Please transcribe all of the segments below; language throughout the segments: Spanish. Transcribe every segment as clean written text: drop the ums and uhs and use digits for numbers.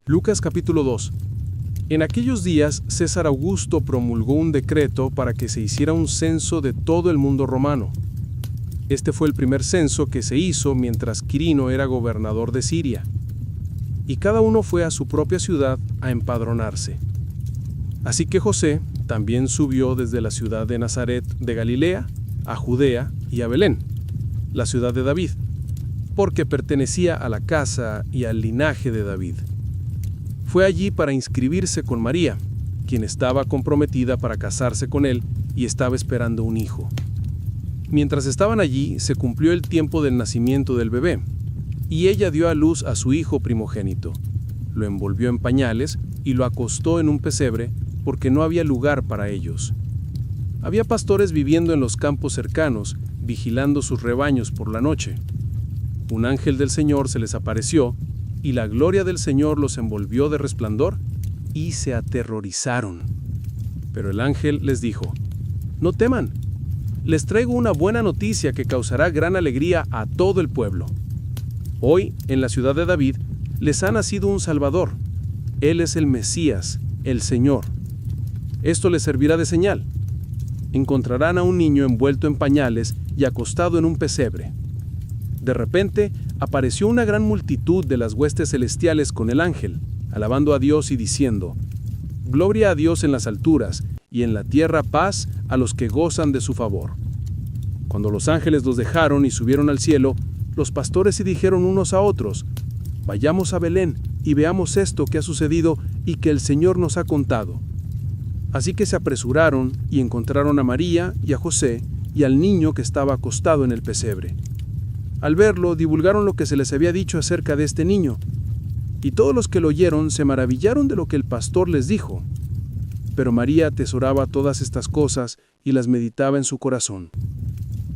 Lucas capítulo 2. En aquellos días, César Augusto promulgó un decreto para que se hiciera un censo de todo el mundo romano. Este fue el primer censo que se hizo mientras Quirino era gobernador de Siria. Y cada uno fue a su propia ciudad a empadronarse. Así que José también subió desde la ciudad de Nazaret de Galilea a Judea y a Belén, la ciudad de David, porque pertenecía a la casa y al linaje de David. Fue allí para inscribirse con María, quien estaba comprometida para casarse con él y estaba esperando un hijo. Mientras estaban allí, se cumplió el tiempo del nacimiento del bebé, y ella dio a luz a su hijo primogénito. Lo envolvió en pañales y lo acostó en un pesebre porque no había lugar para ellos. Había pastores viviendo en los campos cercanos, vigilando sus rebaños por la noche. Un ángel del Señor se les apareció, y la gloria del Señor los envolvió de resplandor, y se aterrorizaron. Pero el ángel les dijo: «No teman, les traigo una buena noticia que causará gran alegría a todo el pueblo. Hoy, en la ciudad de David, les ha nacido un Salvador. Él es el Mesías, el Señor. Esto les servirá de señal. Encontrarán a un niño envuelto en pañales y acostado en un pesebre». De repente, apareció una gran multitud de las huestes celestiales con el ángel, alabando a Dios y diciendo: «Gloria a Dios en las alturas, y en la tierra paz a los que gozan de su favor». Cuando los ángeles los dejaron y subieron al cielo, los pastores se dijeron unos a otros: «Vayamos a Belén y veamos esto que ha sucedido y que el Señor nos ha contado». Así que se apresuraron y encontraron a María y a José y al niño que estaba acostado en el pesebre. Al verlo, divulgaron lo que se les había dicho acerca de este niño, y todos los que lo oyeron se maravillaron de lo que el pastor les dijo. Pero María atesoraba todas estas cosas y las meditaba en su corazón.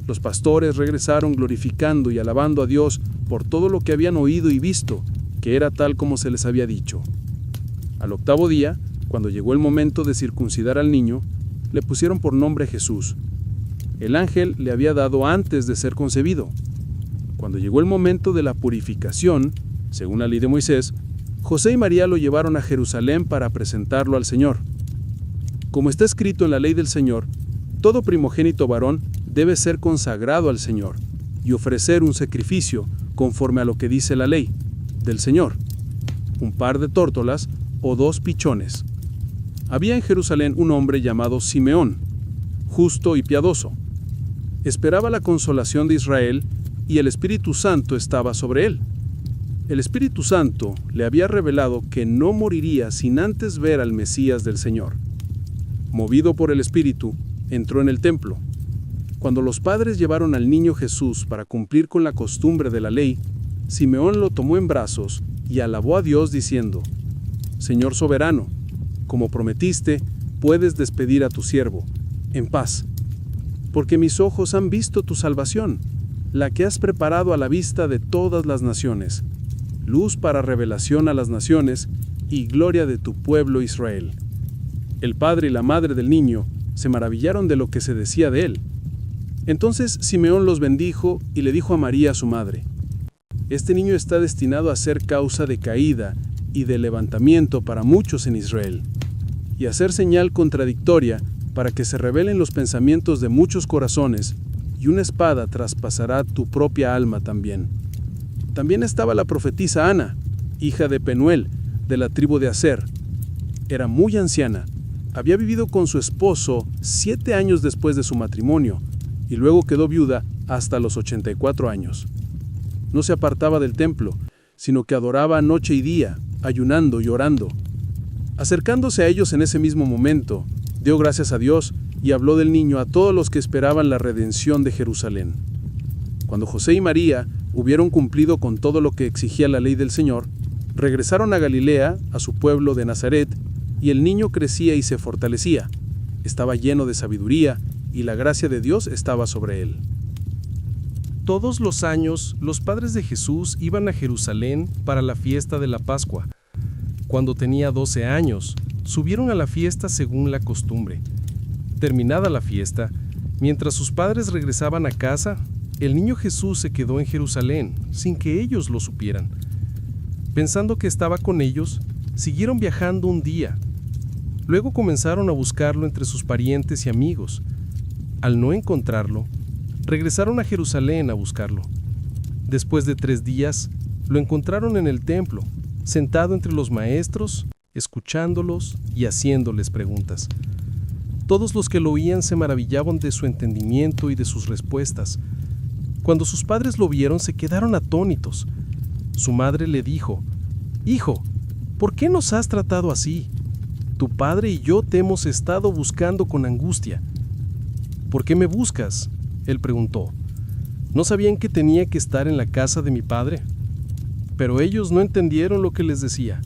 Los pastores regresaron glorificando y alabando a Dios por todo lo que habían oído y visto, que era tal como se les había dicho. Al octavo día, cuando llegó el momento de circuncidar al niño, le pusieron por nombre Jesús. El ángel le había dado antes de ser concebido. Cuando llegó el momento de la purificación, según la ley de Moisés, José y María lo llevaron a Jerusalén para presentarlo al Señor. Como está escrito en la ley del Señor, todo primogénito varón debe ser consagrado al Señor y ofrecer un sacrificio conforme a lo que dice la ley del Señor: un par de tórtolas o 2 pichones. Había en Jerusalén un hombre llamado Simeón, justo y piadoso. Esperaba la consolación de Israel, y el Espíritu Santo estaba sobre él. El Espíritu Santo le había revelado que no moriría sin antes ver al Mesías del Señor. Movido por el Espíritu, entró en el templo. Cuando los padres llevaron al niño Jesús para cumplir con la costumbre de la ley, Simeón lo tomó en brazos y alabó a Dios diciendo: «Señor soberano, como prometiste, puedes despedir a tu siervo en paz, porque mis ojos han visto tu salvación, la que has preparado a la vista de todas las naciones, luz para revelación a las naciones y gloria de tu pueblo Israel». El padre y la madre del niño se maravillaron de lo que se decía de él. Entonces Simeón los bendijo y le dijo a María, su madre: «Este niño está destinado a ser causa de caída y de levantamiento para muchos en Israel, y a ser señal contradictoria para que se revelen los pensamientos de muchos corazones, y una espada traspasará tu propia alma también». También estaba la profetisa Ana, hija de Penuel, de la tribu de Aser. Era muy anciana, había vivido con su esposo 7 años después de su matrimonio, y luego quedó viuda hasta los 84 años. No se apartaba del templo, sino que adoraba noche y día, ayunando y orando. Acercándose a ellos en ese mismo momento, dio gracias a Dios y habló del niño a todos los que esperaban la redención de Jerusalén. Cuando José y María hubieron cumplido con todo lo que exigía la ley del Señor, regresaron a Galilea, a su pueblo de Nazaret, y el niño crecía y se fortalecía. Estaba lleno de sabiduría, y la gracia de Dios estaba sobre él. Todos los años, los padres de Jesús iban a Jerusalén para la fiesta de la Pascua. Cuando tenía 12 años, subieron a la fiesta según la costumbre. Terminada la fiesta, mientras sus padres regresaban a casa, el niño Jesús se quedó en Jerusalén sin que ellos lo supieran. Pensando que estaba con ellos, Siguieron viajando un día. Luego comenzaron a buscarlo entre sus parientes y amigos. Al no encontrarlo, regresaron a Jerusalén a buscarlo. Después de 3 días, lo encontraron en el templo, sentado entre los maestros, escuchándolos y haciéndoles preguntas. Todos los que lo oían se maravillaban de su entendimiento y de sus respuestas. Cuando sus padres lo vieron, se quedaron atónitos. Su madre le dijo: «Hijo, ¿por qué nos has tratado así? Tu padre y yo te hemos estado buscando con angustia». «¿Por qué me buscas?», él preguntó. «¿No sabían que tenía que estar en la casa de mi padre?». Pero ellos no entendieron lo que les decía.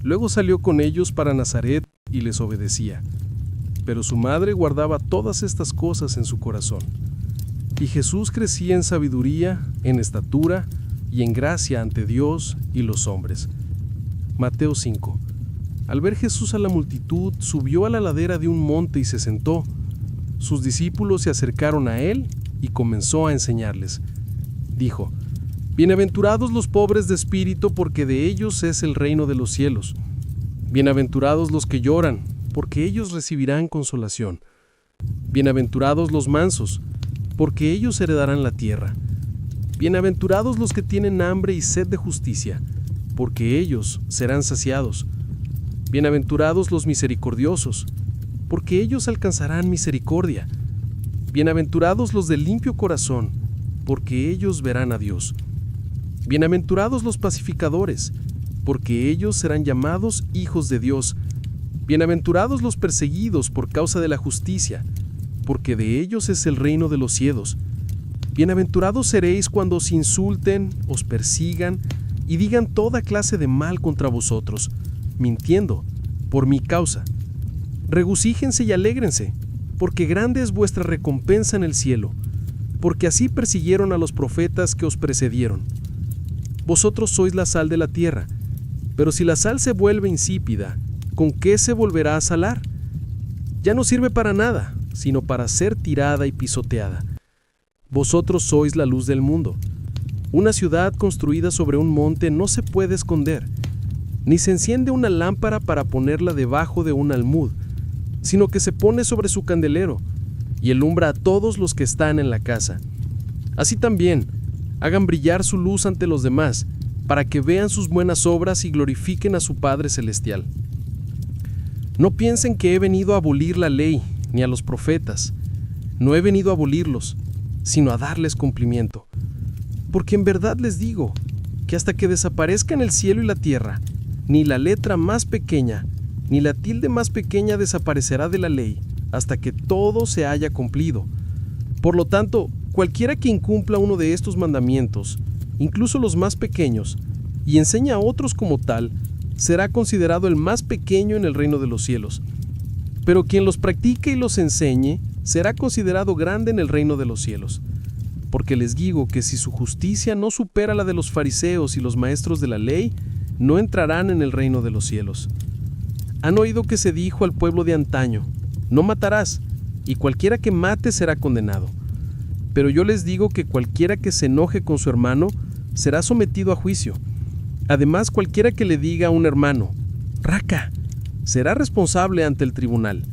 Luego salió con ellos para Nazaret y les obedecía. Pero su madre guardaba todas estas cosas en su corazón. Y Jesús crecía en sabiduría, en estatura y en gracia ante Dios y los hombres. Mateo 5. Al ver Jesús a la multitud, subió a la ladera de un monte y se sentó. Sus discípulos se acercaron a él y comenzó a enseñarles. Dijo: «Bienaventurados los pobres de espíritu, porque de ellos es el reino de los cielos. Bienaventurados los que lloran, porque ellos recibirán consolación. Bienaventurados los mansos, porque ellos heredarán la tierra. Bienaventurados los que tienen hambre y sed de justicia, porque ellos serán saciados. Bienaventurados los misericordiosos, porque ellos alcanzarán misericordia. Bienaventurados los de limpio corazón, porque ellos verán a Dios. Bienaventurados los pacificadores, porque ellos serán llamados hijos de Dios. Bienaventurados los perseguidos por causa de la justicia, porque de ellos es el reino de los cielos. Bienaventurados seréis cuando os insulten, os persigan y digan toda clase de mal contra vosotros, mintiendo, por mi causa. Regocíjense y alégrense, porque grande es vuestra recompensa en el cielo, porque así persiguieron a los profetas que os precedieron. Vosotros sois la sal de la tierra, pero si la sal se vuelve insípida, ¿con qué se volverá a salar? Ya no sirve para nada, sino para ser tirada y pisoteada. Vosotros sois la luz del mundo. Una ciudad construida sobre un monte no se puede esconder, ni se enciende una lámpara para ponerla debajo de un almud, sino que se pone sobre su candelero y alumbra a todos los que están en la casa. Así también, hagan brillar su luz ante los demás, para que vean sus buenas obras y glorifiquen a su Padre Celestial. No piensen que he venido a abolir la ley, ni a los profetas. No he venido a abolirlos, sino a darles cumplimiento. Porque en verdad les digo, que hasta que desaparezcan el cielo y la tierra, ni la letra más pequeña, ni la tilde más pequeña desaparecerá de la ley, hasta que todo se haya cumplido. Por lo tanto, cualquiera que incumpla uno de estos mandamientos, incluso los más pequeños, y enseña a otros como tal, será considerado el más pequeño en el reino de los cielos. Pero quien los practique y los enseñe, será considerado grande en el reino de los cielos. Porque les digo que si su justicia no supera la de los fariseos y los maestros de la ley, no entrarán en el reino de los cielos. Han oído que se dijo al pueblo de antaño: no matarás, y cualquiera que mate será condenado. Pero yo les digo que cualquiera que se enoje con su hermano será sometido a juicio. Además, cualquiera que le diga a un hermano: raca, será responsable ante el tribunal.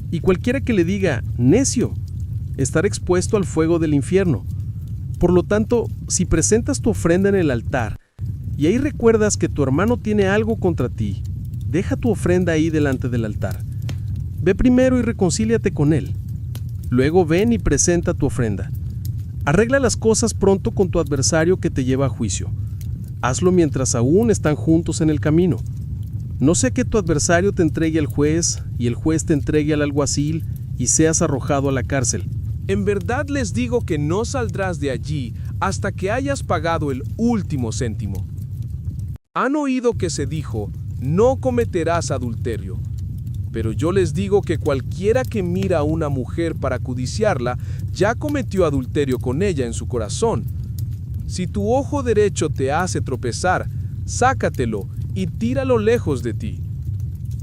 Y cualquiera que le diga: necio, estará expuesto al fuego del infierno. Por lo tanto, si presentas tu ofrenda en el altar, y ahí recuerdas que tu hermano tiene algo contra ti, deja tu ofrenda ahí delante del altar. Ve primero y reconcíliate con él. Luego ven y presenta tu ofrenda. Arregla las cosas pronto con tu adversario que te lleva a juicio. Hazlo mientras aún están juntos en el camino. No sea que tu adversario te entregue al juez y el juez te entregue al alguacil y seas arrojado a la cárcel. En verdad les digo que no saldrás de allí hasta que hayas pagado el último céntimo. Han oído que se dijo: no cometerás adulterio. Pero yo les digo que cualquiera que mira a una mujer para codiciarla, ya cometió adulterio con ella en su corazón. Si tu ojo derecho te hace tropezar, sácatelo y tíralo lejos de ti.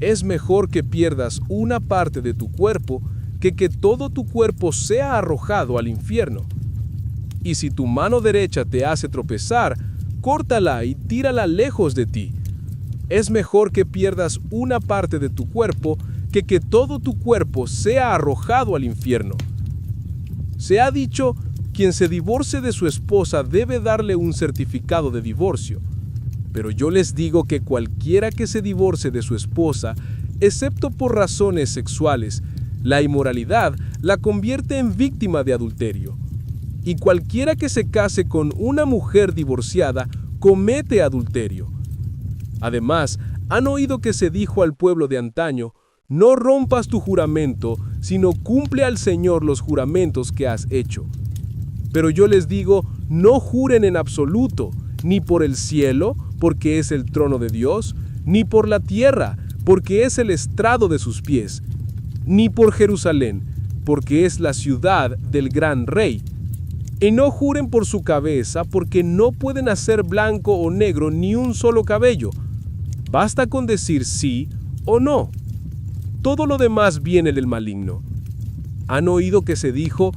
Es mejor que pierdas una parte de tu cuerpo que todo tu cuerpo sea arrojado al infierno. Y si tu mano derecha te hace tropezar, córtala y tírala lejos de ti. Es mejor que pierdas una parte de tu cuerpo que todo tu cuerpo sea arrojado al infierno. Se ha dicho, quien se divorcie de su esposa debe darle un certificado de divorcio. Pero yo les digo que cualquiera que se divorcie de su esposa, excepto por razones sexuales, la inmoralidad la convierte en víctima de adulterio. Y cualquiera que se case con una mujer divorciada comete adulterio. Además, han oído que se dijo al pueblo de antaño: no rompas tu juramento, sino cumple al Señor los juramentos que has hecho. Pero yo les digo, no juren en absoluto, ni por el cielo, porque es el trono de Dios, ni por la tierra, porque es el estrado de sus pies, ni por Jerusalén, porque es la ciudad del gran rey. Y no juren por su cabeza, porque no pueden hacer blanco o negro ni un solo cabello. Basta con decir sí o no. Todo lo demás viene del maligno. Han oído que se dijo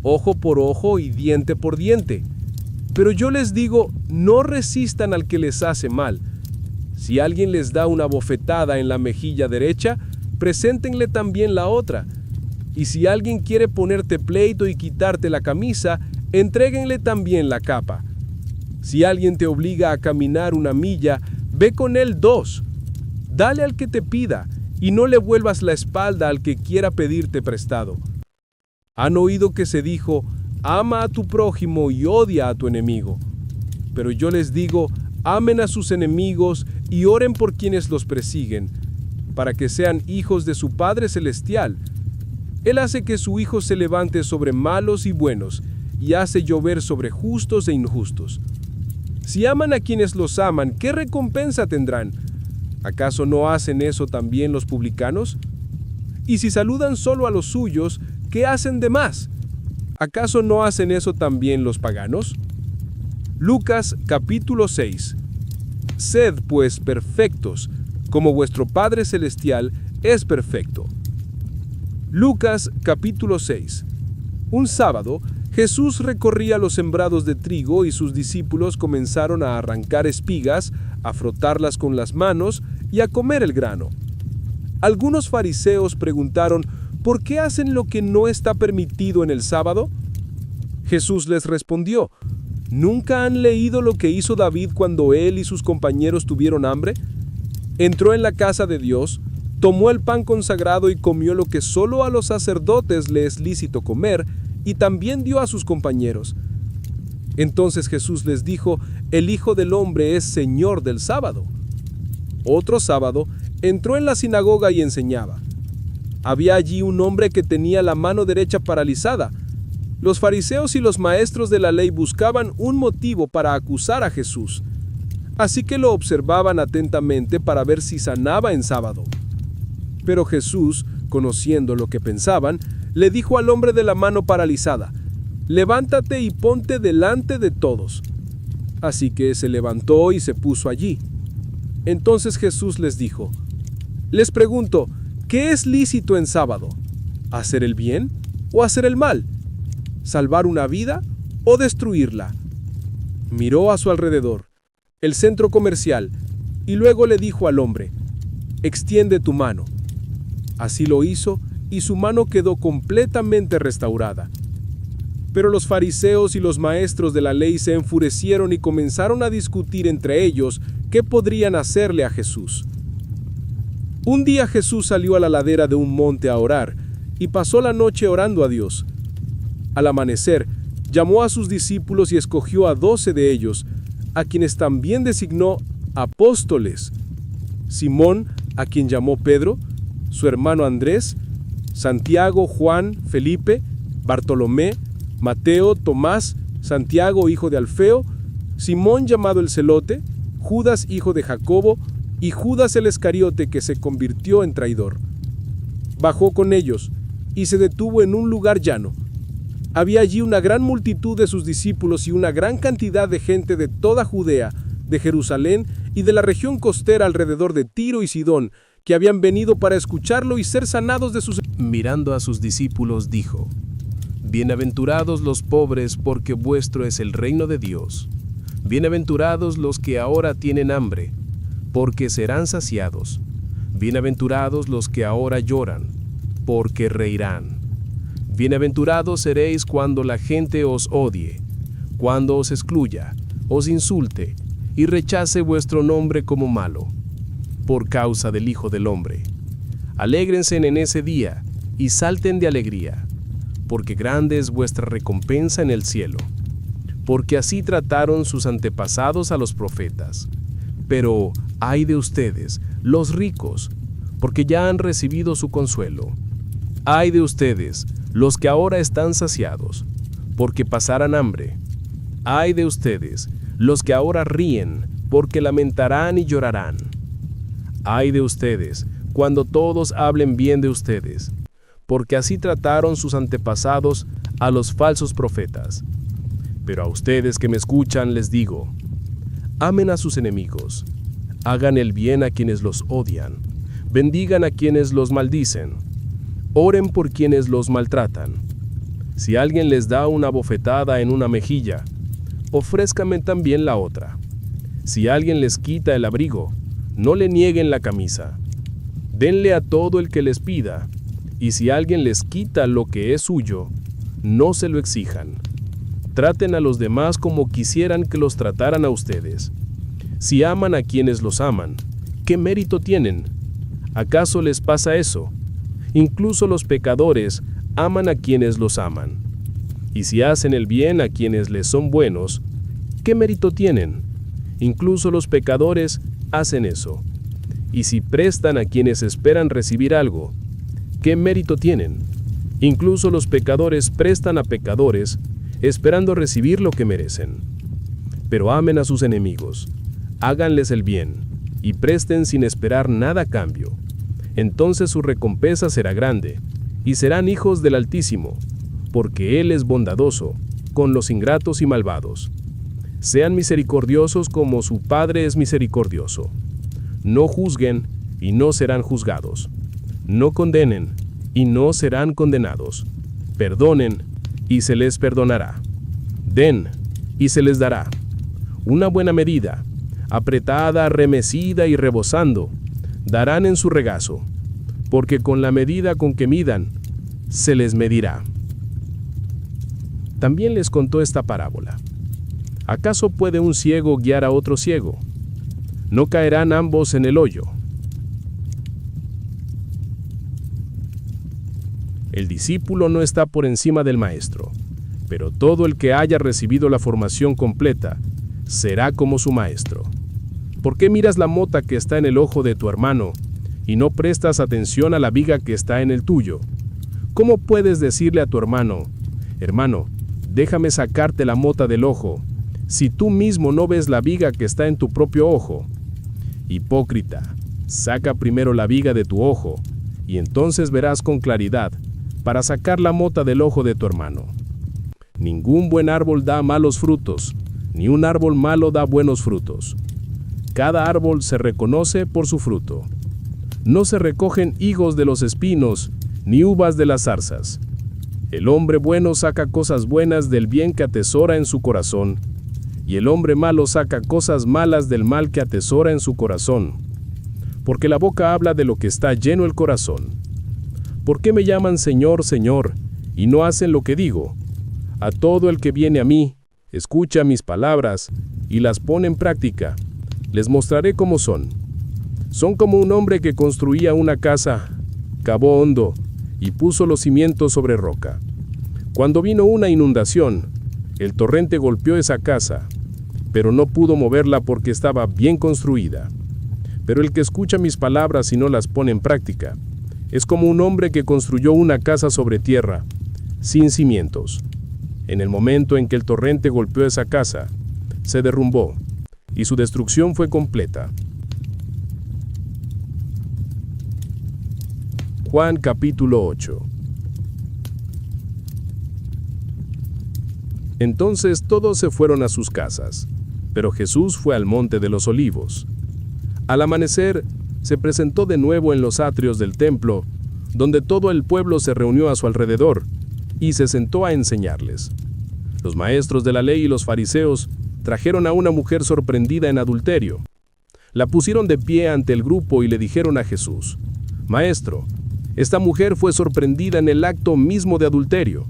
ojo por ojo y diente por diente. Pero yo les digo, no resistan al que les hace mal. Si alguien les da una bofetada en la mejilla derecha, preséntenle también la otra. Y si alguien quiere ponerte pleito y quitarte la camisa, entréguenle también la capa. Si alguien te obliga a caminar una milla, ve con él 2. Dale al que te pida, y no le vuelvas la espalda al que quiera pedirte prestado. Han oído que se dijo, ama a tu prójimo y odia a tu enemigo. Pero yo les digo, amen a sus enemigos y oren por quienes los persiguen, para que sean hijos de su Padre Celestial. Él hace que su Hijo se levante sobre malos y buenos, y hace llover sobre justos e injustos. Si aman a quienes los aman, ¿qué recompensa tendrán? ¿Acaso no hacen eso también los publicanos? Y si saludan solo a los suyos, ¿qué hacen de más? ¿Acaso no hacen eso también los paganos? Lucas capítulo 6. Sed pues perfectos, como vuestro Padre Celestial es perfecto. Lucas capítulo 6. Un sábado, Jesús recorría los sembrados de trigo y sus discípulos comenzaron a arrancar espigas, a frotarlas con las manos y a comer el grano. Algunos fariseos preguntaron, ¿por qué hacen lo que no está permitido en el sábado? Jesús les respondió, ¿nunca han leído lo que hizo David cuando él y sus compañeros tuvieron hambre? Entró en la casa de Dios, tomó el pan consagrado y comió lo que solo a los sacerdotes les es lícito comer, y también dio a sus compañeros. Entonces Jesús les dijo, el Hijo del Hombre es Señor del sábado. Otro sábado, entró en la sinagoga y enseñaba. Había allí un hombre que tenía la mano derecha paralizada. Los fariseos y los maestros de la ley buscaban un motivo para acusar a Jesús. Así que lo observaban atentamente para ver si sanaba en sábado. Pero Jesús, conociendo lo que pensaban, le dijo al hombre de la mano paralizada, levántate y ponte delante de todos. Así que se levantó y se puso allí. Entonces Jesús les dijo, les pregunto, ¿qué es lícito en sábado? ¿Hacer el bien o hacer el mal? ¿Salvar una vida o destruirla? Miró a su alrededor, el centro comercial, y luego le dijo al hombre, extiende tu mano. Así lo hizo, y su mano quedó completamente restaurada. Pero los fariseos y los maestros de la ley se enfurecieron y comenzaron a discutir entre ellos qué podrían hacerle a Jesús. Un día Jesús salió a la ladera de un monte a orar, y pasó la noche orando a Dios. Al amanecer, llamó a sus discípulos y escogió a 12 de ellos, a quienes también designó apóstoles: Simón, a quien llamó Pedro, su hermano Andrés, Santiago, Juan, Felipe, Bartolomé, Mateo, Tomás, Santiago, hijo de Alfeo, Simón llamado el Celote, Judas, hijo de Jacobo, y Judas el Iscariote, que se convirtió en traidor. Bajó con ellos y se detuvo en un lugar llano. Había allí una gran multitud de sus discípulos y una gran cantidad de gente de toda Judea, de Jerusalén y de la región costera alrededor de Tiro y Sidón, que habían venido para escucharlo y ser sanados de sus... Mirando a sus discípulos dijo, bienaventurados los pobres, porque vuestro es el reino de Dios. Bienaventurados los que ahora tienen hambre, porque serán saciados. Bienaventurados los que ahora lloran, porque reirán. Bienaventurados seréis cuando la gente os odie, cuando os excluya, os insulte y rechace vuestro nombre como malo, por causa del Hijo del Hombre. Alégrense en ese día y salten de alegría, porque grande es vuestra recompensa en el cielo. Porque así trataron sus antepasados a los profetas. Pero ay de ustedes, los ricos, porque ya han recibido su consuelo. Ay de ustedes, los que ahora están saciados, porque pasarán hambre. Ay de ustedes, los que ahora ríen, porque lamentarán y llorarán. Ay de ustedes, cuando todos hablen bien de ustedes, porque así trataron sus antepasados a los falsos profetas. Pero a ustedes que me escuchan les digo, amen a sus enemigos, hagan el bien a quienes los odian, bendigan a quienes los maldicen, oren por quienes los maltratan. Si alguien les da una bofetada en una mejilla, ofrézcanme también la otra. Si alguien les quita el abrigo, no le nieguen la camisa. Denle a todo el que les pida, y si alguien les quita lo que es suyo, no se lo exijan. Traten a los demás como quisieran que los trataran a ustedes. Si aman a quienes los aman, ¿qué mérito tienen? ¿Acaso les pasa eso? Incluso los pecadores aman a quienes los aman. Y si hacen el bien a quienes les son buenos, ¿qué mérito tienen? Incluso los pecadores hacen eso. Y si prestan a quienes esperan recibir algo, ¿qué mérito tienen? Incluso los pecadores prestan a pecadores, esperando recibir lo que merecen. Pero amen a sus enemigos, háganles el bien, y presten sin esperar nada a cambio. Entonces su recompensa será grande, y serán hijos del Altísimo, porque Él es bondadoso con los ingratos y malvados. Sean misericordiosos como su Padre es misericordioso. No juzguen, y no serán juzgados. No condenen, y no serán condenados. Perdonen, y se les perdonará. Den, y se les dará. Una buena medida, apretada, remecida y rebosando, darán en su regazo, porque con la medida con que midan, se les medirá. También les contó esta parábola. ¿Acaso puede un ciego guiar a otro ciego? ¿No caerán ambos en el hoyo? El discípulo no está por encima del maestro, pero todo el que haya recibido la formación completa será como su maestro. ¿Por qué miras la mota que está en el ojo de tu hermano y no prestas atención a la viga que está en el tuyo? ¿Cómo puedes decirle a tu hermano, hermano, déjame sacarte la mota del ojo, si tú mismo no ves la viga que está en tu propio ojo? Hipócrita, saca primero la viga de tu ojo, y entonces verás con claridad para sacar la mota del ojo de tu hermano. Ningún buen árbol da malos frutos, ni un árbol malo da buenos frutos. Cada árbol se reconoce por su fruto. No se recogen higos de los espinos, ni uvas de las zarzas. El hombre bueno saca cosas buenas del bien que atesora en su corazón, y el hombre malo saca cosas malas del mal que atesora en su corazón. Porque la boca habla de lo que está lleno el corazón. ¿Por qué me llaman Señor, Señor, y no hacen lo que digo? A todo el que viene a mí, escucha mis palabras, y las pone en práctica, les mostraré cómo son. Son como un hombre que construía una casa, cavó hondo, y puso los cimientos sobre roca. Cuando vino una inundación, el torrente golpeó esa casa, pero no pudo moverla porque estaba bien construida. Pero el que escucha mis palabras y no las pone en práctica, es como un hombre que construyó una casa sobre tierra, sin cimientos. En el momento en que el torrente golpeó esa casa, se derrumbó, y su destrucción fue completa. Juan capítulo 8. Entonces todos se fueron a sus casas, pero Jesús fue al monte de los Olivos. Al amanecer, se presentó de nuevo en los atrios del templo, donde todo el pueblo se reunió a su alrededor, y se sentó a enseñarles. Los maestros de la ley y los fariseos trajeron a una mujer sorprendida en adulterio. La pusieron de pie ante el grupo y le dijeron a Jesús: Maestro, esta mujer fue sorprendida en el acto mismo de adulterio.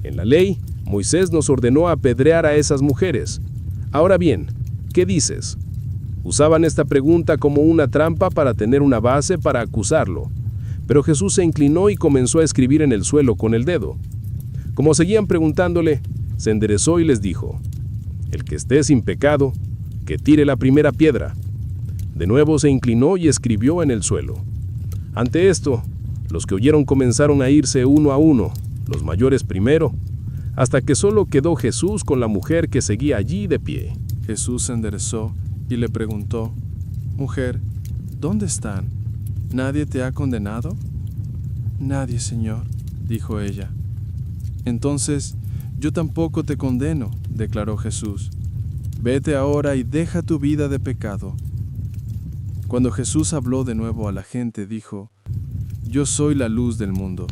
En la ley, Moisés nos ordenó apedrear a esas mujeres. Ahora bien, ¿qué dices? Usaban esta pregunta como una trampa para tener una base para acusarlo. Pero Jesús se inclinó y comenzó a escribir en el suelo con el dedo. Como seguían preguntándole, se enderezó y les dijo: El que esté sin pecado, que tire la primera piedra. De nuevo se inclinó y escribió en el suelo. Ante esto, los que oyeron comenzaron a irse uno a uno, los mayores primero, hasta que solo quedó Jesús con la mujer que seguía allí de pie. Jesús se enderezó y le preguntó: Mujer, ¿dónde están? ¿Nadie te ha condenado? Nadie, Señor, dijo ella. Entonces, yo tampoco te condeno, declaró Jesús. Vete ahora y deja tu vida de pecado. Cuando Jesús habló de nuevo a la gente, dijo: Yo soy la luz del mundo.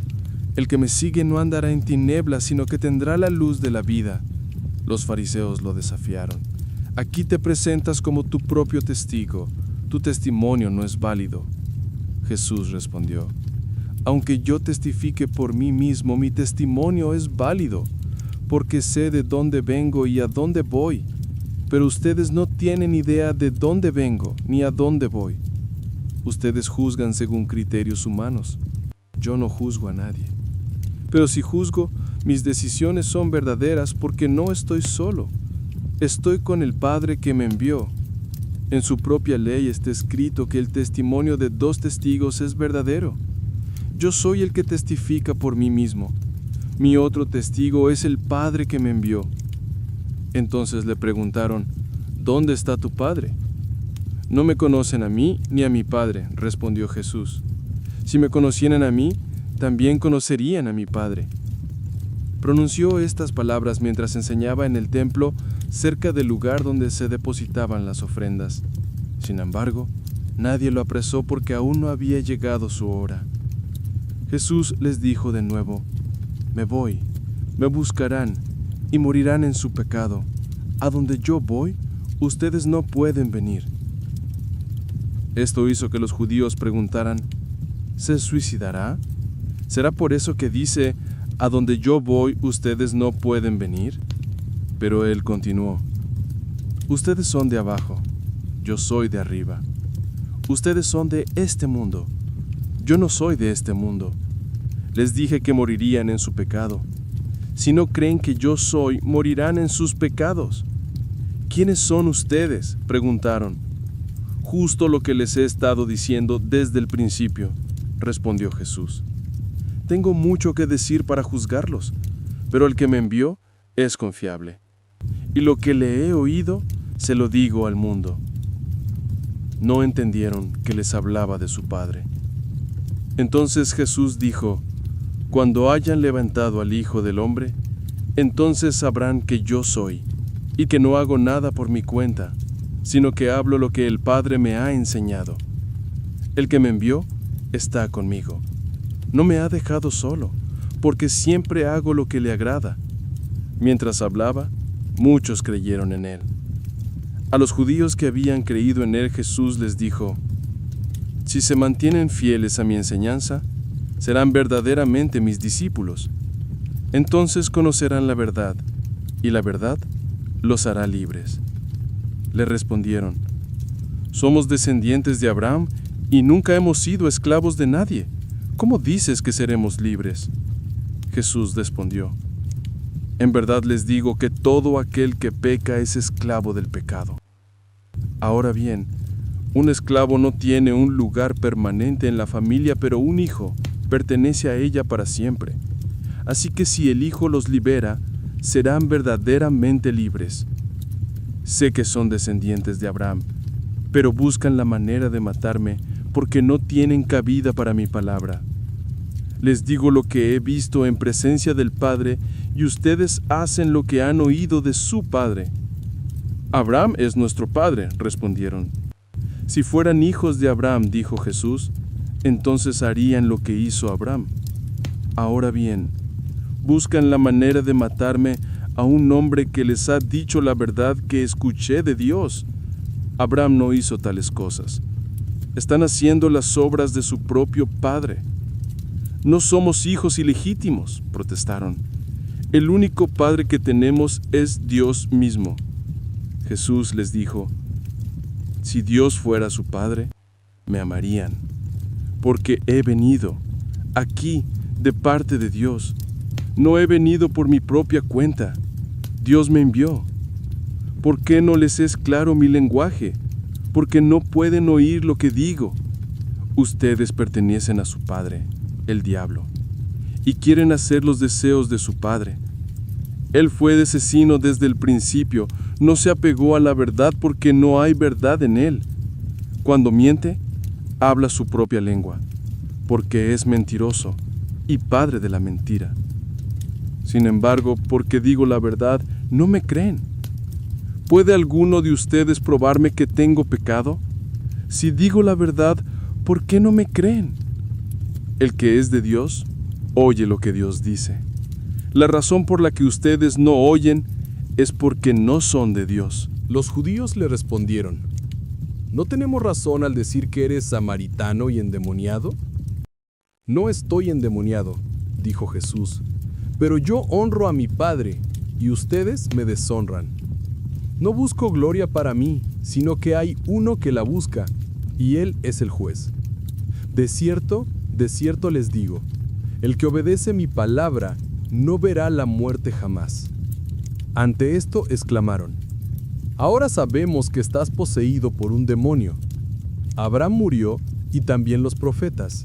El que me sigue no andará en tinieblas, sino que tendrá la luz de la vida. Los fariseos lo desafiaron. Aquí te presentas como tu propio testigo. Tu testimonio no es válido. Jesús respondió: Aunque yo testifique por mí mismo, mi testimonio es válido, porque sé de dónde vengo y a dónde voy. Pero ustedes no tienen idea de dónde vengo ni a dónde voy. Ustedes juzgan según criterios humanos. Yo no juzgo a nadie. Pero si juzgo, mis decisiones son verdaderas porque no estoy solo. Estoy con el Padre que me envió. En su propia ley está escrito que el testimonio de 2 testigos es verdadero. Yo soy el que testifica por mí mismo. Mi otro testigo es el Padre que me envió. Entonces le preguntaron: ¿Dónde está tu Padre? No me conocen a mí ni a mi Padre, respondió Jesús. Si me conocieran a mí, también conocerían a mi Padre. Pronunció estas palabras mientras enseñaba en el templo cerca del lugar donde se depositaban las ofrendas. Sin embargo, nadie lo apresó porque aún no había llegado su hora. Jesús les dijo de nuevo: Me voy, me buscarán y morirán en su pecado. A donde yo voy, ustedes no pueden venir. Esto hizo que los judíos preguntaran: ¿Se suicidará? ¿Será por eso que dice: a donde yo voy, ustedes no pueden venir? Pero él continuó: Ustedes son de abajo, yo soy de arriba. Ustedes son de este mundo, yo no soy de este mundo. Les dije que morirían en su pecado. Si no creen que yo soy, morirán en sus pecados. ¿Quiénes son ustedes?, preguntaron. Justo lo que les he estado diciendo desde el principio, respondió Jesús. Tengo mucho que decir para juzgarlos, pero el que me envió es confiable. Y lo que le he oído, se lo digo al mundo. No entendieron que les hablaba de su Padre. Entonces Jesús dijo: Cuando hayan levantado al Hijo del Hombre, entonces sabrán que yo soy, y que no hago nada por mi cuenta, sino que hablo lo que el Padre me ha enseñado. El que me envió está conmigo. No me ha dejado solo, porque siempre hago lo que le agrada. Mientras hablaba, muchos creyeron en él. A los judíos que habían creído en él, Jesús les dijo: Si se mantienen fieles a mi enseñanza, serán verdaderamente mis discípulos. Entonces conocerán la verdad, y la verdad los hará libres. Le respondieron: Somos descendientes de Abraham y nunca hemos sido esclavos de nadie. ¿Cómo dices que seremos libres? Jesús respondió: En verdad les digo que todo aquel que peca es esclavo del pecado. Ahora bien, un esclavo no tiene un lugar permanente en la familia, pero un hijo pertenece a ella para siempre. Así que si el Hijo los libera, serán verdaderamente libres. Sé que son descendientes de Abraham, pero buscan la manera de matarme porque no tienen cabida para mi palabra. Les digo lo que he visto en presencia del Padre, y ustedes hacen lo que han oído de su padre. Abraham es nuestro padre, respondieron. Si fueran hijos de Abraham, dijo Jesús, entonces harían lo que hizo Abraham. Ahora bien, buscan la manera de matarme a un hombre que les ha dicho la verdad que escuché de Dios. Abraham no hizo tales cosas. Están haciendo las obras de su propio padre. No somos hijos ilegítimos, protestaron. El único padre que tenemos es Dios mismo. Jesús les dijo, si Dios fuera su padre, me amarían, porque he venido aquí de parte de Dios. No he venido por mi propia cuenta. Dios me envió. ¿Por qué no les es claro mi lenguaje? Porque no pueden oír lo que digo. Ustedes pertenecen a su padre, el diablo, y quieren hacer los deseos de su padre. Él fue asesino desde el principio, no se apegó a la verdad porque no hay verdad en él. Cuando miente, habla su propia lengua, porque es mentiroso y padre de la mentira. Sin embargo, porque digo la verdad, no me creen. ¿Puede alguno de ustedes probarme que tengo pecado? Si digo la verdad, ¿por qué no me creen? El que es de Dios, oye lo que Dios dice. La razón por la que ustedes no oyen es porque no son de Dios. Los judíos le respondieron, ¿no tenemos razón al decir que eres samaritano y endemoniado? No estoy endemoniado, dijo Jesús, pero yo honro a mi Padre, y ustedes me deshonran. No busco gloria para mí, sino que hay uno que la busca, y él es el juez. De cierto les digo, el que obedece mi palabra no verá la muerte jamás. Ante esto exclamaron, ahora sabemos que estás poseído por un demonio. Abraham murió y también los profetas.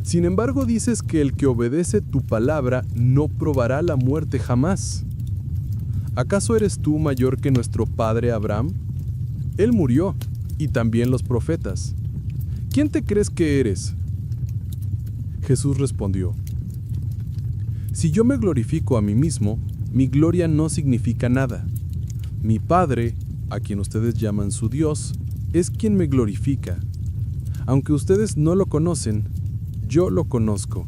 Sin embargo, dices que el que obedece tu palabra no probará la muerte jamás. ¿Acaso eres tú mayor que nuestro padre Abraham? Él murió, y también los profetas. ¿Quién te crees que eres? Jesús respondió, si yo me glorifico a mí mismo, mi gloria no significa nada. Mi Padre, a quien ustedes llaman su Dios, es quien me glorifica. Aunque ustedes no lo conocen, yo lo conozco.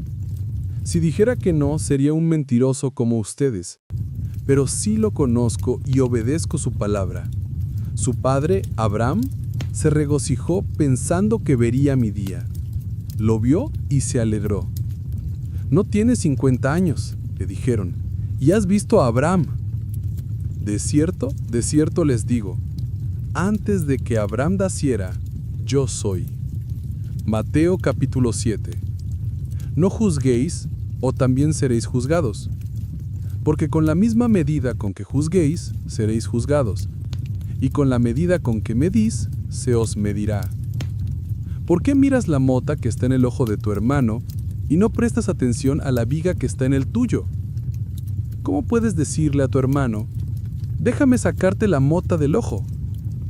Si dijera que no, sería un mentiroso como ustedes. Pero sí lo conozco y obedezco su palabra. Su padre, Abraham, se regocijó pensando que vería mi día. Lo vio y se alegró. No tienes 50 años, le dijeron, y has visto a Abraham. De cierto les digo, antes de que Abraham naciera, yo soy. Mateo capítulo 7. No juzguéis, o también seréis juzgados. Porque con la misma medida con que juzguéis, seréis juzgados, y con la medida con que medís, se os medirá. ¿Por qué miras la mota que está en el ojo de tu hermano, y no prestas atención a la viga que está en el tuyo? ¿Cómo puedes decirle a tu hermano, déjame sacarte la mota del ojo,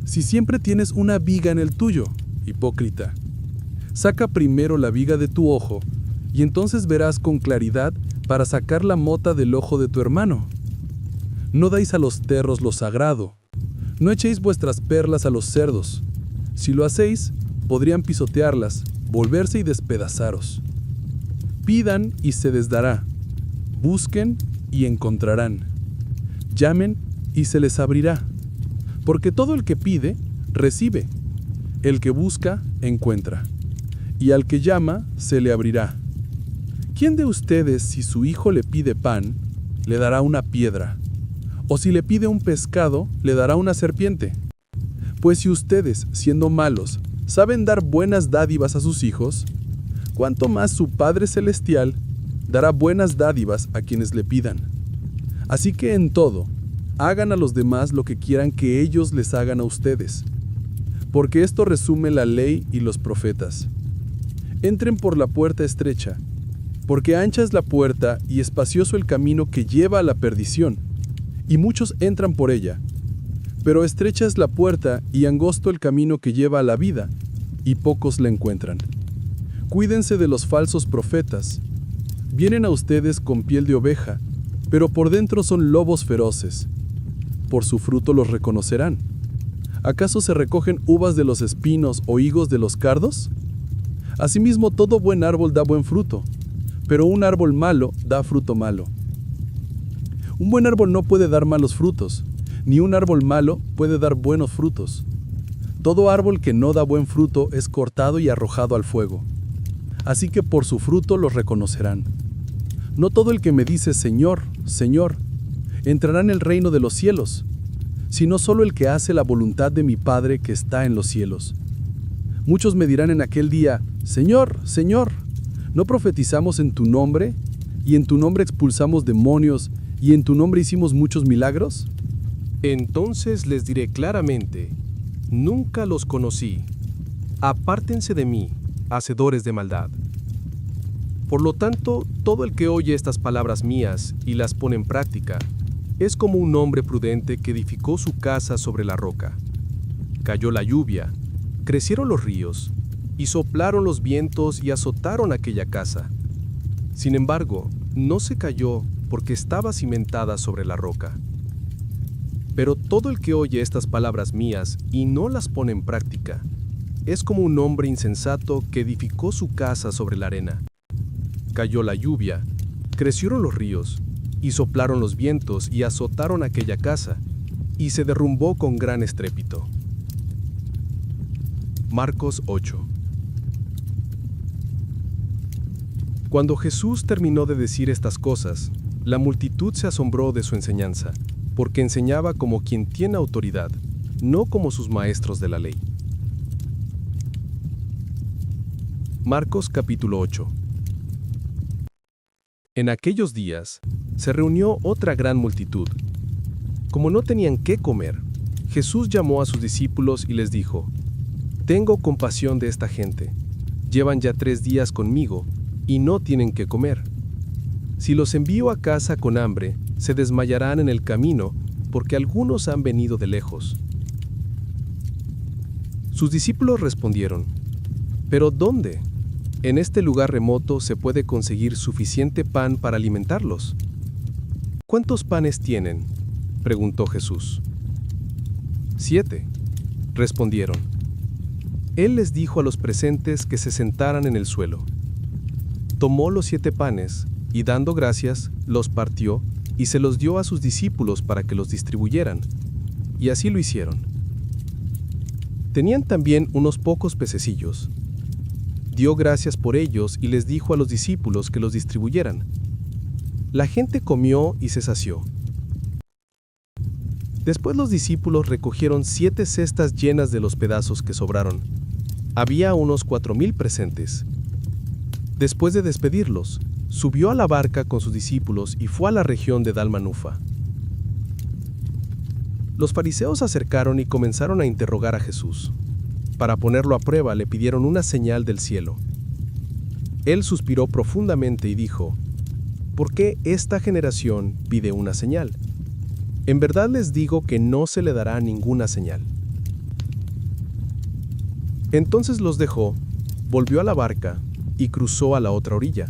si siempre tienes una viga en el tuyo, hipócrita? Saca primero la viga de tu ojo, y entonces verás con claridad para sacar la mota del ojo de tu hermano. No dais a los perros lo sagrado, no echéis vuestras perlas a los cerdos. Si lo hacéis, podrían pisotearlas, volverse y despedazaros. Pidan y se les dará, busquen y encontrarán, llamen y se les abrirá. Porque todo el que pide, recibe, el que busca, encuentra, y al que llama, se le abrirá. ¿Quién de ustedes, si su hijo le pide pan, le dará una piedra? ¿O si le pide un pescado, le dará una serpiente? Pues si ustedes, siendo malos, saben dar buenas dádivas a sus hijos, ¿cuánto más su Padre Celestial dará buenas dádivas a quienes le pidan? Así que en todo, hagan a los demás lo que quieran que ellos les hagan a ustedes. Porque esto resume la ley y los profetas. Entren por la puerta estrecha, porque ancha es la puerta y espacioso el camino que lleva a la perdición, y muchos entran por ella. Pero estrecha es la puerta y angosto el camino que lleva a la vida, y pocos la encuentran. Cuídense de los falsos profetas. Vienen a ustedes con piel de oveja, pero por dentro son lobos feroces. Por su fruto los reconocerán. ¿Acaso se recogen uvas de los espinos o higos de los cardos? Asimismo, todo buen árbol da buen fruto, pero un árbol malo da fruto malo. Un buen árbol no puede dar malos frutos, ni un árbol malo puede dar buenos frutos. Todo árbol que no da buen fruto es cortado y arrojado al fuego. Así que por su fruto los reconocerán. No todo el que me dice Señor, Señor, entrará en el reino de los cielos, sino solo el que hace la voluntad de mi Padre que está en los cielos. Muchos me dirán en aquel día, Señor, Señor, ¿no profetizamos en tu nombre? ¿Y en tu nombre expulsamos demonios? ¿Y en tu nombre hicimos muchos milagros? Entonces les diré claramente, nunca los conocí. Apártense de mí, hacedores de maldad. Por lo tanto, todo el que oye estas palabras mías y las pone en práctica, es como un hombre prudente que edificó su casa sobre la roca. Cayó la lluvia, crecieron los ríos, y soplaron los vientos y azotaron aquella casa. Sin embargo, no se cayó porque estaba cimentada sobre la roca. Pero todo el que oye estas palabras mías y no las pone en práctica, es como un hombre insensato que edificó su casa sobre la arena. Cayó la lluvia, crecieron los ríos, y soplaron los vientos y azotaron aquella casa, y se derrumbó con gran estrépito. Marcos 8. Cuando Jesús terminó de decir estas cosas, la multitud se asombró de su enseñanza, porque enseñaba como quien tiene autoridad, no como sus maestros de la ley. Marcos capítulo 8. En aquellos días, se reunió otra gran multitud. Como no tenían qué comer, Jesús llamó a sus discípulos y les dijo, «Tengo compasión de esta gente. Llevan ya 3 días conmigo y no tienen qué comer. Si los envío a casa con hambre, se desmayarán en el camino, porque algunos han venido de lejos». Sus discípulos respondieron, «¿Pero dónde? En este lugar remoto se puede conseguir suficiente pan para alimentarlos». «¿Cuántos panes tienen?», preguntó Jesús. 7, respondieron. Él les dijo a los presentes que se sentaran en el suelo. Tomó los 7 panes y, dando gracias, los partió y se los dio a sus discípulos para que los distribuyeran, y así lo hicieron. Tenían también unos pocos pececillos. Dio gracias por ellos y les dijo a los discípulos que los distribuyeran. La gente comió y se sació. Después los discípulos recogieron 7 cestas llenas de los pedazos que sobraron. Había unos 4,000 presentes. Después de despedirlos, subió a la barca con sus discípulos y fue a la región de Dalmanufa. Los fariseos se acercaron y comenzaron a interrogar a Jesús. Para ponerlo a prueba, le pidieron una señal del cielo. Él suspiró profundamente y dijo, «¿Por qué esta generación pide una señal? En verdad les digo que no se le dará ninguna señal». Entonces los dejó, volvió a la barca y cruzó a la otra orilla.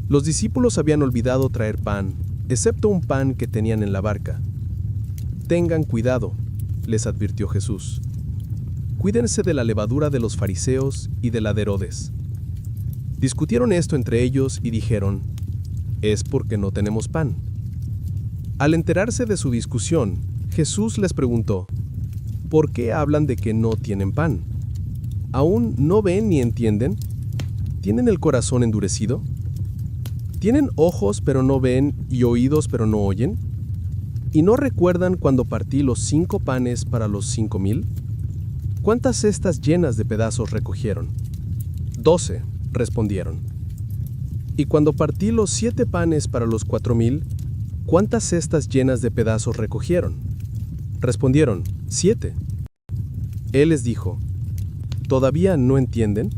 Los discípulos habían olvidado traer pan, excepto un pan que tenían en la barca. «Tengan cuidado», les advirtió Jesús. «Cuídense de la levadura de los fariseos y de la de Herodes». Discutieron esto entre ellos y dijeron, «Es porque no tenemos pan». Al enterarse de su discusión, Jesús les preguntó, «¿Por qué hablan de que no tienen pan? ¿Aún no ven ni entienden? ¿Tienen el corazón endurecido? ¿Tienen ojos pero no ven y oídos pero no oyen? ¿Y no recuerdan cuando partí los 5 panes para los 5,000? ¿Cuántas cestas llenas de pedazos recogieron?» 12, respondieron. «Y cuando partí los 7 panes para los 4,000, ¿cuántas cestas llenas de pedazos recogieron?» Respondieron, 7. Él les dijo, ¿todavía no entienden?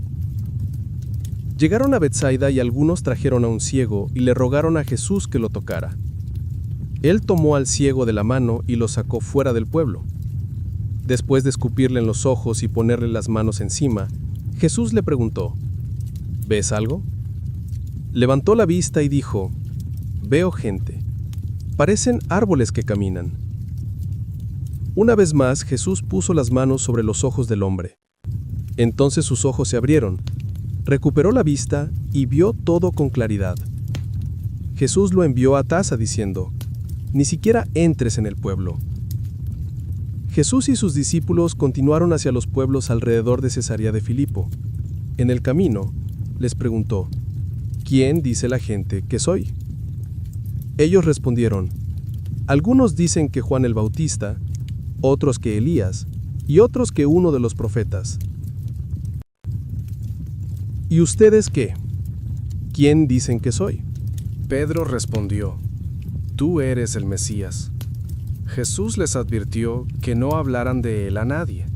Llegaron a Betsaida y algunos trajeron a un ciego y le rogaron a Jesús que lo tocara. Él tomó al ciego de la mano y lo sacó fuera del pueblo. Después de escupirle en los ojos y ponerle las manos encima, Jesús le preguntó, ¿ves algo? Levantó la vista y dijo, veo gente. Parecen árboles que caminan. Una vez más, Jesús puso las manos sobre los ojos del hombre. Entonces sus ojos se abrieron, recuperó la vista y vio todo con claridad. Jesús lo envió a Tasa diciendo, ni siquiera entres en el pueblo. Jesús y sus discípulos continuaron hacia los pueblos alrededor de Cesarea de Filipo. En el camino, les preguntó, ¿quién dice la gente que soy? Ellos respondieron, algunos dicen que Juan el Bautista, otros que Elías, y otros que uno de los profetas. ¿Y ustedes qué? ¿Quién dicen que soy? Pedro respondió, tú eres el Mesías. Jesús les advirtió que no hablaran de él a nadie.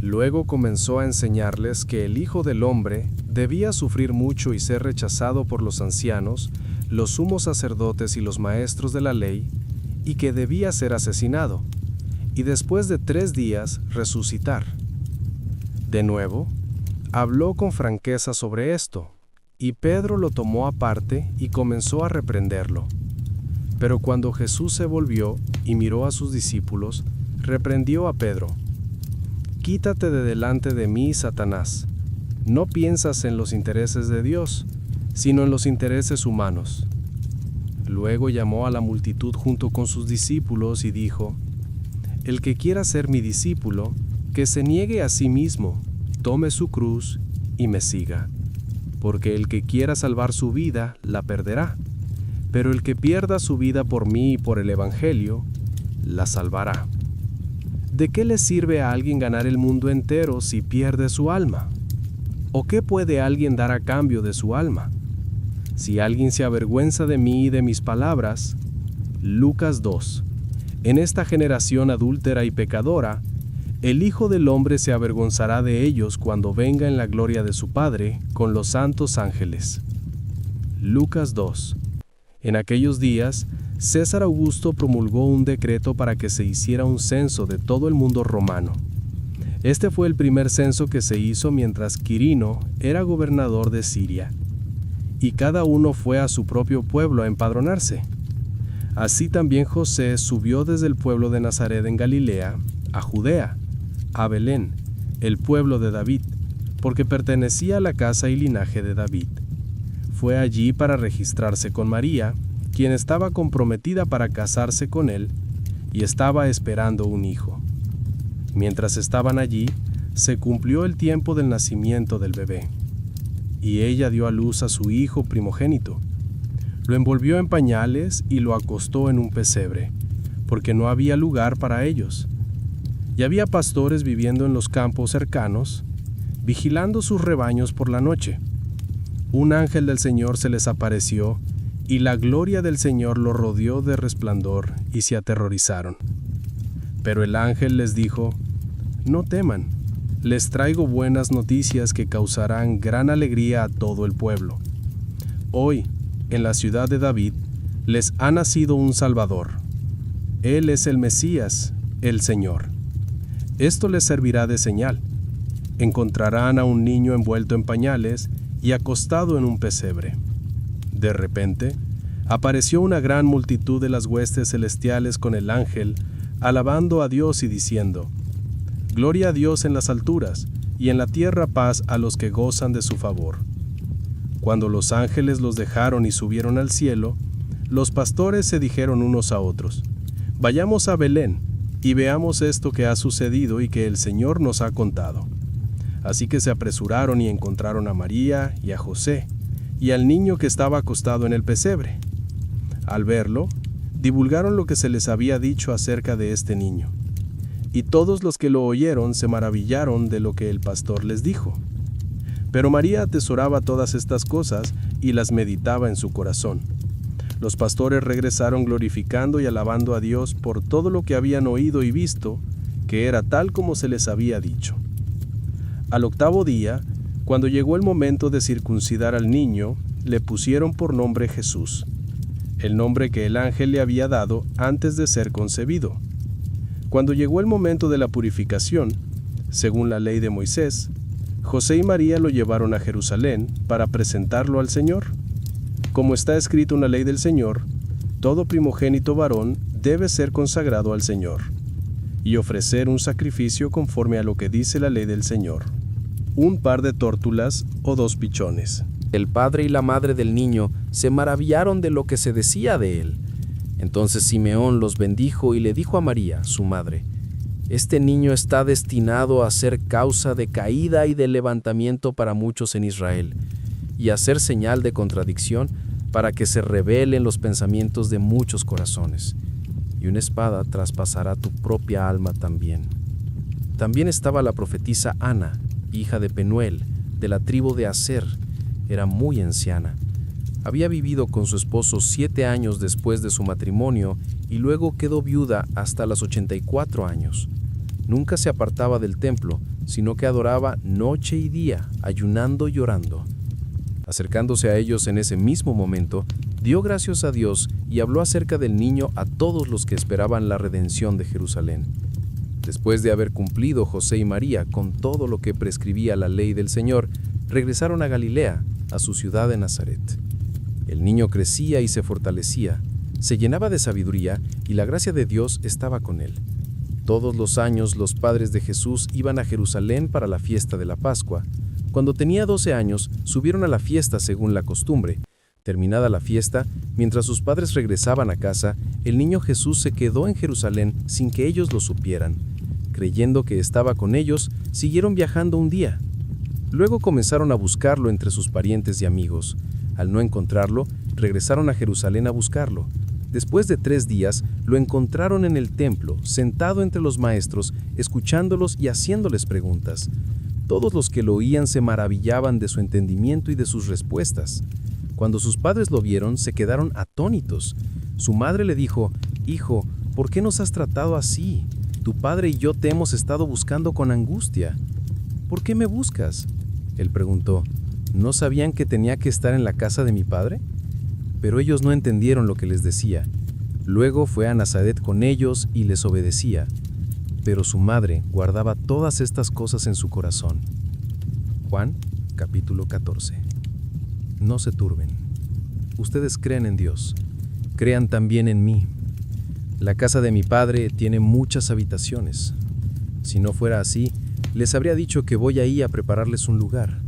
Luego comenzó a enseñarles que el Hijo del Hombre debía sufrir mucho y ser rechazado por los ancianos, los sumos sacerdotes y los maestros de la ley, y que debía ser asesinado, y después de 3 días resucitar. De nuevo, habló con franqueza sobre esto, y Pedro lo tomó aparte y comenzó a reprenderlo. Pero cuando Jesús se volvió y miró a sus discípulos, reprendió a Pedro. Quítate de delante de mí, Satanás. No piensas en los intereses de Dios, sino en los intereses humanos. Luego llamó a la multitud junto con sus discípulos y dijo, el que quiera ser mi discípulo, que se niegue a sí mismo, tome su cruz y me siga. Porque el que quiera salvar su vida, la perderá. Pero el que pierda su vida por mí y por el Evangelio, la salvará. ¿De qué le sirve a alguien ganar el mundo entero si pierde su alma? ¿O qué puede alguien dar a cambio de su alma? Si alguien se avergüenza de mí y de mis palabras, Lucas 2. En esta generación adúltera y pecadora, el Hijo del Hombre se avergonzará de ellos cuando venga en la gloria de su Padre con los santos ángeles. Lucas 2. En aquellos días, César Augusto promulgó un decreto para que se hiciera un censo de todo el mundo romano. Este fue el primer censo que se hizo mientras Quirino era gobernador de Siria. Y cada uno fue a su propio pueblo a empadronarse. Así también José subió desde el pueblo de Nazaret en Galilea a Judea, a Belén, el pueblo de David, porque pertenecía a la casa y linaje de David. Fue allí para registrarse con María, quien estaba comprometida para casarse con él, y estaba esperando un hijo. Mientras estaban allí, se cumplió el tiempo del nacimiento del bebé, y ella dio a luz a su hijo primogénito. Lo envolvió en pañales y lo acostó en un pesebre, porque no había lugar para ellos. Y había pastores viviendo en los campos cercanos, vigilando sus rebaños por la noche. Un ángel del Señor se les apareció, y la gloria del Señor lo rodeó de resplandor, y se aterrorizaron. Pero el ángel les dijo, no teman, les traigo buenas noticias que causarán gran alegría a todo el pueblo. Hoy, en la ciudad de David, les ha nacido un Salvador. Él es el Mesías, el Señor. Esto les servirá de señal. Encontrarán a un niño envuelto en pañales y acostado en un pesebre. De repente, apareció una gran multitud de las huestes celestiales con el ángel, alabando a Dios y diciendo, Gloria a Dios en las alturas, y en la tierra paz a los que gozan de su favor. Cuando los ángeles los dejaron y subieron al cielo, los pastores se dijeron unos a otros, Vayamos a Belén, y veamos esto que ha sucedido y que el Señor nos ha contado. Así que se apresuraron y encontraron a María y a José, y al niño que estaba acostado en el pesebre. Al verlo, divulgaron lo que se les había dicho acerca de este niño. Y todos los que lo oyeron se maravillaron de lo que el pastor les dijo. Pero María atesoraba todas estas cosas y las meditaba en su corazón. Los pastores regresaron glorificando y alabando a Dios por todo lo que habían oído y visto, que era tal como se les había dicho. Al 8º día, cuando llegó el momento de circuncidar al niño, le pusieron por nombre Jesús, el nombre que el ángel le había dado antes de ser concebido. Cuando llegó el momento de la purificación, según la ley de Moisés, José y María lo llevaron a Jerusalén para presentarlo al Señor. Como está escrito en la ley del Señor, todo primogénito varón debe ser consagrado al Señor, y ofrecer un sacrificio conforme a lo que dice la ley del Señor, un par de tórtulas o 2 pichones. El padre y la madre del niño se maravillaron de lo que se decía de él. Entonces Simeón los bendijo y le dijo a María, su madre, Este niño está destinado a ser causa de caída y de levantamiento para muchos en Israel, y a ser señal de contradicción para que se revelen los pensamientos de muchos corazones, y una espada traspasará tu propia alma también. También estaba la profetisa Ana, hija de Penuel, de la tribu de Aser. Era muy anciana. Había vivido con su esposo 7 años después de su matrimonio y luego quedó viuda hasta los 84 años. Nunca se apartaba del templo, sino que adoraba noche y día, ayunando y orando. Acercándose a ellos en ese mismo momento, dio gracias a Dios y habló acerca del niño a todos los que esperaban la redención de Jerusalén. Después de haber cumplido José y María con todo lo que prescribía la ley del Señor, regresaron a Galilea, a su ciudad de Nazaret. El niño crecía y se fortalecía, se llenaba de sabiduría y la gracia de Dios estaba con él. Todos los años los padres de Jesús iban a Jerusalén para la fiesta de la Pascua. Cuando tenía 12 años, subieron a la fiesta según la costumbre. Terminada la fiesta, mientras sus padres regresaban a casa, el niño Jesús se quedó en Jerusalén sin que ellos lo supieran. Creyendo que estaba con ellos, siguieron viajando un día. Luego comenzaron a buscarlo entre sus parientes y amigos. Al no encontrarlo, regresaron a Jerusalén a buscarlo. Después de 3 días, lo encontraron en el templo, sentado entre los maestros, escuchándolos y haciéndoles preguntas. Todos los que lo oían se maravillaban de su entendimiento y de sus respuestas. Cuando sus padres lo vieron, se quedaron atónitos. Su madre le dijo: «Hijo, ¿por qué nos has tratado así? Tu padre y yo te hemos estado buscando con angustia». «¿Por qué me buscas?», él preguntó. «¿No sabían que tenía que estar en la casa de mi padre?». Pero ellos no entendieron lo que les decía. Luego fue a Nazaret con ellos y les obedecía. Pero su madre guardaba todas estas cosas en su corazón. Juan, capítulo 14. No se turben. Ustedes creen en Dios. Crean también en mí. La casa de mi padre tiene muchas habitaciones. Si no fuera así, les habría dicho que voy ahí a prepararles un lugar.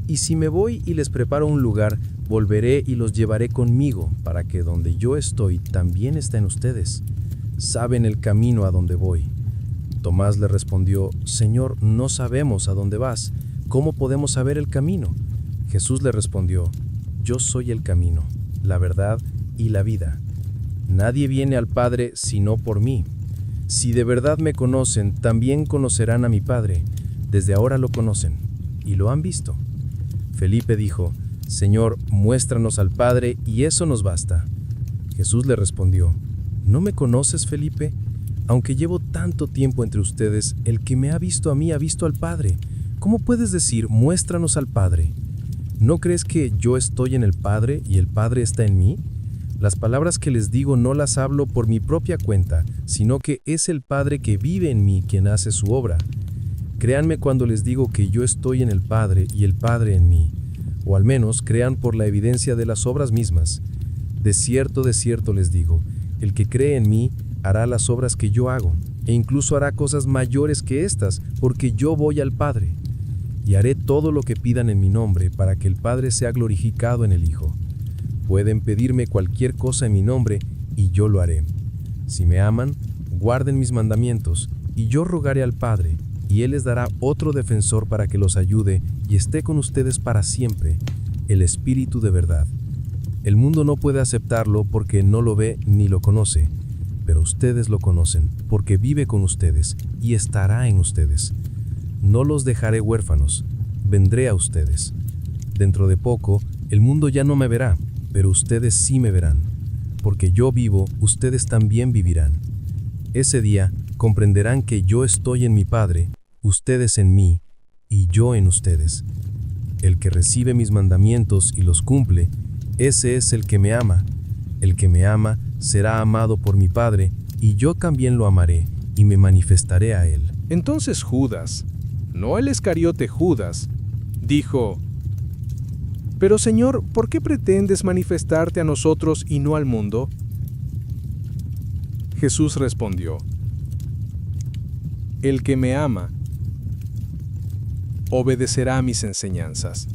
Y si me voy y les preparo un lugar, volveré y los llevaré conmigo, para que donde yo estoy también estén ustedes. Saben el camino a donde voy. Tomás le respondió: «Señor, no sabemos a dónde vas. ¿Cómo podemos saber el camino?». Jesús le respondió: «Yo soy el camino, la verdad y la vida. Nadie viene al Padre sino por mí. Si de verdad me conocen, también conocerán a mi Padre. Desde ahora lo conocen y lo han visto». Felipe dijo: «Señor, muéstranos al Padre y eso nos basta». Jesús le respondió: «¿No me conoces, Felipe? Aunque llevo tanto tiempo entre ustedes, el que me ha visto a mí ha visto al Padre. ¿Cómo puedes decir, muéstranos al Padre? ¿No crees que yo estoy en el Padre y el Padre está en mí? Las palabras que les digo no las hablo por mi propia cuenta, sino que es el Padre que vive en mí quien hace su obra. Créanme cuando les digo que yo estoy en el Padre y el Padre en mí, o al menos crean por la evidencia de las obras mismas. De cierto les digo, el que cree en mí hará las obras que yo hago, e incluso hará cosas mayores que estas, porque yo voy al Padre. Y haré todo lo que pidan en mi nombre, para que el Padre sea glorificado en el Hijo. Pueden pedirme cualquier cosa en mi nombre, y yo lo haré. Si me aman, guarden mis mandamientos, y yo rogaré al Padre, y Él les dará otro defensor para que los ayude y esté con ustedes para siempre, el Espíritu de verdad. El mundo no puede aceptarlo porque no lo ve ni lo conoce, pero ustedes lo conocen, porque vive con ustedes y estará en ustedes. No los dejaré huérfanos, vendré a ustedes. Dentro de poco, el mundo ya no me verá, pero ustedes sí me verán. Porque yo vivo, ustedes también vivirán. Ese día comprenderán que yo estoy en mi Padre, ustedes en mí, y yo en ustedes. El que recibe mis mandamientos y los cumple, ese es el que me ama. El que me ama será amado por mi Padre, y yo también lo amaré, y me manifestaré a él». Entonces Judas, no el Iscariote Judas, dijo: «Pero Señor, ¿por qué pretendes manifestarte a nosotros y no al mundo?». Jesús respondió: «El que me ama, obedecerá a mis enseñanzas.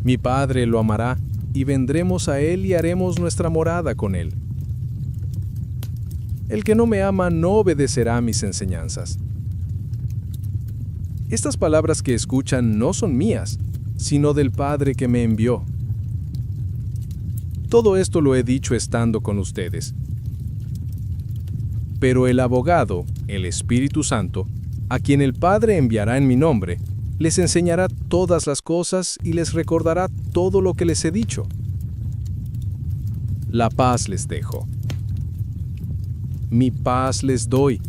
Mi Padre lo amará, y vendremos a él y haremos nuestra morada con él. El que no me ama no obedecerá a mis enseñanzas. Estas palabras que escuchan no son mías, sino del Padre que me envió. Todo esto lo he dicho estando con ustedes. Pero el abogado, el Espíritu Santo, a quien el Padre enviará en mi nombre, les enseñará todas las cosas y les recordará todo lo que les he dicho. La paz les dejo. Mi paz les doy.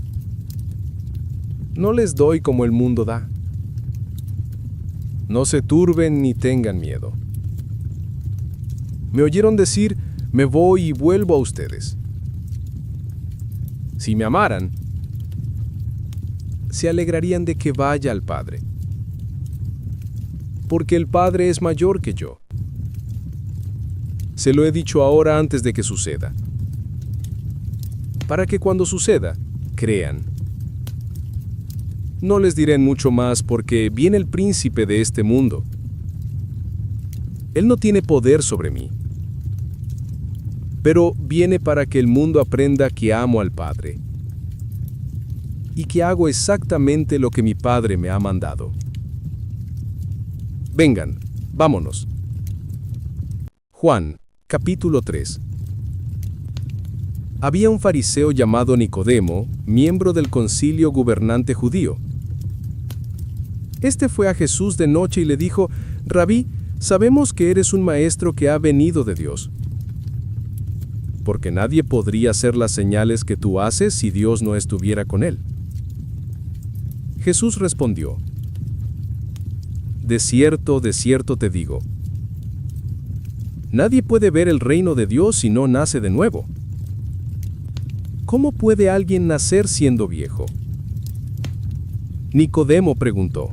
No les doy como el mundo da. No se turben ni tengan miedo. Me oyeron decir, me voy y vuelvo a ustedes. Si me amaran, se alegrarían de que vaya al Padre, porque el Padre es mayor que yo. Se lo he dicho ahora antes de que suceda, para que cuando suceda, crean. No les diré mucho más porque viene el príncipe de este mundo. Él no tiene poder sobre mí, pero viene para que el mundo aprenda que amo al Padre y que hago exactamente lo que mi Padre me ha mandado. Vengan, vámonos. Juan, capítulo 3. Había un fariseo llamado Nicodemo, miembro del concilio gubernante judío. Este fue a Jesús de noche y le dijo, Rabí, sabemos que eres un maestro que ha venido de Dios, porque nadie podría hacer las señales que tú haces si Dios no estuviera con él. Jesús respondió, de cierto te digo, nadie puede ver el reino de Dios si no nace de nuevo. ¿Cómo puede alguien nacer siendo viejo? Nicodemo preguntó.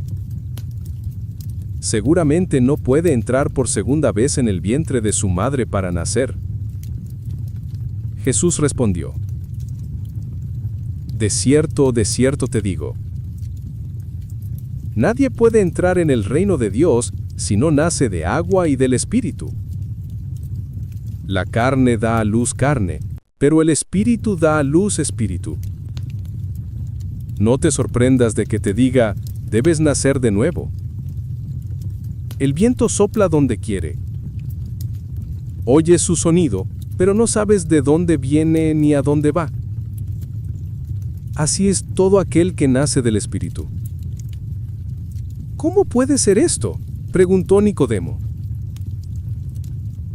Seguramente no puede entrar por segunda vez en el vientre de su madre para nacer. Jesús respondió, de cierto te digo, nadie puede entrar en el reino de Dios si no nace de agua y del Espíritu. La carne da a luz carne, pero el Espíritu da a luz espíritu. No te sorprendas de que te diga, debes nacer de nuevo. El viento sopla donde quiere. Oyes su sonido, pero no sabes de dónde viene ni a dónde va. Así es todo aquel que nace del Espíritu. ¿Cómo puede ser esto?, preguntó Nicodemo.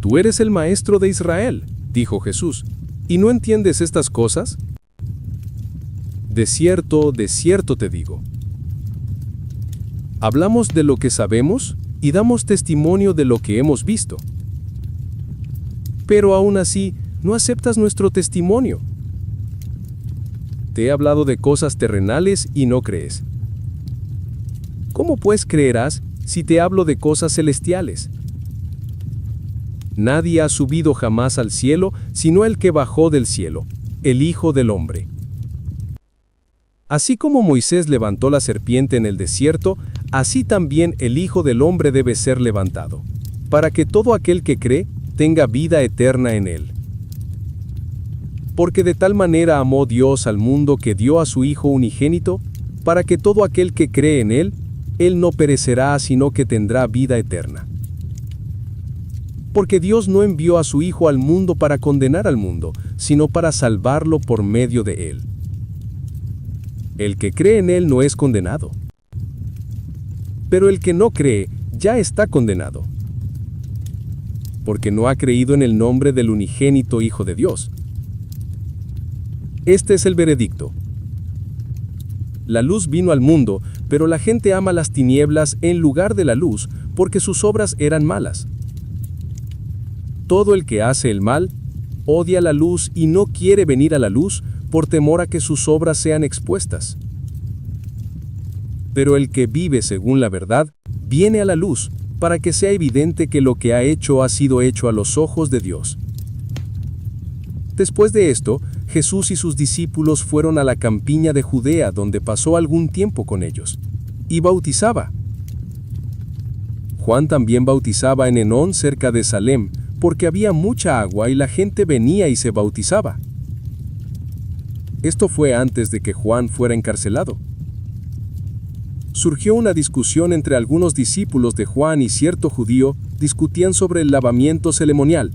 Tú eres el maestro de Israel, dijo Jesús, ¿y no entiendes estas cosas? De cierto te digo. Hablamos de lo que sabemos y damos testimonio de lo que hemos visto. Pero aún así, no aceptas nuestro testimonio. Te he hablado de cosas terrenales y no crees. ¿Cómo pues creerás si te hablo de cosas celestiales? Nadie ha subido jamás al cielo, sino el que bajó del cielo, el Hijo del Hombre. Así como Moisés levantó la serpiente en el desierto, así también el Hijo del Hombre debe ser levantado, para que todo aquel que cree tenga vida eterna en él. Porque de tal manera amó Dios al mundo que dio a su Hijo unigénito, para que todo aquel que cree en él no perecerá, sino que tendrá vida eterna. Porque Dios no envió a su Hijo al mundo para condenar al mundo, sino para salvarlo por medio de él. El que cree en él no es condenado. Pero el que no cree ya está condenado, porque no ha creído en el nombre del unigénito Hijo de Dios. Este es el veredicto. La luz vino al mundo, pero la gente ama las tinieblas en lugar de la luz, porque sus obras eran malas. Todo el que hace el mal, odia la luz y no quiere venir a la luz, por temor a que sus obras sean expuestas. Pero el que vive según la verdad, viene a la luz, para que sea evidente que lo que ha hecho ha sido hecho a los ojos de Dios. Después de esto, Jesús y sus discípulos fueron a la campiña de Judea, donde pasó algún tiempo con ellos, y bautizaba. Juan también bautizaba en Enón cerca de Salem, porque había mucha agua y la gente venía y se bautizaba. Esto fue antes de que Juan fuera encarcelado. Surgió una discusión entre algunos discípulos de Juan y cierto judío discutían sobre el lavamiento ceremonial.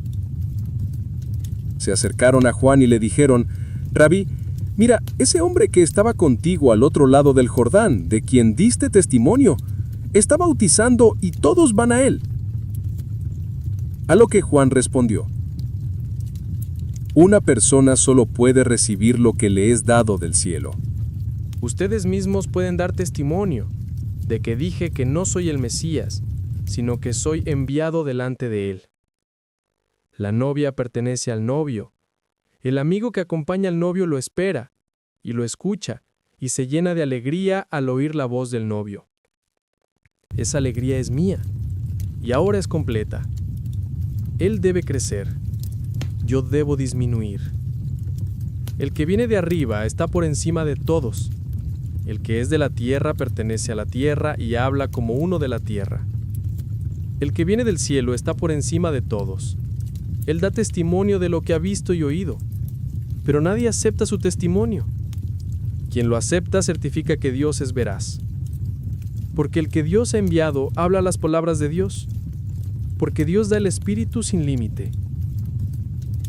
Se acercaron a Juan y le dijeron: «Rabí, mira, ese hombre que estaba contigo al otro lado del Jordán, de quien diste testimonio, está bautizando y todos van a él». A lo que Juan respondió: «Una persona solo puede recibir lo que le es dado del cielo». Ustedes mismos pueden dar testimonio de que dije que no soy el Mesías, sino que soy enviado delante de él. La novia pertenece al novio. El amigo que acompaña al novio lo espera, y lo escucha, y se llena de alegría al oír la voz del novio. Esa alegría es mía, y ahora es completa. Él debe crecer, yo debo disminuir. El que viene de arriba está por encima de todos. El que es de la tierra pertenece a la tierra y habla como uno de la tierra. El que viene del cielo está por encima de todos. Él da testimonio de lo que ha visto y oído, pero nadie acepta su testimonio. Quien lo acepta certifica que Dios es veraz. Porque el que Dios ha enviado habla las palabras de Dios, porque Dios da el Espíritu sin límite.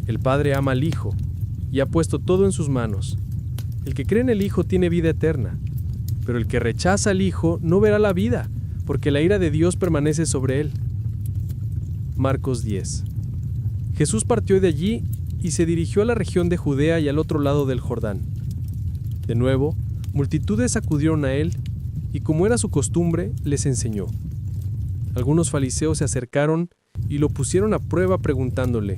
El Padre ama al Hijo y ha puesto todo en sus manos. El que cree en el Hijo tiene vida eterna, pero el que rechaza al Hijo no verá la vida, porque la ira de Dios permanece sobre él. Marcos 10. Jesús partió de allí y se dirigió a la región de Judea y al otro lado del Jordán. De nuevo, multitudes acudieron a él, y como era su costumbre, les enseñó. Algunos fariseos se acercaron y lo pusieron a prueba preguntándole: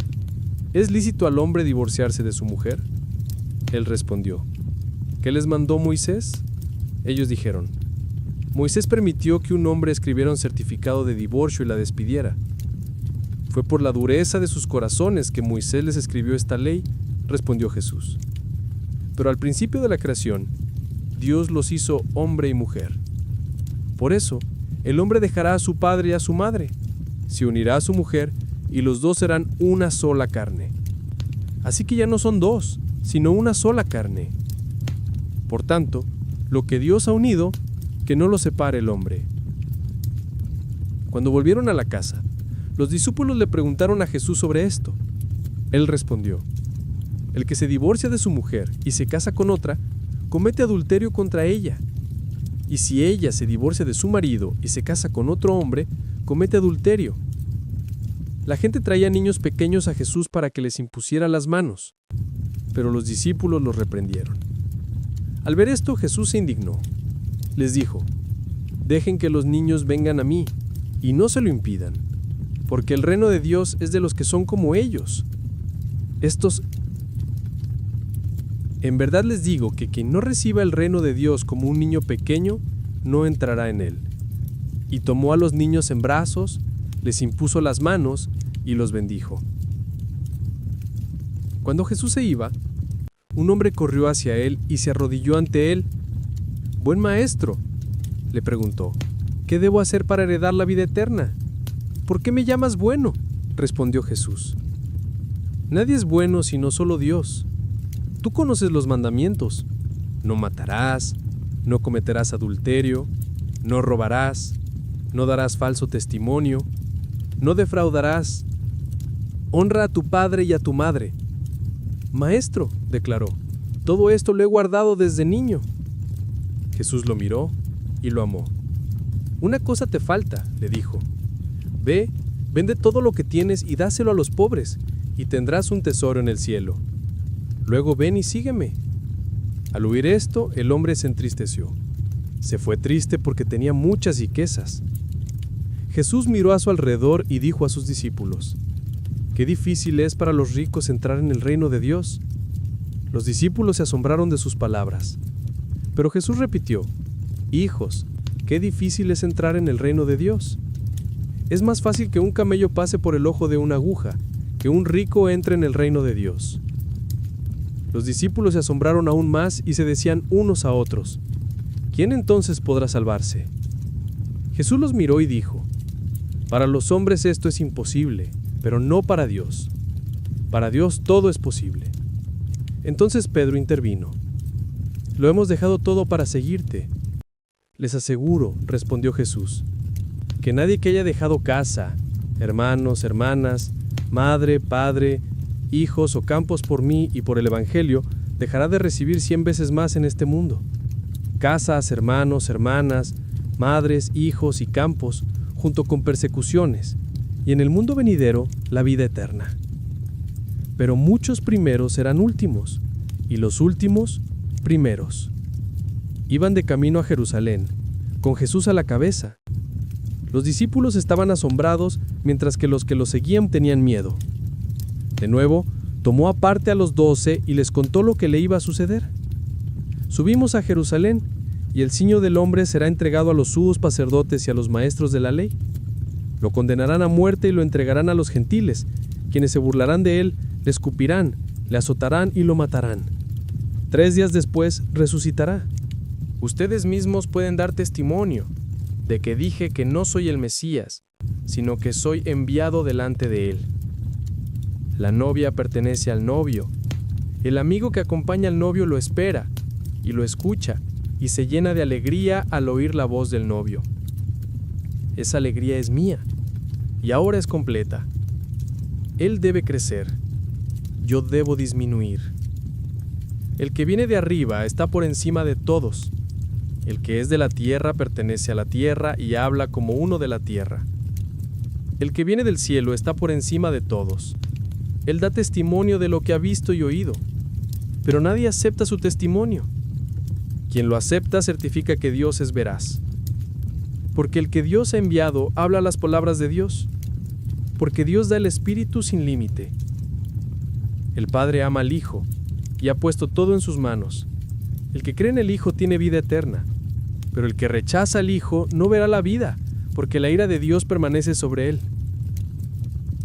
¿es lícito al hombre divorciarse de su mujer? Él respondió: ¿qué les mandó Moisés? Ellos dijeron: Moisés permitió que un hombre escribiera un certificado de divorcio y la despidiera. Fue por la dureza de sus corazones que Moisés les escribió esta ley, respondió Jesús. Pero al principio de la creación, Dios los hizo hombre y mujer. Por eso, el hombre dejará a su padre y a su madre, se unirá a su mujer, y los dos serán una sola carne. Así que ya no son dos, sino una sola carne. Por tanto, lo que Dios ha unido, que no lo separe el hombre. Cuando volvieron a la casa, los discípulos le preguntaron a Jesús sobre esto. Él respondió: el que se divorcia de su mujer y se casa con otra, comete adulterio contra ella. Y si ella se divorcia de su marido y se casa con otro hombre, comete adulterio. La gente traía niños pequeños a Jesús para que les impusiera las manos, pero los discípulos los reprendieron. Al ver esto, Jesús se indignó. Les dijo: dejen que los niños vengan a mí, y no se lo impidan, porque el reino de Dios es de los que son como ellos. En verdad les digo que quien no reciba el reino de Dios como un niño pequeño, no entrará en él. Y tomó a los niños en brazos, les impuso las manos y los bendijo. Cuando Jesús se iba, un hombre corrió hacia él y se arrodilló ante él. «Buen maestro», le preguntó, «¿qué debo hacer para heredar la vida eterna?» «¿Por qué me llamas bueno?», respondió Jesús. «Nadie es bueno sino solo Dios. Tú conoces los mandamientos: no matarás, no cometerás adulterio, no robarás, no darás falso testimonio, no defraudarás, honra a tu padre y a tu madre». «Maestro», declaró, «todo esto lo he guardado desde niño». Jesús lo miró y lo amó. «Una cosa te falta», le dijo. «Ve, vende todo lo que tienes y dáselo a los pobres, y tendrás un tesoro en el cielo. Luego ven y sígueme». Al oír esto, el hombre se entristeció. Se fue triste porque tenía muchas riquezas. Jesús miró a su alrededor y dijo a sus discípulos: «Qué difícil es para los ricos entrar en el reino de Dios». Los discípulos se asombraron de sus palabras. Pero Jesús repitió: «Hijos, qué difícil es entrar en el reino de Dios. Es más fácil que un camello pase por el ojo de una aguja, que un rico entre en el reino de Dios». Los discípulos se asombraron aún más y se decían unos a otros: «¿Quién entonces podrá salvarse?». Jesús los miró y dijo: «Para los hombres esto es imposible, pero no para Dios. Para Dios todo es posible». Entonces Pedro intervino: lo hemos dejado todo para seguirte. Les aseguro, respondió Jesús, que nadie que haya dejado casa, hermanos, hermanas, madre, padre, hijos o campos por mí y por el Evangelio, dejará de recibir 100 veces más en este mundo. Casas, hermanos, hermanas, madres, hijos y campos, junto con persecuciones, y en el mundo venidero, la vida eterna. Pero muchos primeros serán últimos, y los últimos, primeros. Iban de camino a Jerusalén, con Jesús a la cabeza. Los discípulos estaban asombrados, mientras que los que lo seguían tenían miedo. De nuevo, tomó aparte a los 12 y les contó lo que le iba a suceder. Subimos a Jerusalén, y el Hijo del Hombre será entregado a los sumos sacerdotes y a los maestros de la ley. Lo condenarán a muerte y lo entregarán a los gentiles, quienes se burlarán de él, le escupirán, le azotarán y lo matarán. 3 días después resucitará. Ustedes mismos pueden dar testimonio de que dije que no soy el Mesías, sino que soy enviado delante de él. La novia pertenece al novio. El amigo que acompaña al novio lo espera, y lo escucha, y se llena de alegría al oír la voz del novio. Esa alegría es mía, y ahora es completa. Él debe crecer, yo debo disminuir. El que viene de arriba está por encima de todos. El que es de la tierra pertenece a la tierra y habla como uno de la tierra. El que viene del cielo está por encima de todos. Él da testimonio de lo que ha visto y oído, pero nadie acepta su testimonio. Quien lo acepta certifica que Dios es veraz. Porque el que Dios ha enviado habla las palabras de Dios, porque Dios da el Espíritu sin límite. El Padre ama al Hijo y ha puesto todo en sus manos. El que cree en el Hijo tiene vida eterna, pero el que rechaza al Hijo no verá la vida, porque la ira de Dios permanece sobre él.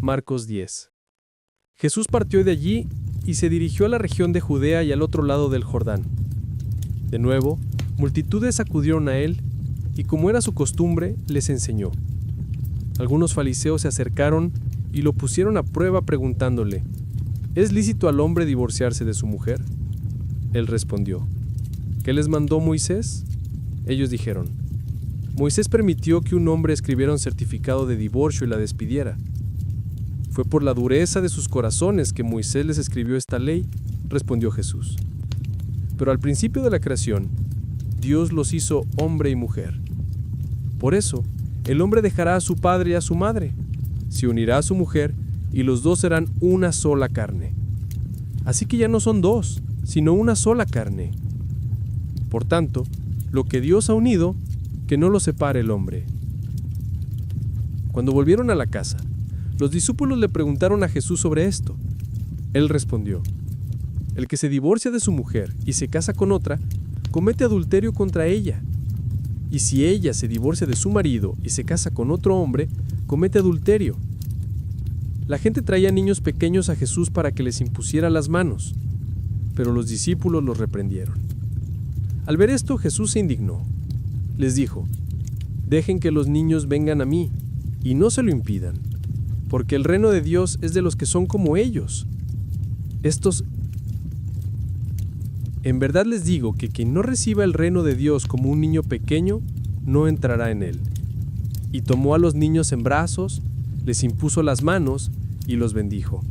Marcos 10. Jesús partió de allí y se dirigió a la región de Judea y al otro lado del Jordán. De nuevo, multitudes acudieron a él, y como era su costumbre, les enseñó. Algunos fariseos se acercaron y lo pusieron a prueba preguntándole, ¿es lícito al hombre divorciarse de su mujer? Él respondió, ¿qué les mandó Moisés? Ellos dijeron, Moisés permitió que un hombre escribiera un certificado de divorcio y la despidiera. Fue por la dureza de sus corazones que Moisés les escribió esta ley, respondió Jesús. Pero al principio de la creación, Dios los hizo hombre y mujer. Por eso, el hombre dejará a su padre y a su madre, se unirá a su mujer, y los dos serán una sola carne. Así que ya no son dos, sino una sola carne. Por tanto, lo que Dios ha unido, que no lo separe el hombre. Cuando volvieron a la casa, los discípulos le preguntaron a Jesús sobre esto. Él respondió, el que se divorcia de su mujer y se casa con otra, comete adulterio contra ella. Y si ella se divorcia de su marido y se casa con otro hombre, comete adulterio. La gente traía niños pequeños a Jesús para que les impusiera las manos, pero los discípulos los reprendieron. Al ver esto, Jesús se indignó. Les dijo, dejen que los niños vengan a mí, y no se lo impidan, porque el reino de Dios es de los que son como ellos. En verdad les digo que quien no reciba el reino de Dios como un niño pequeño, no entrará en él. Y tomó a los niños en brazos, les impuso las manos y los bendijo.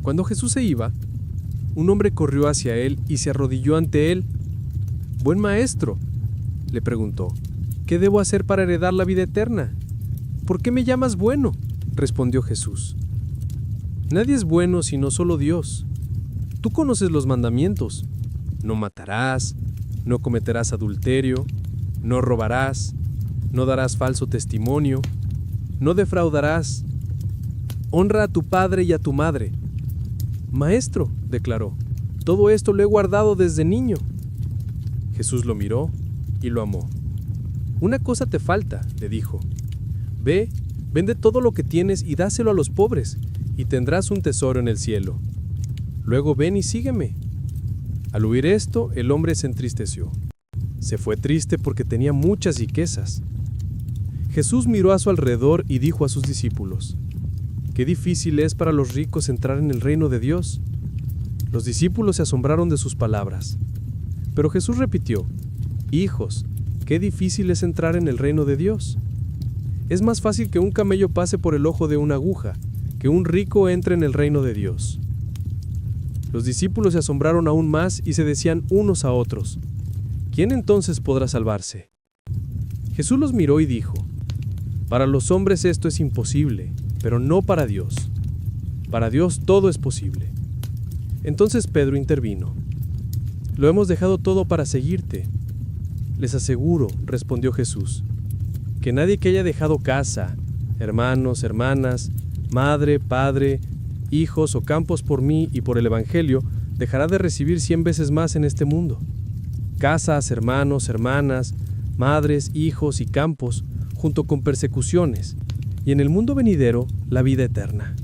Cuando Jesús se iba, un hombre corrió hacia él y se arrodilló ante él. «Buen maestro», le preguntó, «¿qué debo hacer para heredar la vida eterna?» «¿Por qué me llamas bueno?», respondió Jesús. «Nadie es bueno sino solo Dios. Tú conoces los mandamientos. No matarás, no cometerás adulterio, no robarás, no darás falso testimonio, no defraudarás. Honra a tu padre y a tu madre». «Maestro», declaró, «todo esto lo he guardado desde niño». Jesús lo miró y lo amó. «Una cosa te falta», le dijo. «Ve, vende todo lo que tienes y dáselo a los pobres, y tendrás un tesoro en el cielo. Luego ven y sígueme». Al oír esto, el hombre se entristeció. Se fue triste porque tenía muchas riquezas. Jesús miró a su alrededor y dijo a sus discípulos, «Qué difícil es para los ricos entrar en el reino de Dios. Los discípulos se asombraron de sus palabras. Pero Jesús repitió: Hijos, qué difícil es entrar en el reino de Dios. Es más fácil que un camello pase por el ojo de una aguja, que un rico entre en el reino de Dios. Los discípulos se asombraron aún más y se decían unos a otros: ¿Quién entonces podrá salvarse? Jesús los miró y dijo: Para los hombres esto es imposible, pero no para Dios. Para Dios todo es posible. Entonces Pedro intervino: Lo hemos dejado todo para seguirte. Les aseguro, respondió Jesús, que nadie que haya dejado casa, hermanos, hermanas, madre, padre, hijos o campos por mí y por el Evangelio, dejará de recibir 100 veces más en este mundo. Casas, hermanos, hermanas, madres, hijos y campos, junto con persecuciones, y en el mundo venidero, la vida eterna.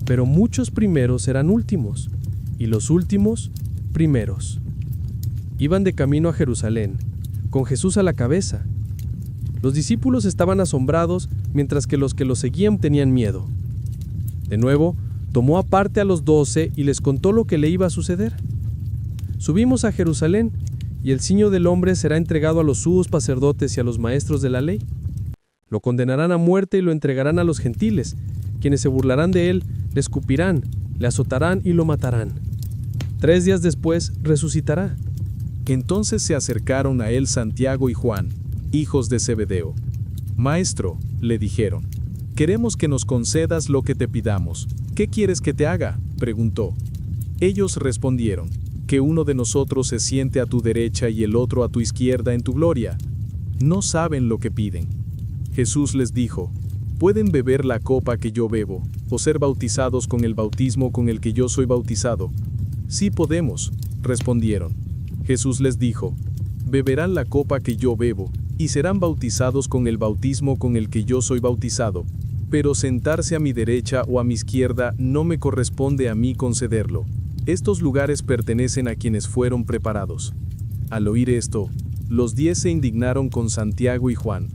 Pero muchos primeros serán últimos, y los últimos, primeros. Iban de camino a Jerusalén, con Jesús a la cabeza. Los discípulos estaban asombrados, mientras que los que lo seguían tenían miedo. De nuevo, tomó aparte a los 12 y les contó lo que le iba a suceder. Subimos a Jerusalén, y el Hijo del Hombre será entregado a los sumos sacerdotes y a los maestros de la ley. Lo condenarán a muerte y lo entregarán a los gentiles, quienes se burlarán de él, le escupirán, le azotarán y lo matarán. 3 días después resucitará. Entonces se acercaron a él Santiago y Juan, hijos de Zebedeo. Maestro, le dijeron, queremos que nos concedas lo que te pidamos. ¿Qué quieres que te haga?, preguntó. Ellos respondieron, que uno de nosotros se siente a tu derecha y el otro a tu izquierda en tu gloria. No saben lo que piden. Jesús les dijo, ¿pueden beber la copa que yo bebo, o ser bautizados con el bautismo con el que yo soy bautizado? Sí podemos, respondieron. Jesús les dijo, beberán la copa que yo bebo, y serán bautizados con el bautismo con el que yo soy bautizado, pero sentarse a mi derecha o a mi izquierda no me corresponde a mí concederlo. Estos lugares pertenecen a quienes fueron preparados. Al oír esto, los 10 se indignaron con Santiago y Juan.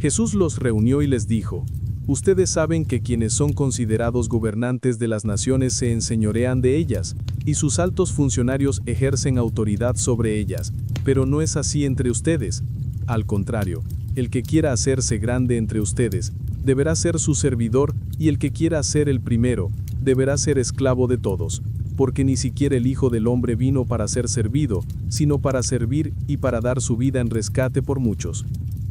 Jesús los reunió y les dijo, ustedes saben que quienes son considerados gobernantes de las naciones se enseñorean de ellas, y sus altos funcionarios ejercen autoridad sobre ellas, pero no es así entre ustedes. Al contrario, el que quiera hacerse grande entre ustedes, deberá ser su servidor, y el que quiera ser el primero, deberá ser esclavo de todos, porque ni siquiera el Hijo del Hombre vino para ser servido, sino para servir y para dar su vida en rescate por muchos.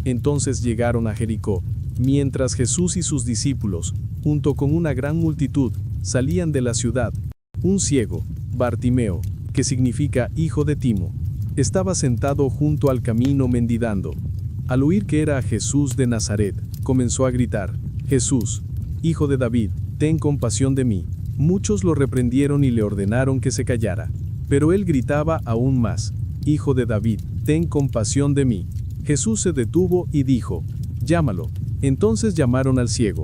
Entonces llegaron a Jericó, mientras Jesús y sus discípulos, junto con una gran multitud, salían de la ciudad. Un ciego, Bartimeo, que significa hijo de Timo, estaba sentado junto al camino mendigando. Al oír que era Jesús de Nazaret, comenzó a gritar, Jesús, hijo de David, ten compasión de mí. Muchos lo reprendieron y le ordenaron que se callara. Pero él gritaba aún más, Hijo de David, ten compasión de mí. Jesús se detuvo y dijo, llámalo. Entonces llamaron al ciego.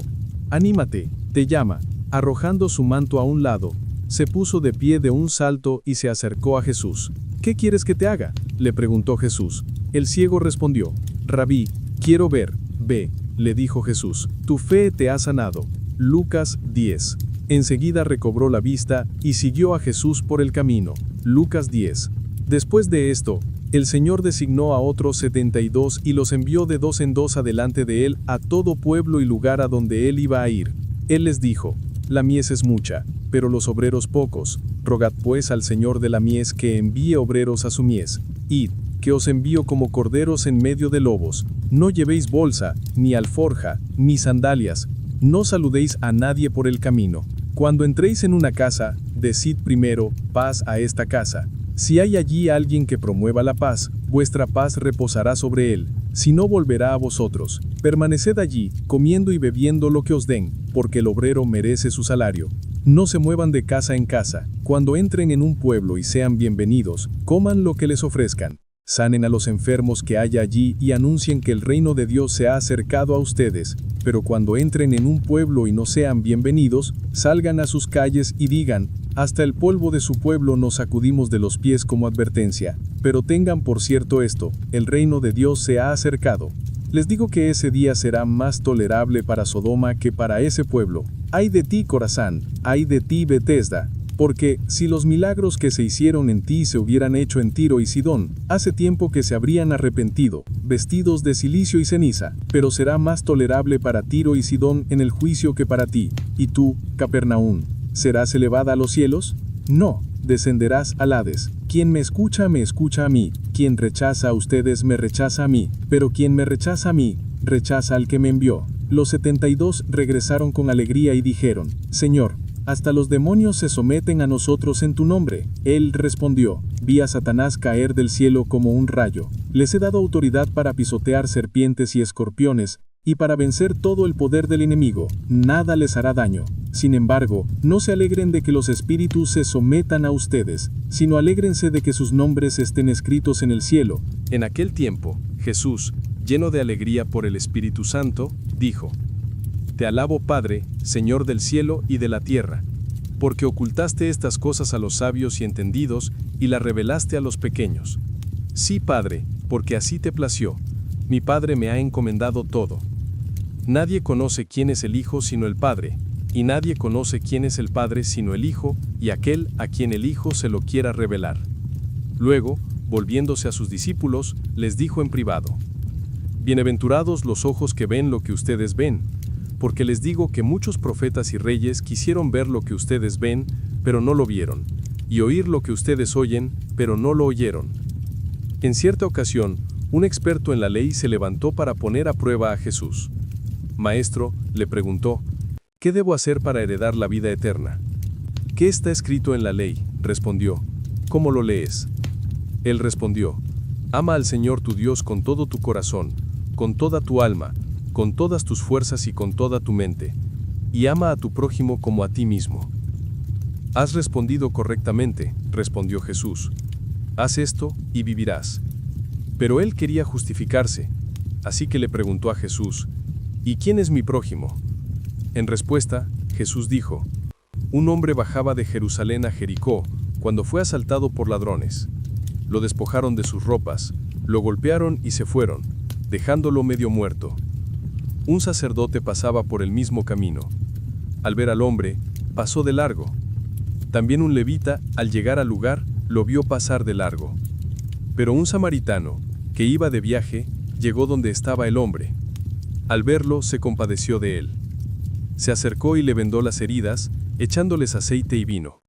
Anímate, te llama. Arrojando su manto a un lado, se puso de pie de un salto y se acercó a Jesús. ¿Qué quieres que te haga?, le preguntó Jesús. El ciego respondió, Rabí, quiero ver. Ve, le dijo Jesús, tu fe te ha sanado. Lucas 10. Enseguida recobró la vista y siguió a Jesús por el camino. Lucas 10. Después de esto, el Señor designó a otros 72 y los envió de 2 en 2 adelante de él a todo pueblo y lugar a donde él iba a ir. Él les dijo, la mies es mucha, pero los obreros pocos. Rogad pues al Señor de la mies que envíe obreros a su mies. Id, que os envío como corderos en medio de lobos. No llevéis bolsa, ni alforja, ni sandalias. No saludéis a nadie por el camino. Cuando entréis en una casa, decid primero, paz a esta casa. Si hay allí alguien que promueva la paz, vuestra paz reposará sobre él. Si no, volverá a vosotros. Permaneced allí, comiendo y bebiendo lo que os den, porque el obrero merece su salario. No se muevan de casa en casa. Cuando entren en un pueblo y sean bienvenidos, coman lo que les ofrezcan. Sanen a los enfermos que haya allí y anuncien que el reino de Dios se ha acercado a ustedes. Pero cuando entren en un pueblo y no sean bienvenidos, salgan a sus calles y digan, hasta el polvo de su pueblo nos sacudimos de los pies como advertencia. Pero tengan por cierto esto, el reino de Dios se ha acercado. Les digo que ese día será más tolerable para Sodoma que para ese pueblo. Ay de ti, Corazán, ay de ti, Betesda. Porque, si los milagros que se hicieron en ti se hubieran hecho en Tiro y Sidón, hace tiempo que se habrían arrepentido, vestidos de cilicio y ceniza, pero será más tolerable para Tiro y Sidón en el juicio que para ti. ¿Y tú, Capernaum, serás elevada a los cielos? No, descenderás al Hades. Quien me escucha a mí, quien rechaza a ustedes me rechaza a mí, pero quien me rechaza a mí, rechaza al que me envió. Los 72 regresaron con alegría y dijeron, Señor, hasta los demonios se someten a nosotros en tu nombre. Él respondió, vi a Satanás caer del cielo como un rayo. Les he dado autoridad para pisotear serpientes y escorpiones, y para vencer todo el poder del enemigo. Nada les hará daño. Sin embargo, no se alegren de que los espíritus se sometan a ustedes, sino alégrense de que sus nombres estén escritos en el cielo. En aquel tiempo, Jesús, lleno de alegría por el Espíritu Santo, dijo, Te alabo, Padre, Señor del cielo y de la tierra, porque ocultaste estas cosas a los sabios y entendidos y las revelaste a los pequeños. Sí, Padre, porque así te plació. Mi Padre me ha encomendado todo. Nadie conoce quién es el Hijo sino el Padre, y nadie conoce quién es el Padre sino el Hijo y aquel a quien el Hijo se lo quiera revelar. Luego, volviéndose a sus discípulos, les dijo en privado, Bienaventurados los ojos que ven lo que ustedes ven, porque les digo que muchos profetas y reyes quisieron ver lo que ustedes ven, pero no lo vieron, y oír lo que ustedes oyen, pero no lo oyeron. En cierta ocasión, un experto en la ley se levantó para poner a prueba a Jesús. Maestro, le preguntó, ¿qué debo hacer para heredar la vida eterna? ¿Qué está escrito en la ley? Respondió. ¿Cómo lo lees? Él respondió, ama al Señor tu Dios con todo tu corazón, con toda tu alma, con todas tus fuerzas y con toda tu mente, y ama a tu prójimo como a ti mismo. Has respondido correctamente, respondió Jesús. Haz esto y vivirás. Pero él quería justificarse, así que le preguntó a Jesús, ¿y quién es mi prójimo? En respuesta, Jesús dijo, un hombre bajaba de Jerusalén a Jericó cuando fue asaltado por ladrones. Lo despojaron de sus ropas, lo golpearon y se fueron, dejándolo medio muerto. Un sacerdote pasaba por el mismo camino. Al ver al hombre, pasó de largo. También un levita, al llegar al lugar, lo vio pasar de largo. Pero un samaritano, que iba de viaje, llegó donde estaba el hombre. Al verlo, se compadeció de él. Se acercó y le vendó las heridas, echándoles aceite y vino.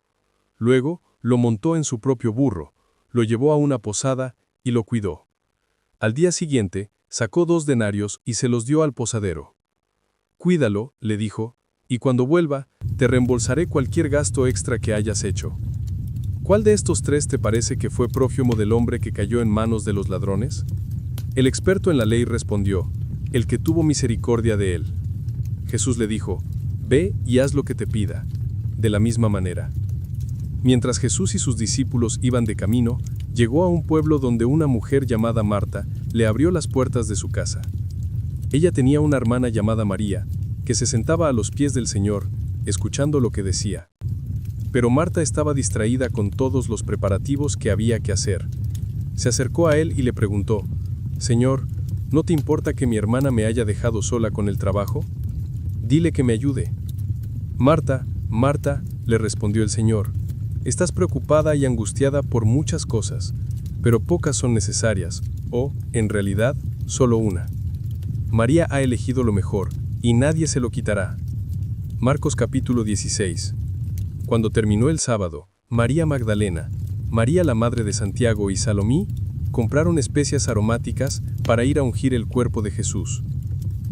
Luego, lo montó en su propio burro, lo llevó a una posada y lo cuidó. Al día siguiente, sacó 2 denarios y se los dio al posadero. Cuídalo, le dijo, y cuando vuelva, te reembolsaré cualquier gasto extra que hayas hecho. ¿Cuál de estos 3 te parece que fue prójimo del hombre que cayó en manos de los ladrones? El experto en la ley respondió, el que tuvo misericordia de él. Jesús le dijo, ve y haz lo que te pida. De la misma manera. Mientras Jesús y sus discípulos iban de camino, llegó a un pueblo donde una mujer llamada Marta le abrió las puertas de su casa. Ella tenía una hermana llamada María, que se sentaba a los pies del Señor, escuchando lo que decía. Pero Marta estaba distraída con todos los preparativos que había que hacer. Se acercó a él y le preguntó, Señor, ¿no te importa que mi hermana me haya dejado sola con el trabajo? Dile que me ayude. Marta, Marta, le respondió el Señor, estás preocupada y angustiada por muchas cosas, pero pocas son necesarias, o, en realidad, solo una. María ha elegido lo mejor, y nadie se lo quitará. Marcos capítulo 16. Cuando terminó el sábado, María Magdalena, María la madre de Santiago y Salomí, compraron especias aromáticas para ir a ungir el cuerpo de Jesús.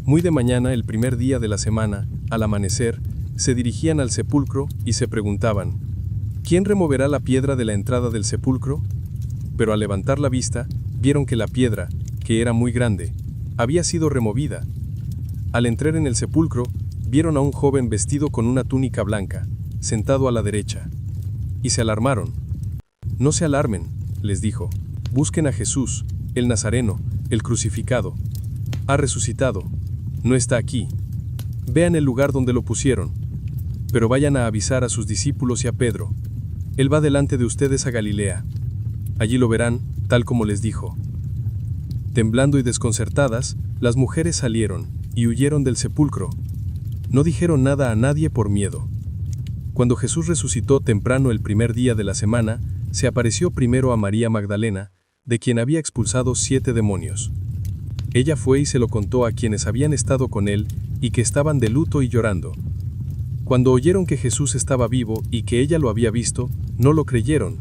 Muy de mañana, el primer día de la semana, al amanecer, se dirigían al sepulcro y se preguntaban, ¿quién removerá la piedra de la entrada del sepulcro? Pero al levantar la vista, vieron que la piedra, que era muy grande, había sido removida. Al entrar en el sepulcro, vieron a un joven vestido con una túnica blanca, sentado a la derecha. Y se alarmaron. No se alarmen, les dijo. Busquen a Jesús, el Nazareno, el crucificado. Ha resucitado. No está aquí. Vean el lugar donde lo pusieron. Pero vayan a avisar a sus discípulos y a Pedro. Él va delante de ustedes a Galilea. Allí lo verán, tal como les dijo. Temblando y desconcertadas, las mujeres salieron y huyeron del sepulcro. No dijeron nada a nadie por miedo. Cuando Jesús resucitó temprano el primer día de la semana, se apareció primero a María Magdalena, de quien había expulsado 7 demonios. Ella fue y se lo contó a quienes habían estado con él y que estaban de luto y llorando. Cuando oyeron que Jesús estaba vivo y que ella lo había visto, no lo creyeron.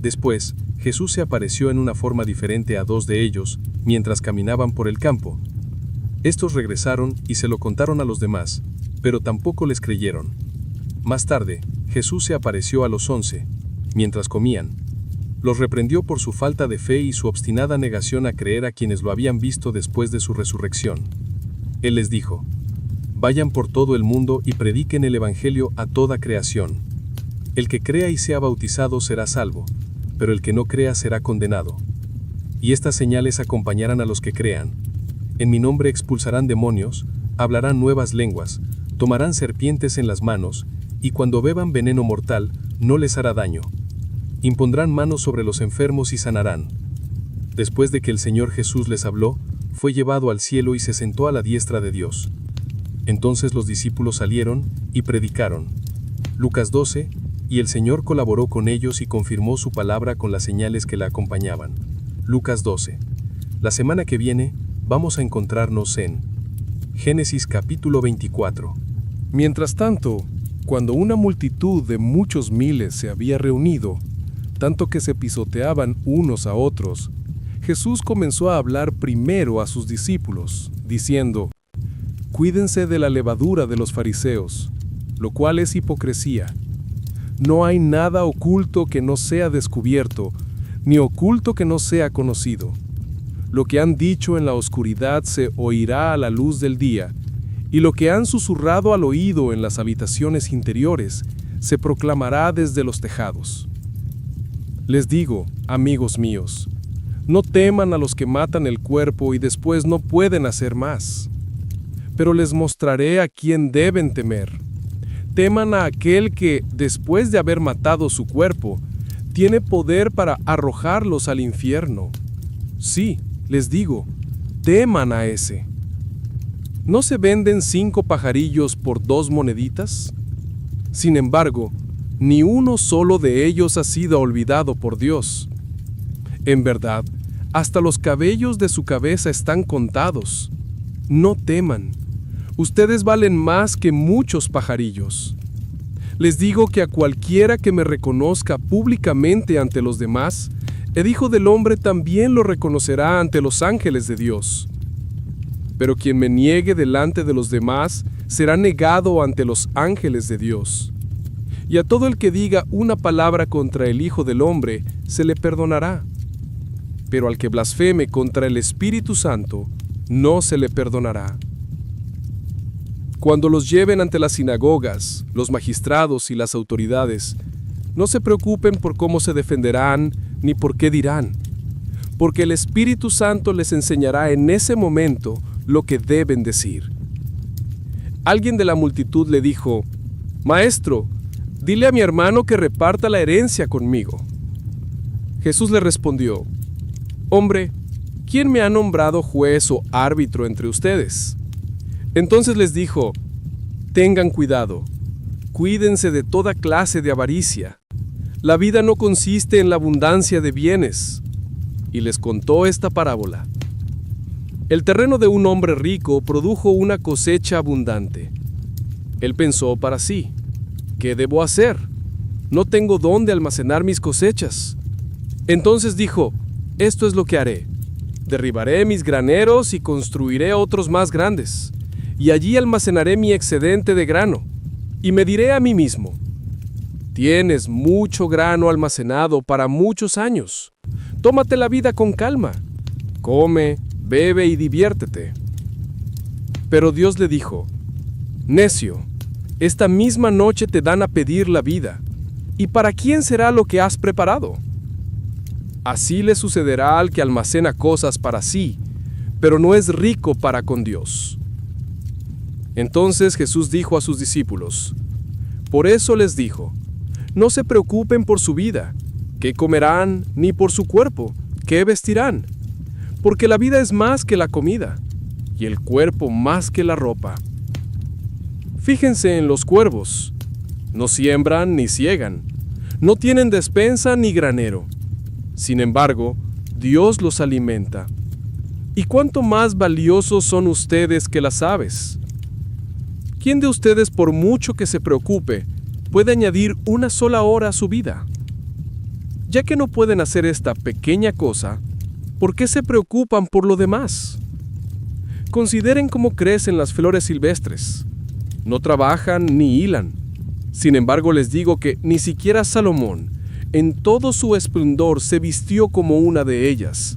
Después, Jesús se apareció en una forma diferente a 2 de ellos, mientras caminaban por el campo. Estos regresaron y se lo contaron a los demás, pero tampoco les creyeron. Más tarde, Jesús se apareció a los 11, mientras comían. Los reprendió por su falta de fe y su obstinada negación a creer a quienes lo habían visto después de su resurrección. Él les dijo: «Vayan por todo el mundo y prediquen el Evangelio a toda creación. El que crea y sea bautizado será salvo, pero el que no crea será condenado. Y estas señales acompañarán a los que crean. En mi nombre expulsarán demonios, hablarán nuevas lenguas, tomarán serpientes en las manos, y cuando beban veneno mortal, no les hará daño. Impondrán manos sobre los enfermos y sanarán». Después de que el Señor Jesús les habló, fue llevado al cielo y se sentó a la diestra de Dios. Entonces los discípulos salieron y predicaron. Lucas 12, y el Señor colaboró con ellos y confirmó su palabra con las señales que la acompañaban. Lucas 12. La semana que viene, vamos a encontrarnos en Génesis capítulo 24. Mientras tanto, cuando una multitud de muchos miles se había reunido, tanto que se pisoteaban unos a otros, Jesús comenzó a hablar primero a sus discípulos, diciendo: «Cuídense de la levadura de los fariseos, lo cual es hipocresía. No hay nada oculto que no sea descubierto, ni oculto que no sea conocido. Lo que han dicho en la oscuridad se oirá a la luz del día, y lo que han susurrado al oído en las habitaciones interiores se proclamará desde los tejados. Les digo, amigos míos, no teman a los que matan el cuerpo y después no pueden hacer más. Pero les mostraré a quién deben temer. Teman a aquel que, después de haber matado su cuerpo, tiene poder para arrojarlos al infierno. Sí, les digo, teman a ese. ¿No se venden 5 pajarillos por 2 moneditas? Sin embargo, ni uno solo de ellos ha sido olvidado por Dios. En verdad, hasta los cabellos de su cabeza están contados. No teman. Ustedes valen más que muchos pajarillos. Les digo que a cualquiera que me reconozca públicamente ante los demás, el Hijo del Hombre también lo reconocerá ante los ángeles de Dios. Pero quien me niegue delante de los demás será negado ante los ángeles de Dios. Y a todo el que diga una palabra contra el Hijo del Hombre se le perdonará. Pero al que blasfeme contra el Espíritu Santo, no se le perdonará. Cuando los lleven ante las sinagogas, los magistrados y las autoridades, no se preocupen por cómo se defenderán ni por qué dirán, porque el Espíritu Santo les enseñará en ese momento lo que deben decir. Alguien de la multitud le dijo: «Maestro, dile a mi hermano que reparta la herencia conmigo». Jesús le respondió: «Hombre, ¿quién me ha nombrado juez o árbitro entre ustedes?». Entonces les dijo: «Tengan cuidado, cuídense de toda clase de avaricia. La vida no consiste en la abundancia de bienes». Y les contó esta parábola. El terreno de un hombre rico produjo una cosecha abundante. Él pensó para sí: «¿Qué debo hacer? No tengo dónde almacenar mis cosechas». Entonces dijo: «Esto es lo que haré. Derribaré mis graneros y construiré otros más grandes, y allí almacenaré mi excedente de grano, y me diré a mí mismo: tienes mucho grano almacenado para muchos años. Tómate la vida con calma. Come, bebe y diviértete». Pero Dios le dijo: «Necio, esta misma noche te dan a pedir la vida, ¿y para quién será lo que has preparado?». Así le sucederá al que almacena cosas para sí, pero no es rico para con Dios. Entonces Jesús dijo a sus discípulos: «Por eso les dijo, no se preocupen por su vida, qué comerán, ni por su cuerpo, qué vestirán, porque la vida es más que la comida, y el cuerpo más que la ropa. Fíjense en los cuervos, No siembran ni ciegan. No tienen despensa ni granero. Sin embargo, Dios los alimenta. ¿Y cuánto más valiosos son ustedes que las aves? ¿Quién de ustedes, por mucho que se preocupe, puede añadir una sola hora a su vida? Ya que no pueden hacer esta pequeña cosa, ¿por qué se preocupan por lo demás? Consideren cómo crecen las flores silvestres. No trabajan ni hilan. Sin embargo, les digo que ni siquiera Salomón, en todo su esplendor, se vistió como una de ellas.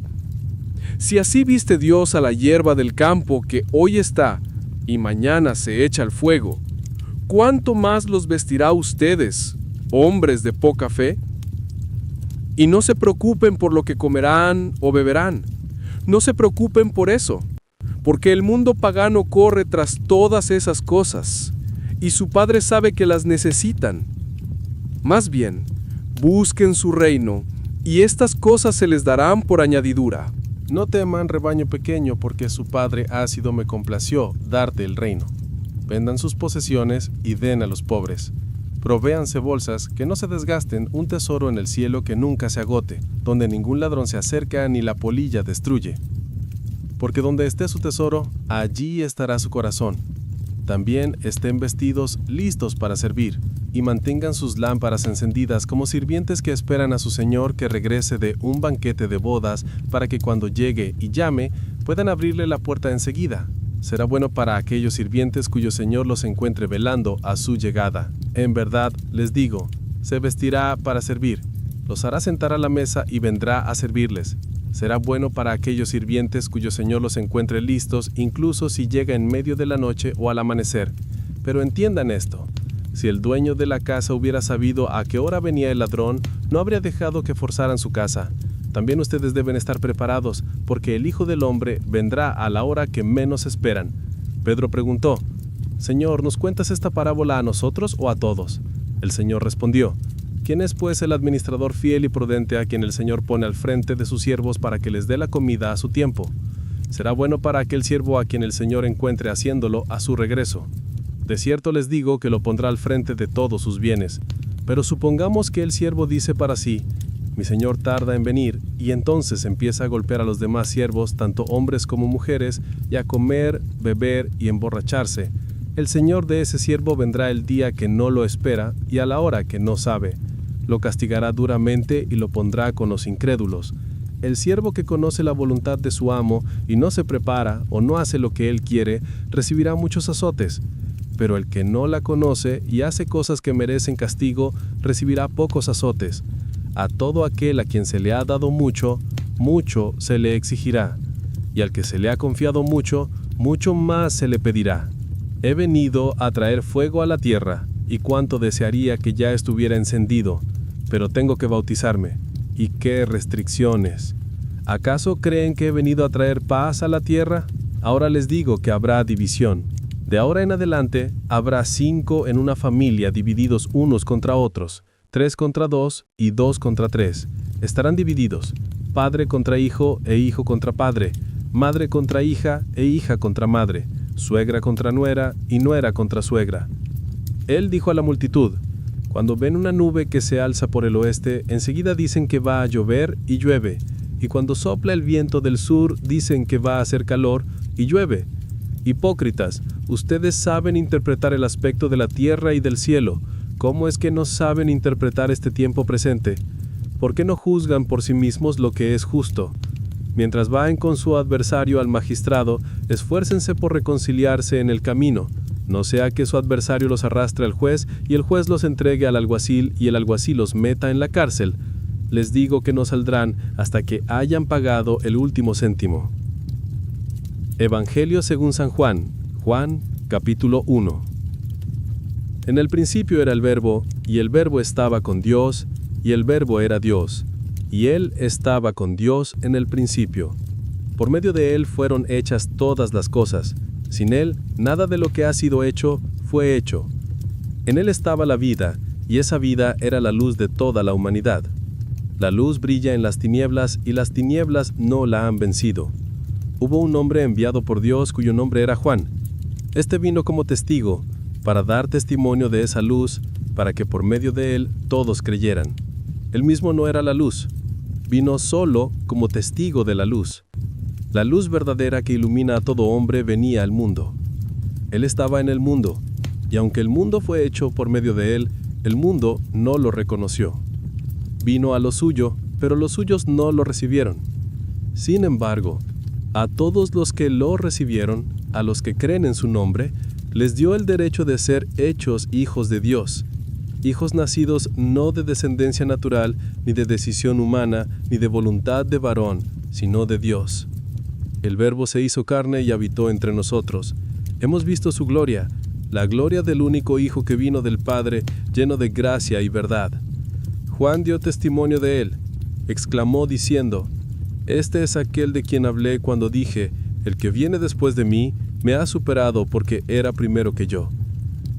Si así viste Dios a la hierba del campo que hoy está y mañana se echa al fuego, ¿cuánto más los vestirá a ustedes, hombres de poca fe? Y no se preocupen por lo que comerán o beberán. No se preocupen por eso, porque el mundo pagano corre tras todas esas cosas, y su Padre sabe que las necesitan. Más bien, busquen su reino, y estas cosas se les darán por añadidura. No teman, rebaño pequeño, porque su Padre ácido me complació darte el reino. Vendan sus posesiones y den a los pobres. Provéanse bolsas que no se desgasten, un tesoro en el cielo que nunca se agote, donde ningún ladrón se acerca ni la polilla destruye. Porque donde esté su tesoro, allí estará su corazón. También estén vestidos listos para servir, y mantengan sus lámparas encendidas como sirvientes que esperan a su señor que regrese de un banquete de bodas, para que cuando llegue y llame, puedan abrirle la puerta enseguida. Será bueno para aquellos sirvientes cuyo señor los encuentre velando a su llegada. En verdad, les digo, se vestirá para servir, los hará sentar a la mesa y vendrá a servirles. Será bueno para aquellos sirvientes cuyo señor los encuentre listos, incluso si llega en medio de la noche o al amanecer. Pero entiendan esto. Si el dueño de la casa hubiera sabido a qué hora venía el ladrón, no habría dejado que forzaran su casa. También ustedes deben estar preparados, porque el Hijo del Hombre vendrá a la hora que menos esperan. Pedro preguntó, Señor, ¿nos cuentas esta parábola a nosotros o a todos? El Señor respondió, ¿quién es pues el administrador fiel y prudente a quien el Señor pone al frente de sus siervos para que les dé la comida a su tiempo? Será bueno para aquel siervo a quien el Señor encuentre haciéndolo a su regreso. De cierto les digo que lo pondrá al frente de todos sus bienes. Pero supongamos que el siervo dice para sí, mi señor tarda en venir, y entonces empieza a golpear a los demás siervos, tanto hombres como mujeres, y a comer, beber y emborracharse. El señor de ese siervo vendrá el día que no lo espera y a la hora que no sabe. Lo castigará duramente y lo pondrá con los incrédulos. El siervo que conoce la voluntad de su amo y no se prepara o no hace lo que él quiere, recibirá muchos azotes. Pero el que no la conoce y hace cosas que merecen castigo, recibirá pocos azotes. A todo aquel a quien se le ha dado mucho, mucho se le exigirá. Y al que se le ha confiado mucho, mucho más se le pedirá. He venido a traer fuego a la tierra, y cuánto desearía que ya estuviera encendido, pero tengo que bautizarme. ¿Y qué restricciones? ¿Acaso creen que he venido a traer paz a la tierra? Ahora les digo que habrá división. De ahora en adelante, habrá 5 en una familia divididos unos contra otros, 3 contra 2 y 2 contra 3. Estarán divididos, padre contra hijo e hijo contra padre, madre contra hija e hija contra madre, suegra contra nuera y nuera contra suegra. Él dijo a la multitud, cuando ven una nube que se alza por el oeste, enseguida dicen que va a llover y llueve, y cuando sopla el viento del sur, dicen que va a hacer calor y llueve. Hipócritas, ustedes saben interpretar el aspecto de la tierra y del cielo. ¿Cómo es que no saben interpretar este tiempo presente? ¿Por qué no juzgan por sí mismos lo que es justo? Mientras van con su adversario al magistrado, esfuércense por reconciliarse en el camino. No sea que su adversario los arrastre al juez y el juez los entregue al alguacil y el alguacil los meta en la cárcel. Les digo que no saldrán hasta que hayan pagado el último céntimo. Evangelio según San Juan, Juan, capítulo 1. En el principio era el Verbo, y el Verbo estaba con Dios, y el Verbo era Dios, y Él estaba con Dios en el principio. Por medio de Él fueron hechas todas las cosas. Sin Él, nada de lo que ha sido hecho fue hecho. En Él estaba la vida, y esa vida era la luz de toda la humanidad. La luz brilla en las tinieblas, y las tinieblas no la han vencido. Hubo un hombre enviado por Dios cuyo nombre era Juan. Este vino como testigo, para dar testimonio de esa luz, para que por medio de él todos creyeran. Él mismo no era la luz, vino solo como testigo de la luz. La luz verdadera que ilumina a todo hombre venía al mundo. Él estaba en el mundo, y aunque el mundo fue hecho por medio de él, el mundo no lo reconoció. Vino a lo suyo, pero los suyos no lo recibieron. Sin embargo, a todos los que lo recibieron, a los que creen en su nombre, les dio el derecho de ser hechos hijos de Dios, hijos nacidos no de descendencia natural, ni de decisión humana, ni de voluntad de varón, sino de Dios. El Verbo se hizo carne y habitó entre nosotros. Hemos visto su gloria, la gloria del único Hijo que vino del Padre, lleno de gracia y verdad. Juan dio testimonio de él, exclamó diciendo: Este es aquel de quien hablé cuando dije, el que viene después de mí me ha superado porque era primero que yo.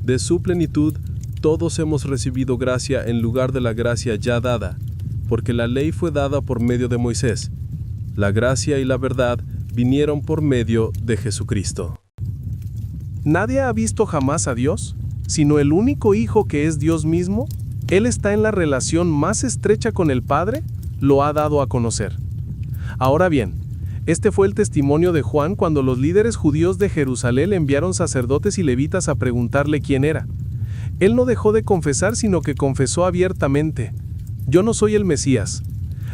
De su plenitud todos hemos recibido gracia en lugar de la gracia ya dada, porque la ley fue dada por medio de Moisés. La gracia y la verdad vinieron por medio de Jesucristo. ¿Nadie ha visto jamás a Dios, sino el único Hijo que es Dios mismo? Él está en la relación más estrecha con el Padre, lo ha dado a conocer. Ahora bien, este fue el testimonio de Juan cuando los líderes judíos de Jerusalén enviaron sacerdotes y levitas a preguntarle quién era. Él no dejó de confesar, sino que confesó abiertamente: Yo no soy el Mesías.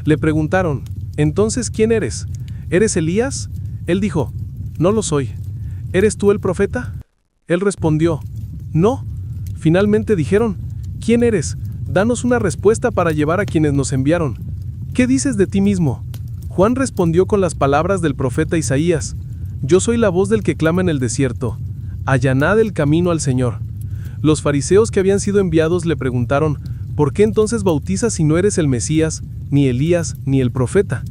Le preguntaron: Entonces, ¿quién eres? ¿Eres Elías? Él dijo: No lo soy. ¿Eres tú el profeta? Él respondió: No. Finalmente dijeron: ¿Quién eres? Danos una respuesta para llevar a quienes nos enviaron. ¿Qué dices de ti mismo? Juan respondió con las palabras del profeta Isaías: Yo soy la voz del que clama en el desierto, allanad el camino al Señor. Los fariseos que habían sido enviados le preguntaron: ¿Por qué entonces bautizas si no eres el Mesías, ni Elías, ni el profeta?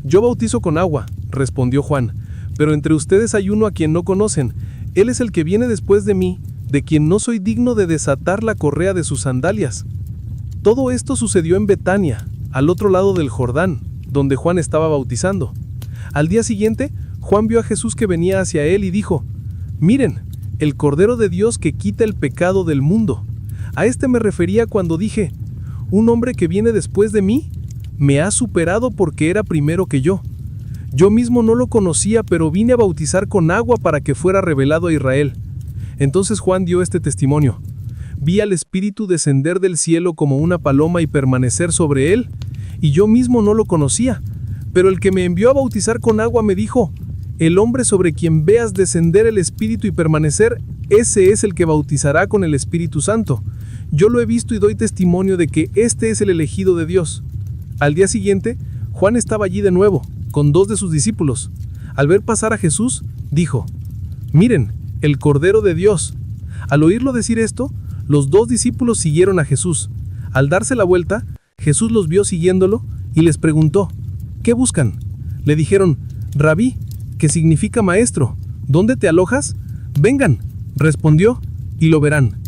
Yo bautizo con agua, respondió Juan, pero entre ustedes hay uno a quien no conocen. Él es el que viene después de mí, de quien no soy digno de desatar la correa de sus sandalias. Todo esto sucedió en Betania, al otro lado del Jordán, donde Juan estaba bautizando. Al día siguiente, Juan vio a Jesús que venía hacia él y dijo: Miren, el Cordero de Dios que quita el pecado del mundo. A este me refería cuando dije: Un hombre que viene después de mí me ha superado porque era primero que yo. Yo mismo no lo conocía, pero vine a bautizar con agua para que fuera revelado a Israel. Entonces Juan dio este testimonio: Vi al Espíritu descender del cielo como una paloma y permanecer sobre él, y yo mismo no lo conocía, pero el que me envió a bautizar con agua me dijo: El hombre sobre quien veas descender el Espíritu y permanecer, ese es el que bautizará con el Espíritu Santo. Yo lo he visto y doy testimonio de que este es el elegido de Dios. Al día siguiente, Juan estaba allí de nuevo, con 2 de sus discípulos. Al ver pasar a Jesús, dijo: Miren, el Cordero de Dios. Al oírlo decir esto, los 2 discípulos siguieron a Jesús. Al darse la vuelta, Jesús los vio siguiéndolo y les preguntó: ¿Qué buscan? Le dijeron: Rabí, que significa maestro, ¿dónde te alojas? Vengan, respondió, y lo verán.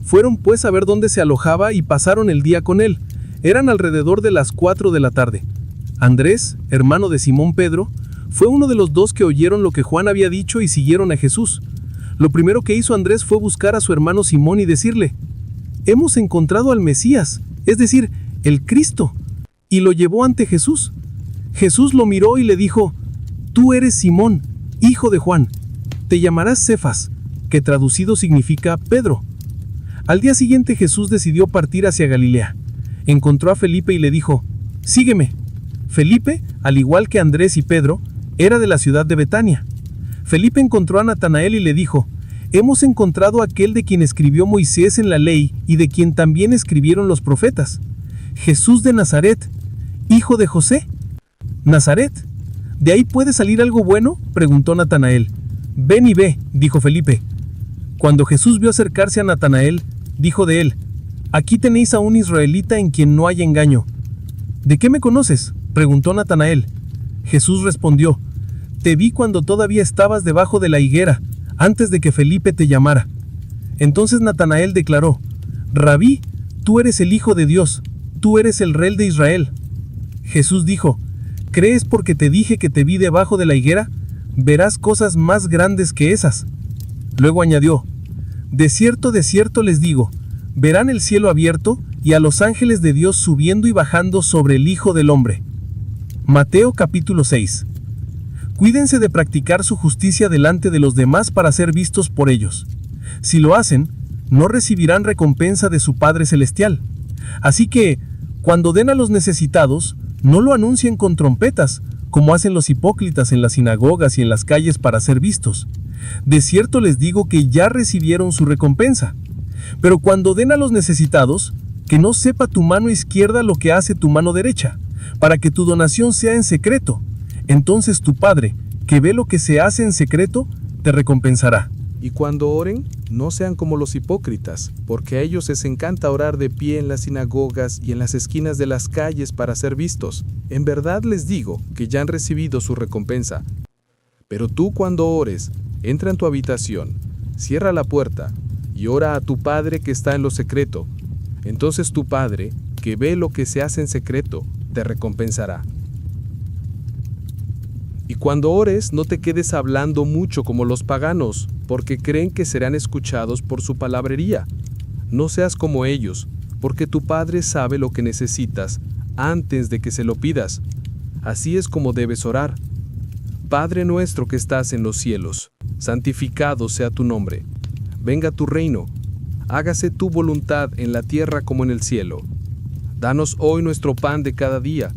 Fueron pues a ver dónde se alojaba y pasaron el día con él. Eran alrededor de las 4 de la tarde. Andrés, hermano de Simón Pedro, fue uno de los 2 que oyeron lo que Juan había dicho y siguieron a Jesús. Lo primero que hizo Andrés fue buscar a su hermano Simón y decirle: Hemos encontrado al Mesías, es decir, el Cristo, y lo llevó ante Jesús. Jesús lo miró y le dijo: Tú eres Simón, hijo de Juan. Te llamarás Cefas, que traducido significa Pedro. Al día siguiente Jesús decidió partir hacia Galilea. Encontró a Felipe y le dijo: Sígueme. Felipe, al igual que Andrés y Pedro, era de la ciudad de Betania. Felipe encontró a Natanael y le dijo: Hemos encontrado a aquel de quien escribió Moisés en la ley y de quien también escribieron los profetas, Jesús de Nazaret, hijo de José. ¿Nazaret? ¿De ahí puede salir algo bueno?, preguntó Natanael. Ven y ve, dijo Felipe. Cuando Jesús vio acercarse a Natanael, dijo de él: Aquí tenéis a un israelita en quien no hay engaño. ¿De qué me conoces?, preguntó Natanael. Jesús respondió: Te vi cuando todavía estabas debajo de la higuera, antes de que Felipe te llamara. Entonces Natanael declaró: Rabí, tú eres el Hijo de Dios, tú eres el Rey de Israel. Jesús dijo: ¿Crees porque te dije que te vi debajo de la higuera? Verás cosas más grandes que esas. Luego añadió: de cierto les digo, verán el cielo abierto y a los ángeles de Dios subiendo y bajando sobre el Hijo del Hombre. Mateo capítulo 6. Cuídense de practicar su justicia delante de los demás para ser vistos por ellos. Si lo hacen, no recibirán recompensa de su Padre Celestial. Así que, cuando den a los necesitados, no lo anuncien con trompetas, como hacen los hipócritas en las sinagogas y en las calles para ser vistos. De cierto les digo que ya recibieron su recompensa. Pero cuando den a los necesitados, que no sepa tu mano izquierda lo que hace tu mano derecha, para que tu donación sea en secreto. Entonces tu Padre, que ve lo que se hace en secreto, te recompensará. Y cuando oren, no sean como los hipócritas, porque a ellos les encanta orar de pie en las sinagogas y en las esquinas de las calles para ser vistos. En verdad les digo que ya han recibido su recompensa. Pero tú cuando ores, entra en tu habitación, cierra la puerta y ora a tu Padre que está en lo secreto. Entonces tu Padre, que ve lo que se hace en secreto, te recompensará. Y cuando ores, no te quedes hablando mucho como los paganos, porque creen que serán escuchados por su palabrería. No seas como ellos, porque tu Padre sabe lo que necesitas antes de que se lo pidas. Así es como debes orar. Padre nuestro que estás en los cielos, santificado sea tu nombre. Venga tu reino. Hágase tu voluntad en la tierra como en el cielo. Danos hoy nuestro pan de cada día,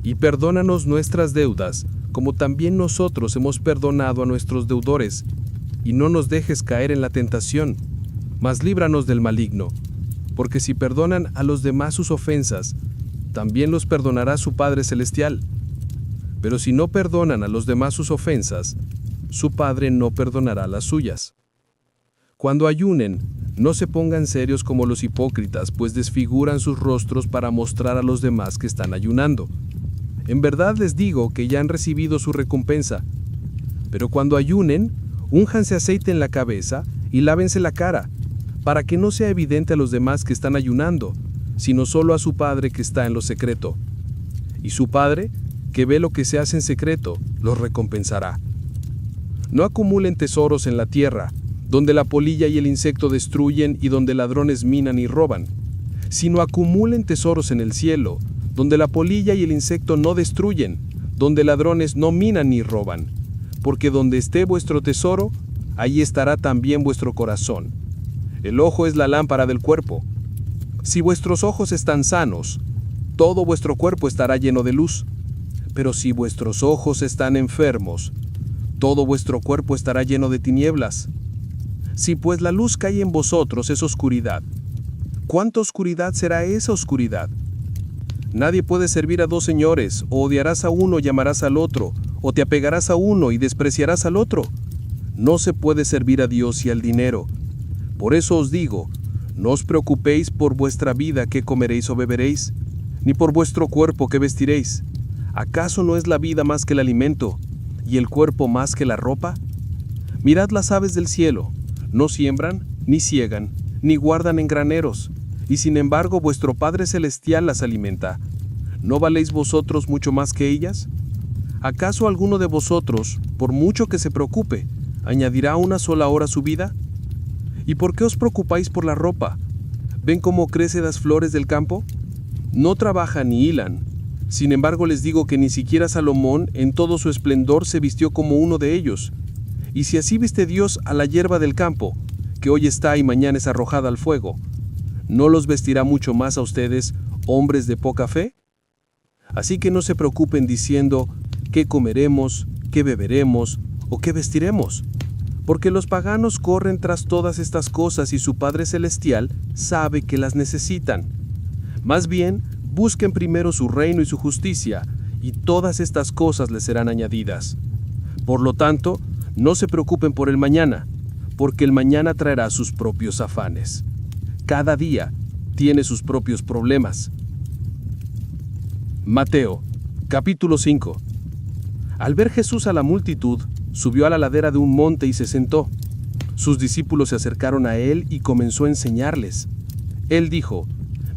y perdónanos nuestras deudas, como también nosotros hemos perdonado a nuestros deudores, y no nos dejes caer en la tentación, mas líbranos del maligno, porque si perdonan a los demás sus ofensas, también los perdonará su Padre Celestial. Pero si no perdonan a los demás sus ofensas, su Padre no perdonará las suyas. Cuando ayunen, no se pongan serios como los hipócritas, pues desfiguran sus rostros para mostrar a los demás que están ayunando. En verdad les digo que ya han recibido su recompensa. Pero cuando ayunen, únjanse aceite en la cabeza y lávense la cara, para que no sea evidente a los demás que están ayunando, sino solo a su Padre que está en lo secreto. Y su Padre, que ve lo que se hace en secreto, los recompensará. No acumulen tesoros en la tierra, donde la polilla y el insecto destruyen y donde ladrones minan y roban, sino acumulen tesoros en el cielo, donde la polilla y el insecto no destruyen, donde ladrones no minan ni roban, porque donde esté vuestro tesoro, ahí estará también vuestro corazón. El ojo es la lámpara del cuerpo. Si vuestros ojos están sanos, todo vuestro cuerpo estará lleno de luz. Pero si vuestros ojos están enfermos, todo vuestro cuerpo estará lleno de tinieblas. Si pues la luz cae en vosotros es oscuridad, ¿cuánta oscuridad será esa oscuridad? Nadie puede servir a dos señores, o odiarás a uno y amarás al otro, o te apegarás a uno y despreciarás al otro. No se puede servir a Dios y al dinero. Por eso os digo, no os preocupéis por vuestra vida qué comeréis o beberéis, ni por vuestro cuerpo qué vestiréis. ¿Acaso no es la vida más que el alimento, y el cuerpo más que la ropa? Mirad las aves del cielo, no siembran, ni ciegan, ni guardan en graneros, y sin embargo vuestro Padre Celestial las alimenta. ¿No valéis vosotros mucho más que ellas? ¿Acaso alguno de vosotros, por mucho que se preocupe, añadirá una sola hora a su vida? ¿Y por qué os preocupáis por la ropa? ¿Ven cómo crecen las flores del campo? No trabajan ni hilan. Sin embargo les digo que ni siquiera Salomón en todo su esplendor se vistió como uno de ellos. Y si así viste Dios a la hierba del campo, que hoy está y mañana es arrojada al fuego, ¿no los vestirá mucho más a ustedes, hombres de poca fe? Así que no se preocupen diciendo, ¿qué comeremos, qué beberemos o qué vestiremos? Porque los paganos corren tras todas estas cosas y su Padre Celestial sabe que las necesitan. Más bien, busquen primero su reino y su justicia, y todas estas cosas les serán añadidas. Por lo tanto, no se preocupen por el mañana, porque el mañana traerá sus propios afanes. Cada día tiene sus propios problemas. Mateo, capítulo 5. Al ver Jesús a la multitud, subió a la ladera de un monte y se sentó. Sus discípulos se acercaron a él y comenzó a enseñarles. Él dijo,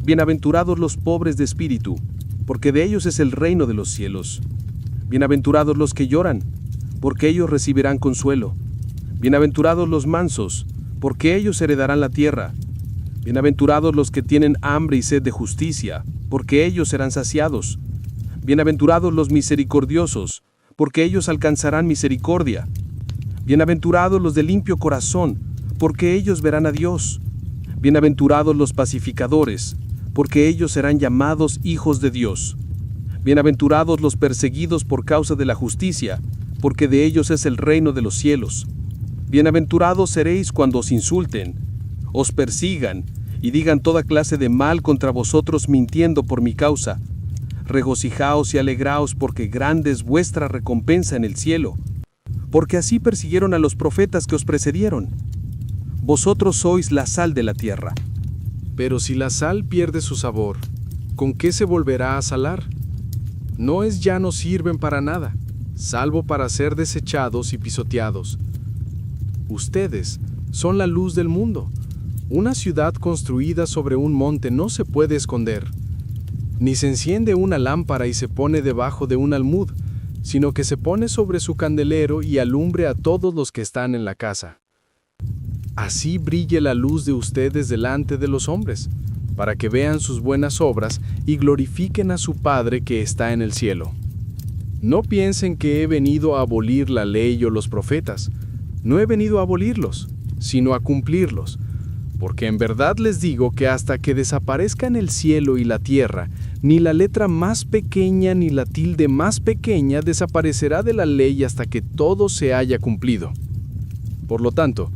Bienaventurados los pobres de espíritu, porque de ellos es el reino de los cielos. Bienaventurados los que lloran, porque ellos recibirán consuelo. Bienaventurados los mansos, porque ellos heredarán la tierra. Bienaventurados los que tienen hambre y sed de justicia, porque ellos serán saciados. Bienaventurados los misericordiosos, porque ellos alcanzarán misericordia. Bienaventurados los de limpio corazón, porque ellos verán a Dios. Bienaventurados los pacificadores, porque ellos serán llamados hijos de Dios. Bienaventurados los perseguidos por causa de la justicia, porque de ellos es el reino de los cielos. Bienaventurados seréis cuando os insulten, os persigan y digan toda clase de mal contra vosotros mintiendo por mi causa. Regocijaos y alegraos porque grande es vuestra recompensa en el cielo, porque así persiguieron a los profetas que os precedieron. Vosotros sois la sal de la tierra. Pero si la sal pierde su sabor, ¿con qué se volverá a salar? Ya no sirven para nada, salvo para ser desechados y pisoteados. Ustedes son la luz del mundo. Una ciudad construida sobre un monte no se puede esconder. Ni se enciende una lámpara y se pone debajo de un almud, sino que se pone sobre su candelero y alumbre a todos los que están en la casa. Así brille la luz de ustedes delante de los hombres, para que vean sus buenas obras y glorifiquen a su Padre que está en el cielo. No piensen que he venido a abolir la ley o los profetas. No he venido a abolirlos, sino a cumplirlos. Porque en verdad les digo que hasta que desaparezcan el cielo y la tierra, ni la letra más pequeña ni la tilde más pequeña desaparecerá de la ley hasta que todo se haya cumplido. Por lo tanto,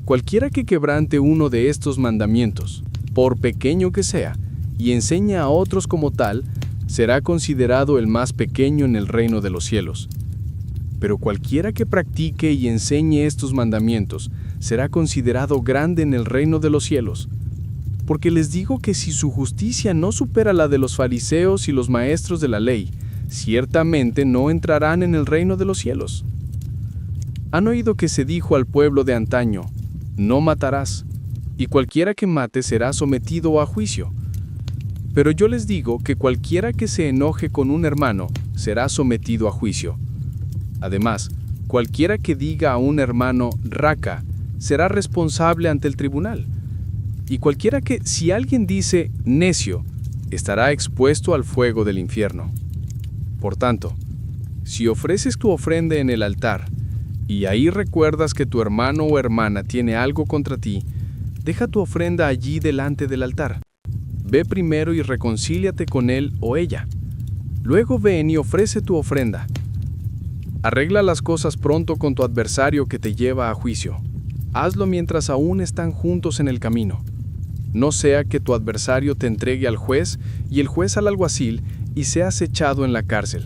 cualquiera que quebrante uno de estos mandamientos, por pequeño que sea, y enseñe a otros como tal, será considerado el más pequeño en el reino de los cielos. Pero cualquiera que practique y enseñe estos mandamientos, será considerado grande en el reino de los cielos. Porque les digo que si su justicia no supera la de los fariseos y los maestros de la ley, ciertamente no entrarán en el reino de los cielos. Han oído que se dijo al pueblo de antaño, no matarás, y cualquiera que mate será sometido a juicio. Pero yo les digo que cualquiera que se enoje con un hermano será sometido a juicio. Además, cualquiera que diga a un hermano raca será responsable ante el tribunal. Y cualquiera que, si alguien dice necio, estará expuesto al fuego del infierno. Por tanto, si ofreces tu ofrenda en el altar, y ahí recuerdas que tu hermano o hermana tiene algo contra ti, deja tu ofrenda allí delante del altar. Ve primero y reconcíliate con él o ella. Luego ven y ofrece tu ofrenda. Arregla las cosas pronto con tu adversario que te lleva a juicio. Hazlo mientras aún están juntos en el camino. No sea que tu adversario te entregue al juez y el juez al alguacil y seas echado en la cárcel.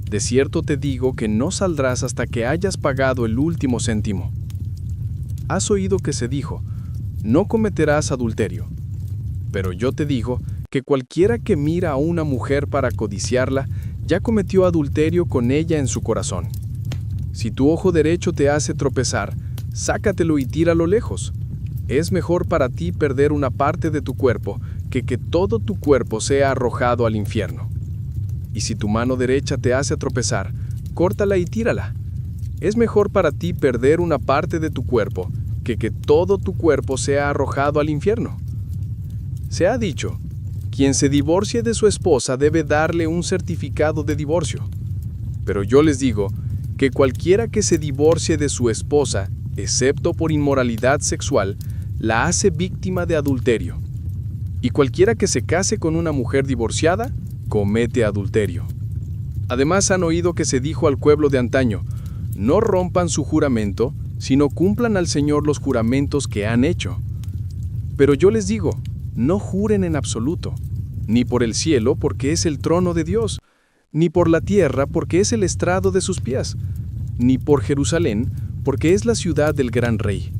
De cierto te digo que no saldrás hasta que hayas pagado el último céntimo. Has oído que se dijo, no cometerás adulterio. Pero yo te digo que cualquiera que mira a una mujer para codiciarla, ya cometió adulterio con ella en su corazón. Si tu ojo derecho te hace tropezar, sácatelo y tíralo lejos. Es mejor para ti perder una parte de tu cuerpo que todo tu cuerpo sea arrojado al infierno. Y si tu mano derecha te hace tropezar, córtala y tírala. Es mejor para ti perder una parte de tu cuerpo que todo tu cuerpo sea arrojado al infierno. Se ha dicho, quien se divorcie de su esposa debe darle un certificado de divorcio. Pero yo les digo que cualquiera que se divorcie de su esposa, excepto por inmoralidad sexual, la hace víctima de adulterio. Y cualquiera que se case con una mujer divorciada, comete adulterio. Además han oído que se dijo al pueblo de antaño, no rompan su juramento, sino cumplan al Señor los juramentos que han hecho. Pero yo les digo, no juren en absoluto, ni por el cielo porque es el trono de Dios, ni por la tierra porque es el estrado de sus pies, ni por Jerusalén porque es la ciudad del gran rey.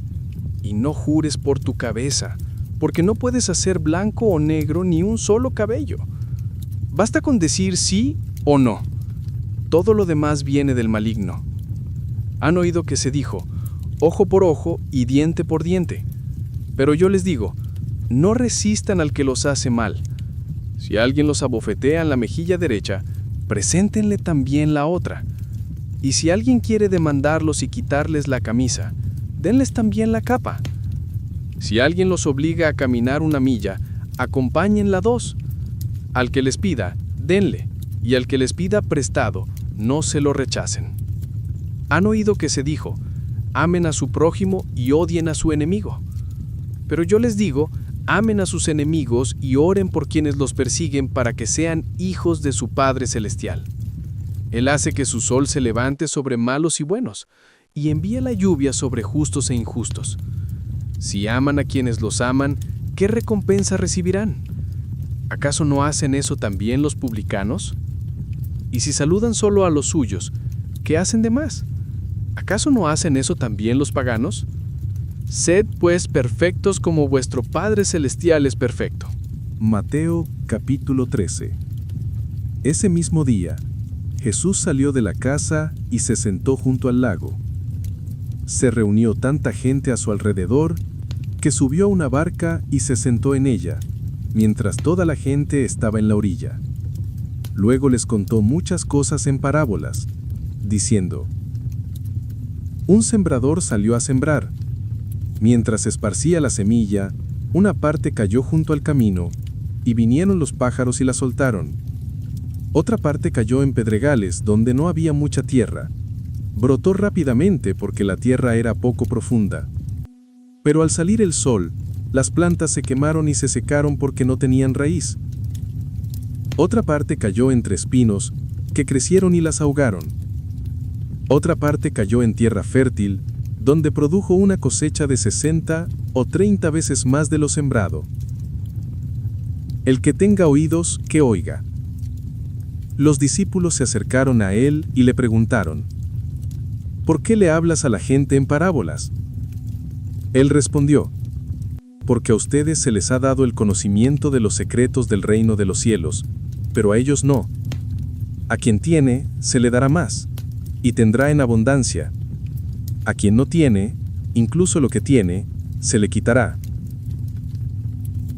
Y no jures por tu cabeza, porque no puedes hacer blanco o negro ni un solo cabello. Basta con decir sí o no. Todo lo demás viene del maligno. Han oído que se dijo, ojo por ojo y diente por diente. Pero yo les digo, no resistan al que los hace mal. Si alguien los abofetea en la mejilla derecha, preséntenle también la otra. Y si alguien quiere demandarlos y quitarles la camisa, denles también la capa. Si alguien los obliga a caminar 1 milla, acompáñenla 2. Al que les pida, denle, y al que les pida prestado, no se lo rechacen. Han oído que se dijo, amen a su prójimo y odien a su enemigo. Pero yo les digo, amen a sus enemigos y oren por quienes los persiguen para que sean hijos de su Padre Celestial. Él hace que su sol se levante sobre malos y buenos, y envía la lluvia sobre justos e injustos. Si aman a quienes los aman, ¿qué recompensa recibirán? ¿Acaso no hacen eso también los publicanos? Y si saludan solo a los suyos, ¿qué hacen de más? ¿Acaso no hacen eso también los paganos? Sed pues perfectos como vuestro Padre Celestial es perfecto. Mateo capítulo 13. Ese mismo día, Jesús salió de la casa y se sentó junto al lago. Se reunió tanta gente a su alrededor que subió a una barca y se sentó en ella, mientras toda la gente estaba en la orilla. Luego les contó muchas cosas en parábolas, diciendo: Un sembrador salió a sembrar. Mientras esparcía la semilla, una parte cayó junto al camino, y vinieron los pájaros y la soltaron. Otra parte cayó en pedregales donde no había mucha tierra. Brotó rápidamente porque la tierra era poco profunda. Pero al salir el sol, las plantas se quemaron y se secaron porque no tenían raíz. Otra parte cayó entre espinos, que crecieron y las ahogaron. Otra parte cayó en tierra fértil, donde produjo una cosecha de 60 o 30 veces más de lo sembrado. El que tenga oídos, que oiga. Los discípulos se acercaron a él y le preguntaron: ¿Por qué le hablas a la gente en parábolas? Él respondió: Porque a ustedes se les ha dado el conocimiento de los secretos del reino de los cielos, pero a ellos no. A quien tiene, se le dará más, y tendrá en abundancia. A quien no tiene, incluso lo que tiene, se le quitará.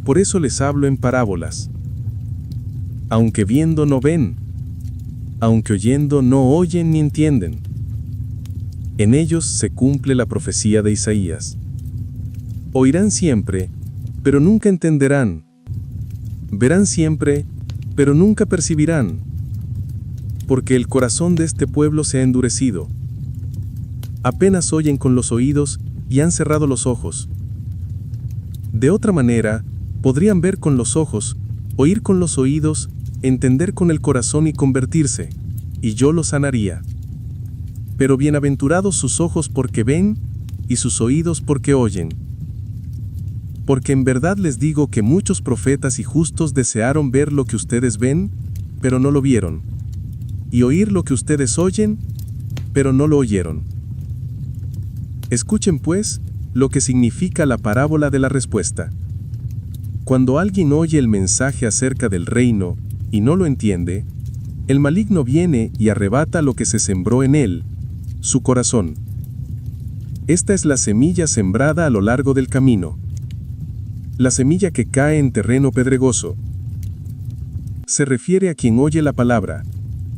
Por eso les hablo en parábolas. Aunque viendo no ven, aunque oyendo no oyen ni entienden. En ellos se cumple la profecía de Isaías. Oirán siempre, pero nunca entenderán. Verán siempre, pero nunca percibirán. Porque el corazón de este pueblo se ha endurecido. Apenas oyen con los oídos y han cerrado los ojos. De otra manera, podrían ver con los ojos, oír con los oídos, entender con el corazón y convertirse, y yo los sanaría. Pero bienaventurados sus ojos porque ven, y sus oídos porque oyen. Porque en verdad les digo que muchos profetas y justos desearon ver lo que ustedes ven, pero no lo vieron, y oír lo que ustedes oyen, pero no lo oyeron. Escuchen pues lo que significa la parábola de la respuesta. Cuando alguien oye el mensaje acerca del reino y no lo entiende, el maligno viene y arrebata lo que se sembró en él, su corazón. Esta es la semilla sembrada a lo largo del camino. La semilla que cae en terreno pedregoso. Se refiere a quien oye la palabra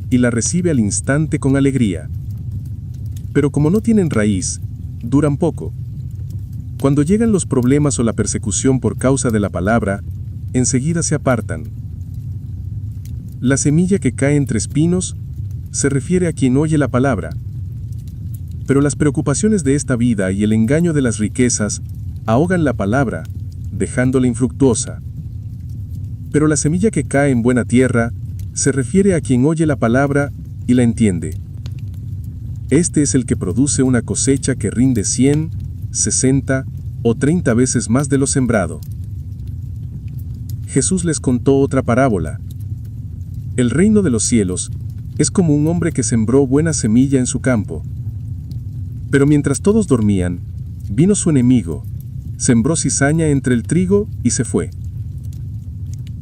y la recibe al instante con alegría. Pero como no tienen raíz, duran poco. Cuando llegan los problemas o la persecución por causa de la palabra, enseguida se apartan. La semilla que cae entre espinos se refiere a quien oye la palabra. Pero las preocupaciones de esta vida y el engaño de las riquezas ahogan la palabra, dejándola infructuosa. Pero la semilla que cae en buena tierra se refiere a quien oye la palabra y la entiende. Este es el que produce una cosecha que rinde 100, 60 o 30 veces más de lo sembrado. Jesús les contó otra parábola. El reino de los cielos es como un hombre que sembró buena semilla en su campo. Pero mientras todos dormían, vino su enemigo, sembró cizaña entre el trigo y se fue.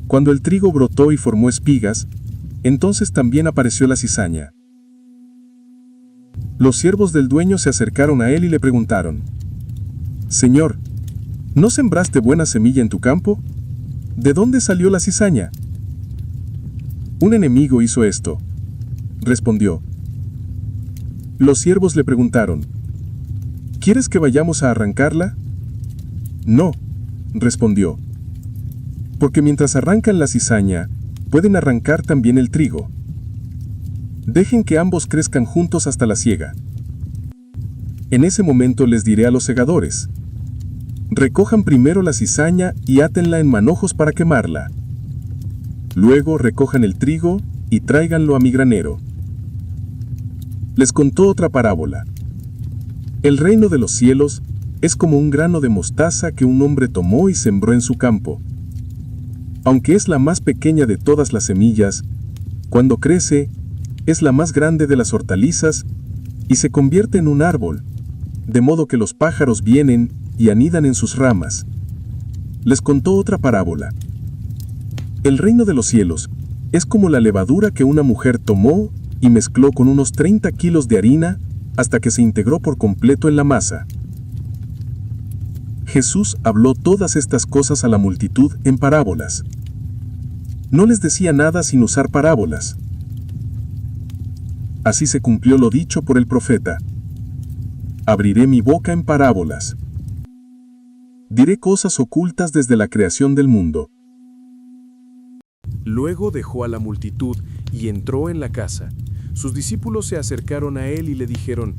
Cuando el trigo brotó y formó espigas, entonces también apareció la cizaña. Los siervos del dueño se acercaron a él y le preguntaron: Señor, ¿no sembraste buena semilla en tu campo? ¿De dónde salió la cizaña? Un enemigo hizo esto, respondió. Los siervos le preguntaron: ¿Quieres que vayamos a arrancarla? No, respondió, porque mientras arrancan la cizaña, pueden arrancar también el trigo. Dejen que ambos crezcan juntos hasta la siega. En ese momento les diré a los segadores: recojan primero la cizaña y átenla en manojos para quemarla. Luego recojan el trigo y tráiganlo a mi granero. Les contó otra parábola. El reino de los cielos es como un grano de mostaza que un hombre tomó y sembró en su campo. Aunque es la más pequeña de todas las semillas, cuando crece, es la más grande de las hortalizas y se convierte en un árbol, de modo que los pájaros vienen y anidan en sus ramas. Les contó otra parábola. El reino de los cielos es como la levadura que una mujer tomó y mezcló con unos 30 kilos de harina hasta que se integró por completo en la masa. Jesús habló todas estas cosas a la multitud en parábolas. No les decía nada sin usar parábolas. Así se cumplió lo dicho por el profeta: abriré mi boca en parábolas. Diré cosas ocultas desde la creación del mundo. Luego dejó a la multitud y entró en la casa. Sus discípulos se acercaron a él y le dijeron: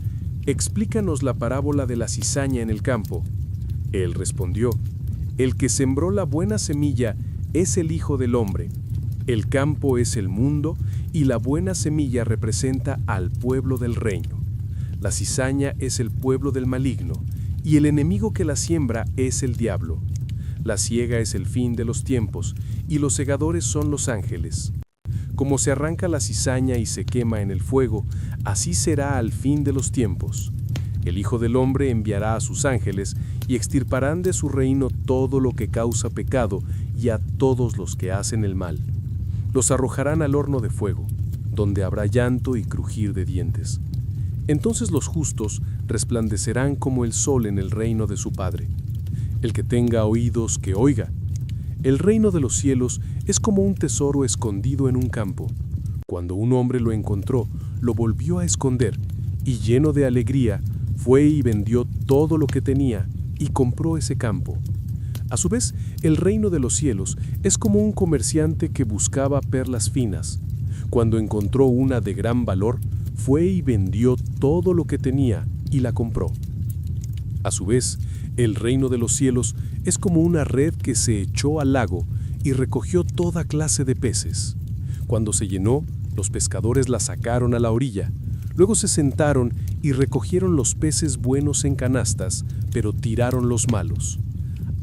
«Explícanos la parábola de la cizaña en el campo». Él respondió: «El que sembró la buena semilla es el Hijo del Hombre. El campo es el mundo y la buena semilla representa al pueblo del reino. La cizaña es el pueblo del maligno y el enemigo que la siembra es el diablo. La siega es el fin de los tiempos y los segadores son los ángeles. Como se arranca la cizaña y se quema en el fuego, así será al fin de los tiempos. El Hijo del Hombre enviará a sus ángeles y extirparán de su reino todo lo que causa pecado y a todos los que hacen el mal. Los arrojarán al horno de fuego, donde habrá llanto y crujir de dientes. Entonces los justos resplandecerán como el sol en el reino de su Padre. El que tenga oídos, que oiga. El reino de los cielos es como un tesoro escondido en un campo. Cuando un hombre lo encontró, lo volvió a esconder, y lleno de alegría, fue y vendió todo lo que tenía y compró ese campo. A su vez, el reino de los cielos es como un comerciante que buscaba perlas finas. Cuando encontró una de gran valor, fue y vendió todo lo que tenía y la compró. A su vez, el reino de los cielos es como una red que se echó al lago y recogió toda clase de peces. Cuando se llenó, los pescadores la sacaron a la orilla. Luego se sentaron y recogieron los peces buenos en canastas, pero tiraron los malos.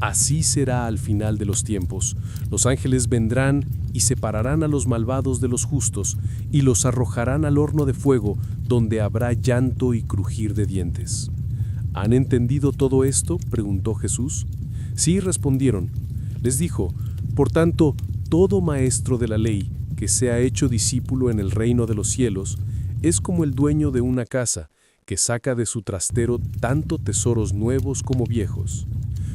Así será al final de los tiempos. Los ángeles vendrán y separarán a los malvados de los justos y los arrojarán al horno de fuego, donde habrá llanto y crujir de dientes. ¿Han entendido todo esto?, preguntó Jesús. Sí, respondieron. Les dijo: por tanto, todo maestro de la ley que sea hecho discípulo en el reino de los cielos es como el dueño de una casa que saca de su trastero tanto tesoros nuevos como viejos.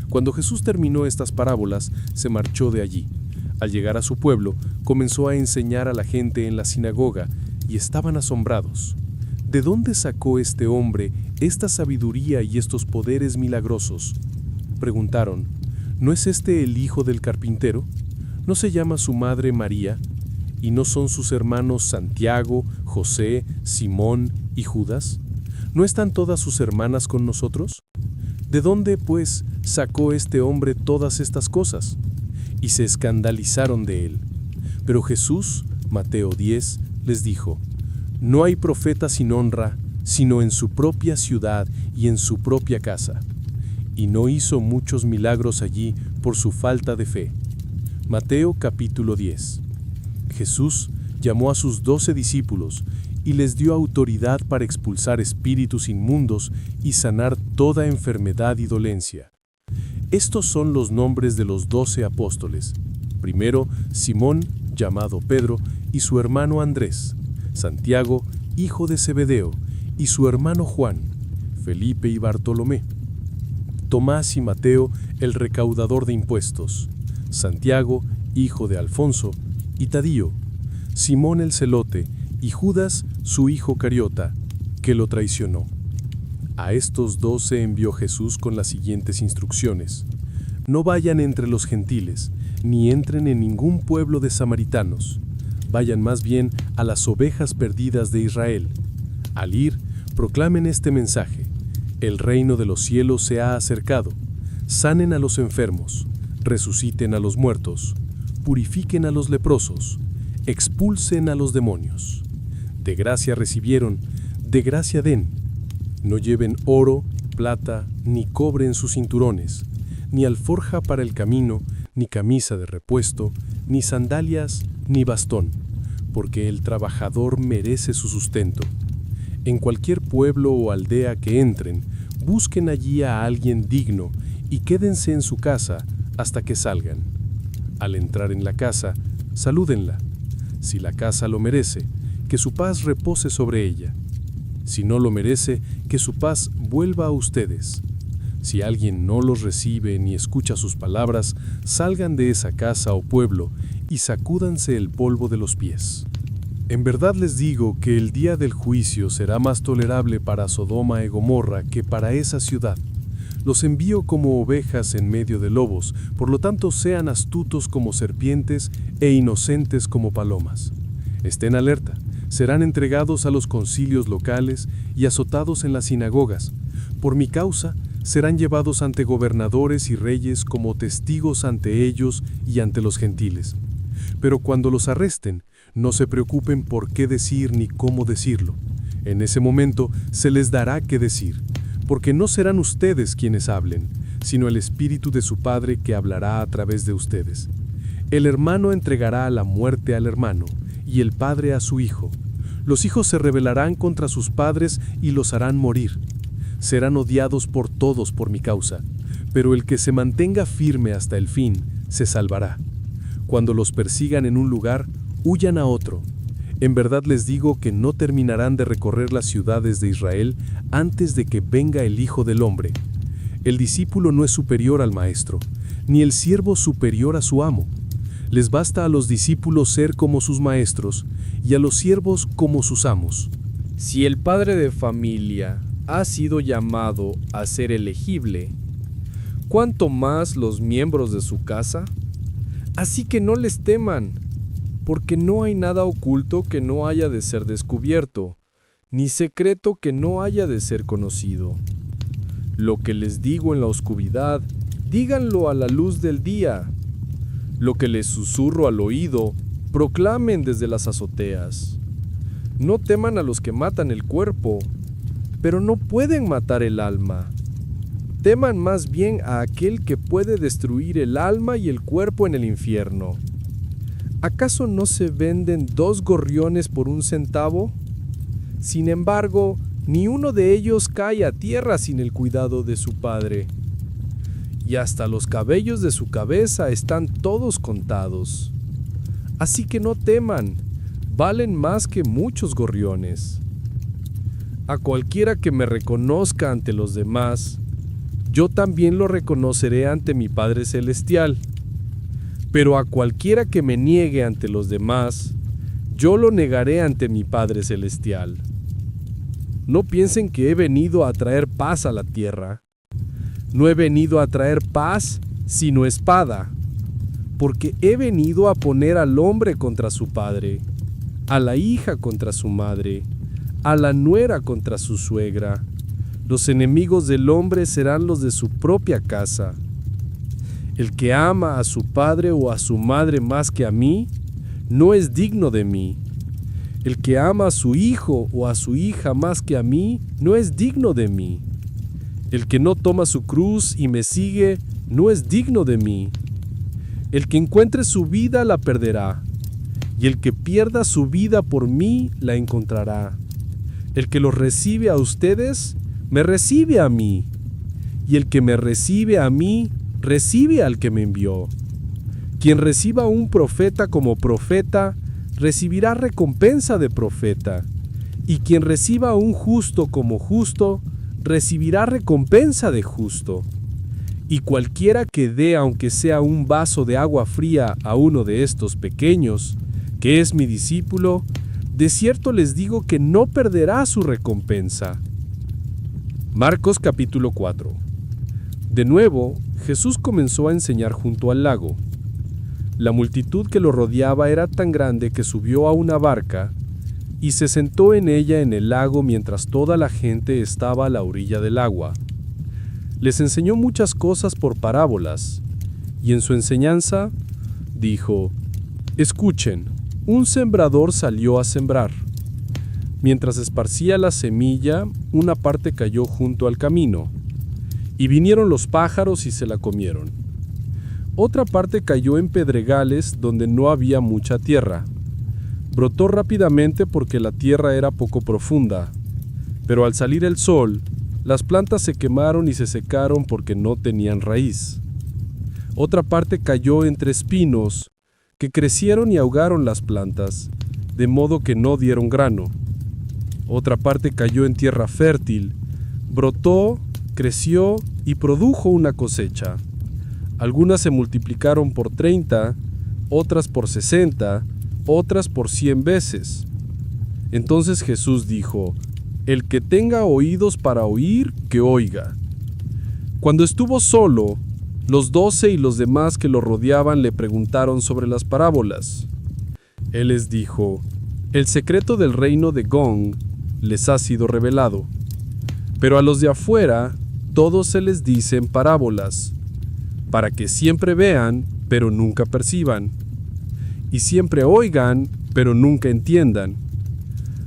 Cuando Jesús terminó estas parábolas, se marchó de allí. Al llegar a su pueblo, comenzó a enseñar a la gente en la sinagoga y estaban asombrados. ¿De dónde sacó este hombre esta sabiduría y estos poderes milagrosos? Preguntaron: ¿no es este el hijo del carpintero? ¿No se llama su madre María? ¿Y no son sus hermanos Santiago, José, Simón y Judas? ¿No están todas sus hermanas con nosotros? ¿De dónde, pues, sacó este hombre todas estas cosas? Y se escandalizaron de él. Pero Jesús, Mateo 10, les dijo: no hay profeta sin honra, sino en su propia ciudad y en su propia casa. Y no hizo muchos milagros allí por su falta de fe. Mateo capítulo 10. Jesús llamó a sus 12 discípulos y les dio autoridad para expulsar espíritus inmundos y sanar toda enfermedad y dolencia. Estos son los nombres de los 12 apóstoles. Primero, Simón, llamado Pedro, y su hermano Andrés. Santiago, hijo de Zebedeo, y su hermano Juan. Felipe y Bartolomé. Tomás y Mateo, el recaudador de impuestos. Santiago, hijo de Alfonso, y Tadío. Simón el celote, y Judas, su hijo Cariota, que lo traicionó. A estos 12 envió Jesús con las siguientes instrucciones: No vayan entre los gentiles, ni entren en ningún pueblo de samaritanos. Vayan más bien a las ovejas perdidas de Israel. Al ir, proclamen este mensaje: el reino de los cielos se ha acercado. Sanen a los enfermos, resuciten a los muertos, purifiquen a los leprosos, expulsen a los demonios. De gracia recibieron, de gracia den. No lleven oro, plata, ni cobre en sus cinturones, ni alforja para el camino, ni camisa de repuesto, ni sandalias, ni bastón, porque el trabajador merece su sustento. En cualquier pueblo o aldea que entren, busquen allí a alguien digno y quédense en su casa hasta que salgan. Al entrar en la casa, salúdenla. Si la casa lo merece, que su paz repose sobre ella. Si no lo merece, que su paz vuelva a ustedes. Si alguien no los recibe ni escucha sus palabras, salgan de esa casa o pueblo y sacúdanse el polvo de los pies. En verdad les digo que el día del juicio será más tolerable para Sodoma y Gomorra que para esa ciudad. Los envío como ovejas en medio de lobos, por lo tanto sean astutos como serpientes e inocentes como palomas. Estén alerta, serán entregados a los concilios locales y azotados en las sinagogas. Por mi causa, serán llevados ante gobernadores y reyes como testigos ante ellos y ante los gentiles. Pero cuando los arresten, no se preocupen por qué decir ni cómo decirlo. En ese momento se les dará qué decir, porque no serán ustedes quienes hablen, sino el Espíritu de su Padre que hablará a través de ustedes. El hermano entregará a la muerte al hermano, y el padre a su hijo. Los hijos se rebelarán contra sus padres y los harán morir. Serán odiados por todos por mi causa, pero el que se mantenga firme hasta el fin se salvará. Cuando los persigan en un lugar, huyan a otro. En verdad les digo que no terminarán de recorrer las ciudades de Israel antes de que venga el Hijo del Hombre. El discípulo no es superior al maestro, ni el siervo superior a su amo. Les basta a los discípulos ser como sus maestros y a los siervos como sus amos. Si el padre de familia ha sido llamado a ser elegible, ¿cuánto más los miembros de su casa? Así que no les teman, porque no hay nada oculto que no haya de ser descubierto, ni secreto que no haya de ser conocido. Lo que les digo en la oscuridad, díganlo a la luz del día. Lo que les susurro al oído, proclamen desde las azoteas. No teman a los que matan el cuerpo, pero no pueden matar el alma. Teman más bien a aquel que puede destruir el alma y el cuerpo en el infierno. ¿Acaso no se venden 2 gorriones por 1 centavo? Sin embargo, ni uno de ellos cae a tierra sin el cuidado de su padre. Y hasta los cabellos de su cabeza están todos contados. Así que no teman, valen más que muchos gorriones. A cualquiera que me reconozca ante los demás, yo también lo reconoceré ante mi Padre Celestial. Pero a cualquiera que me niegue ante los demás, yo lo negaré ante mi Padre Celestial. No piensen que he venido a traer paz a la tierra. No he venido a traer paz, sino espada, porque he venido a poner al hombre contra su padre, a la hija contra su madre, a la nuera contra su suegra. Los enemigos del hombre serán los de su propia casa. El que ama a su padre o a su madre más que a mí, no es digno de mí. El que ama a su hijo o a su hija más que a mí, no es digno de mí. El que no toma su cruz y me sigue, no es digno de mí. El que encuentre su vida la perderá, y el que pierda su vida por mí la encontrará. El que los recibe a ustedes, me recibe a mí, y el que me recibe a mí, recibe al que me envió. Quien reciba a un profeta como profeta, recibirá recompensa de profeta, y quien reciba a un justo como justo, recibirá recompensa de justo. Y cualquiera que dé aunque sea un vaso de agua fría a uno de estos pequeños, que es mi discípulo, de cierto les digo que no perderá su recompensa. Marcos capítulo 4. De nuevo, Jesús comenzó a enseñar junto al lago. La multitud que lo rodeaba era tan grande que subió a una barca y se sentó en ella en el lago mientras toda la gente estaba a la orilla del agua. Les enseñó muchas cosas por parábolas, y en su enseñanza dijo: «Escuchen, un sembrador salió a sembrar. Mientras esparcía la semilla, una parte cayó junto al camino, y vinieron los pájaros y se la comieron. Otra parte cayó en pedregales donde no había mucha tierra. Brotó rápidamente porque la tierra era poco profunda, pero al salir el sol, las plantas se quemaron y se secaron porque no tenían raíz. Otra parte cayó entre espinos, que crecieron y ahogaron las plantas, de modo que no dieron grano. Otra parte cayó en tierra fértil, brotó, creció y produjo una cosecha. Algunas se multiplicaron por 30, otras por 60, otras por 100 veces. Entonces Jesús dijo: «El que tenga oídos para oír, que oiga». Cuando estuvo solo, los 12 y los demás que lo rodeaban le preguntaron sobre las parábolas. Él les dijo: «El secreto del reino de Gong les ha sido revelado, pero a los de afuera todos se les dicen parábolas, para que siempre vean, pero nunca perciban, y siempre oigan, pero nunca entiendan.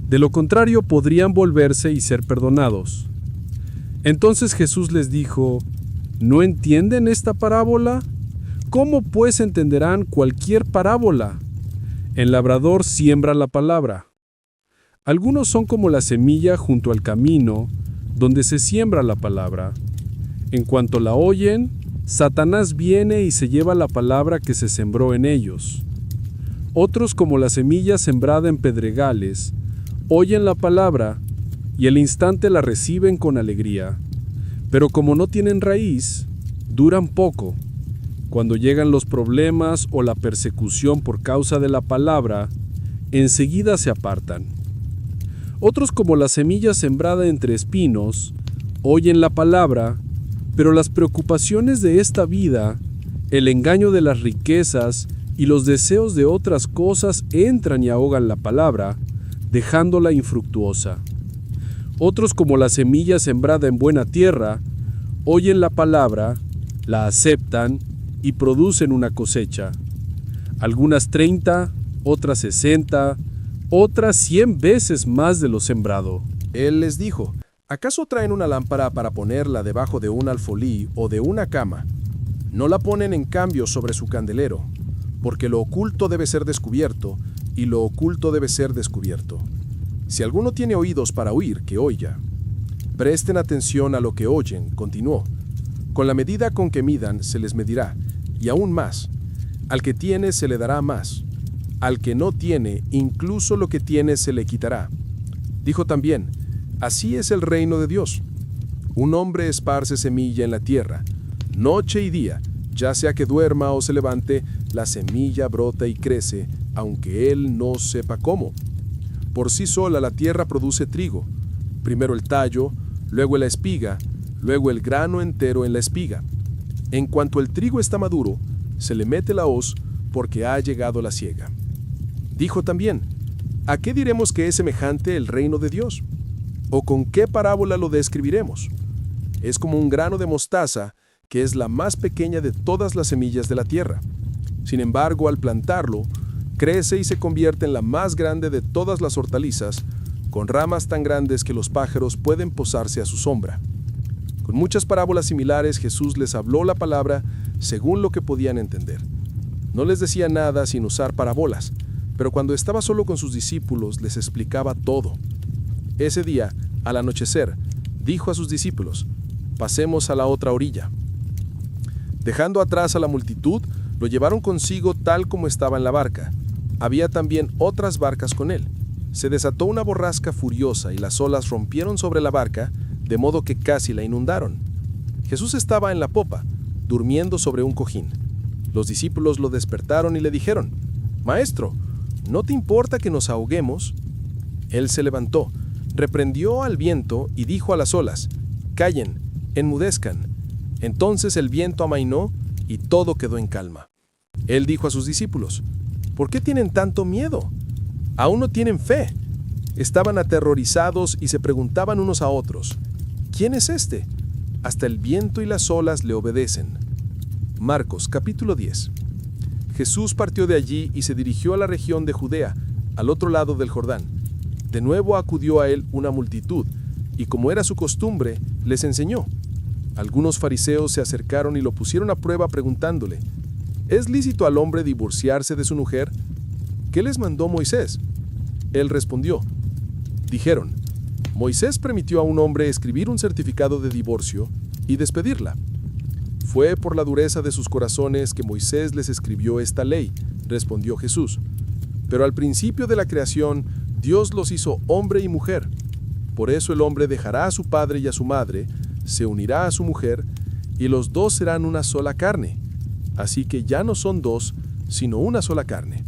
De lo contrario podrían volverse y ser perdonados». Entonces Jesús les dijo: «¿No entienden esta parábola? ¿Cómo pues entenderán cualquier parábola? El labrador siembra la palabra. Algunos son como la semilla junto al camino, donde se siembra la palabra. En cuanto la oyen, Satanás viene y se lleva la palabra que se sembró en ellos. Otros, como la semilla sembrada en pedregales, oyen la palabra y al instante la reciben con alegría. Pero como no tienen raíz, duran poco. Cuando llegan los problemas o la persecución por causa de la palabra, enseguida se apartan. Otros, como la semilla sembrada entre espinos, oyen la palabra, pero las preocupaciones de esta vida, el engaño de las riquezas y los deseos de otras cosas entran y ahogan la palabra, dejándola infructuosa. Otros, como la semilla sembrada en buena tierra, oyen la palabra, la aceptan y producen una cosecha. Algunas 30, otras 60, otras 100 veces más de lo sembrado. Él les dijo: ¿acaso traen una lámpara para ponerla debajo de un alfolí o de una cama? No la ponen en cambio sobre su candelero, porque lo oculto debe ser descubierto, y lo oculto debe ser descubierto. Si alguno tiene oídos para oír, que oiga. Presten atención a lo que oyen, continuó. Con la medida con que midan se les medirá, y aún más. Al que tiene se le dará más. Al que no tiene, incluso lo que tiene se le quitará. Dijo también: así es el reino de Dios. Un hombre esparce semilla en la tierra. Noche y día, ya sea que duerma o se levante, la semilla brota y crece, aunque él no sepa cómo. Por sí sola la tierra produce trigo. Primero el tallo, luego la espiga, luego el grano entero en la espiga. En cuanto el trigo está maduro, se le mete la hoz, porque ha llegado la siega. Dijo también: ¿a qué diremos que es semejante el reino de Dios? ¿O con qué parábola lo describiremos? Es como un grano de mostaza, que es la más pequeña de todas las semillas de la tierra. Sin embargo, al plantarlo, crece y se convierte en la más grande de todas las hortalizas, con ramas tan grandes que los pájaros pueden posarse a su sombra. Con muchas parábolas similares Jesús les habló la palabra según lo que podían entender. No les decía nada sin usar parábolas, pero cuando estaba solo con sus discípulos les explicaba todo. Ese día, al anochecer, dijo a sus discípulos: pasemos a la otra orilla. Dejando atrás a la multitud, lo llevaron consigo tal como estaba en la barca. Había también otras barcas con él. Se desató una borrasca furiosa y las olas rompieron sobre la barca, de modo que casi la inundaron. Jesús estaba en la popa, durmiendo sobre un cojín. Los discípulos lo despertaron y le dijeron: Maestro, ¿no te importa que nos ahoguemos? Él se levantó, reprendió al viento y dijo a las olas: Callen, enmudezcan. Entonces el viento amainó y todo quedó en calma. Él dijo a sus discípulos: ¿Por qué tienen tanto miedo? ¿Aún no tienen fe? Estaban aterrorizados y se preguntaban unos a otros: ¿Quién es este? Hasta el viento y las olas le obedecen. Marcos capítulo 10. Jesús partió de allí y se dirigió a la región de Judea, al otro lado del Jordán. De nuevo acudió a él una multitud, y como era su costumbre, les enseñó. Algunos fariseos se acercaron y lo pusieron a prueba preguntándole: ¿Es lícito al hombre divorciarse de su mujer? ¿Qué les mandó Moisés? Él respondió. Dijeron: Moisés permitió a un hombre escribir un certificado de divorcio y despedirla. Fue por la dureza de sus corazones que Moisés les escribió esta ley, respondió Jesús. Pero al principio de la creación, Dios los hizo hombre y mujer. Por eso el hombre dejará a su padre y a su madre, se unirá a su mujer, y los dos serán una sola carne. Así que ya no son dos, sino una sola carne.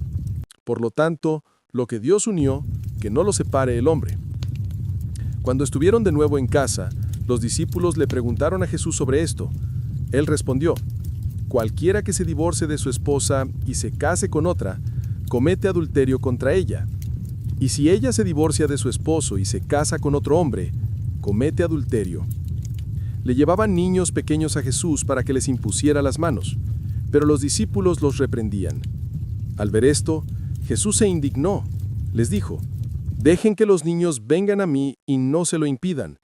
Por lo tanto, lo que Dios unió, que no lo separe el hombre. Cuando estuvieron de nuevo en casa, los discípulos le preguntaron a Jesús sobre esto. Él respondió: Cualquiera que se divorcie de su esposa y se case con otra, comete adulterio contra ella. Y si ella se divorcia de su esposo y se casa con otro hombre, comete adulterio. Le llevaban niños pequeños a Jesús para que les impusiera las manos, pero los discípulos los reprendían. Al ver esto, Jesús se indignó. Les dijo: Dejen que los niños vengan a mí y no se lo impidan,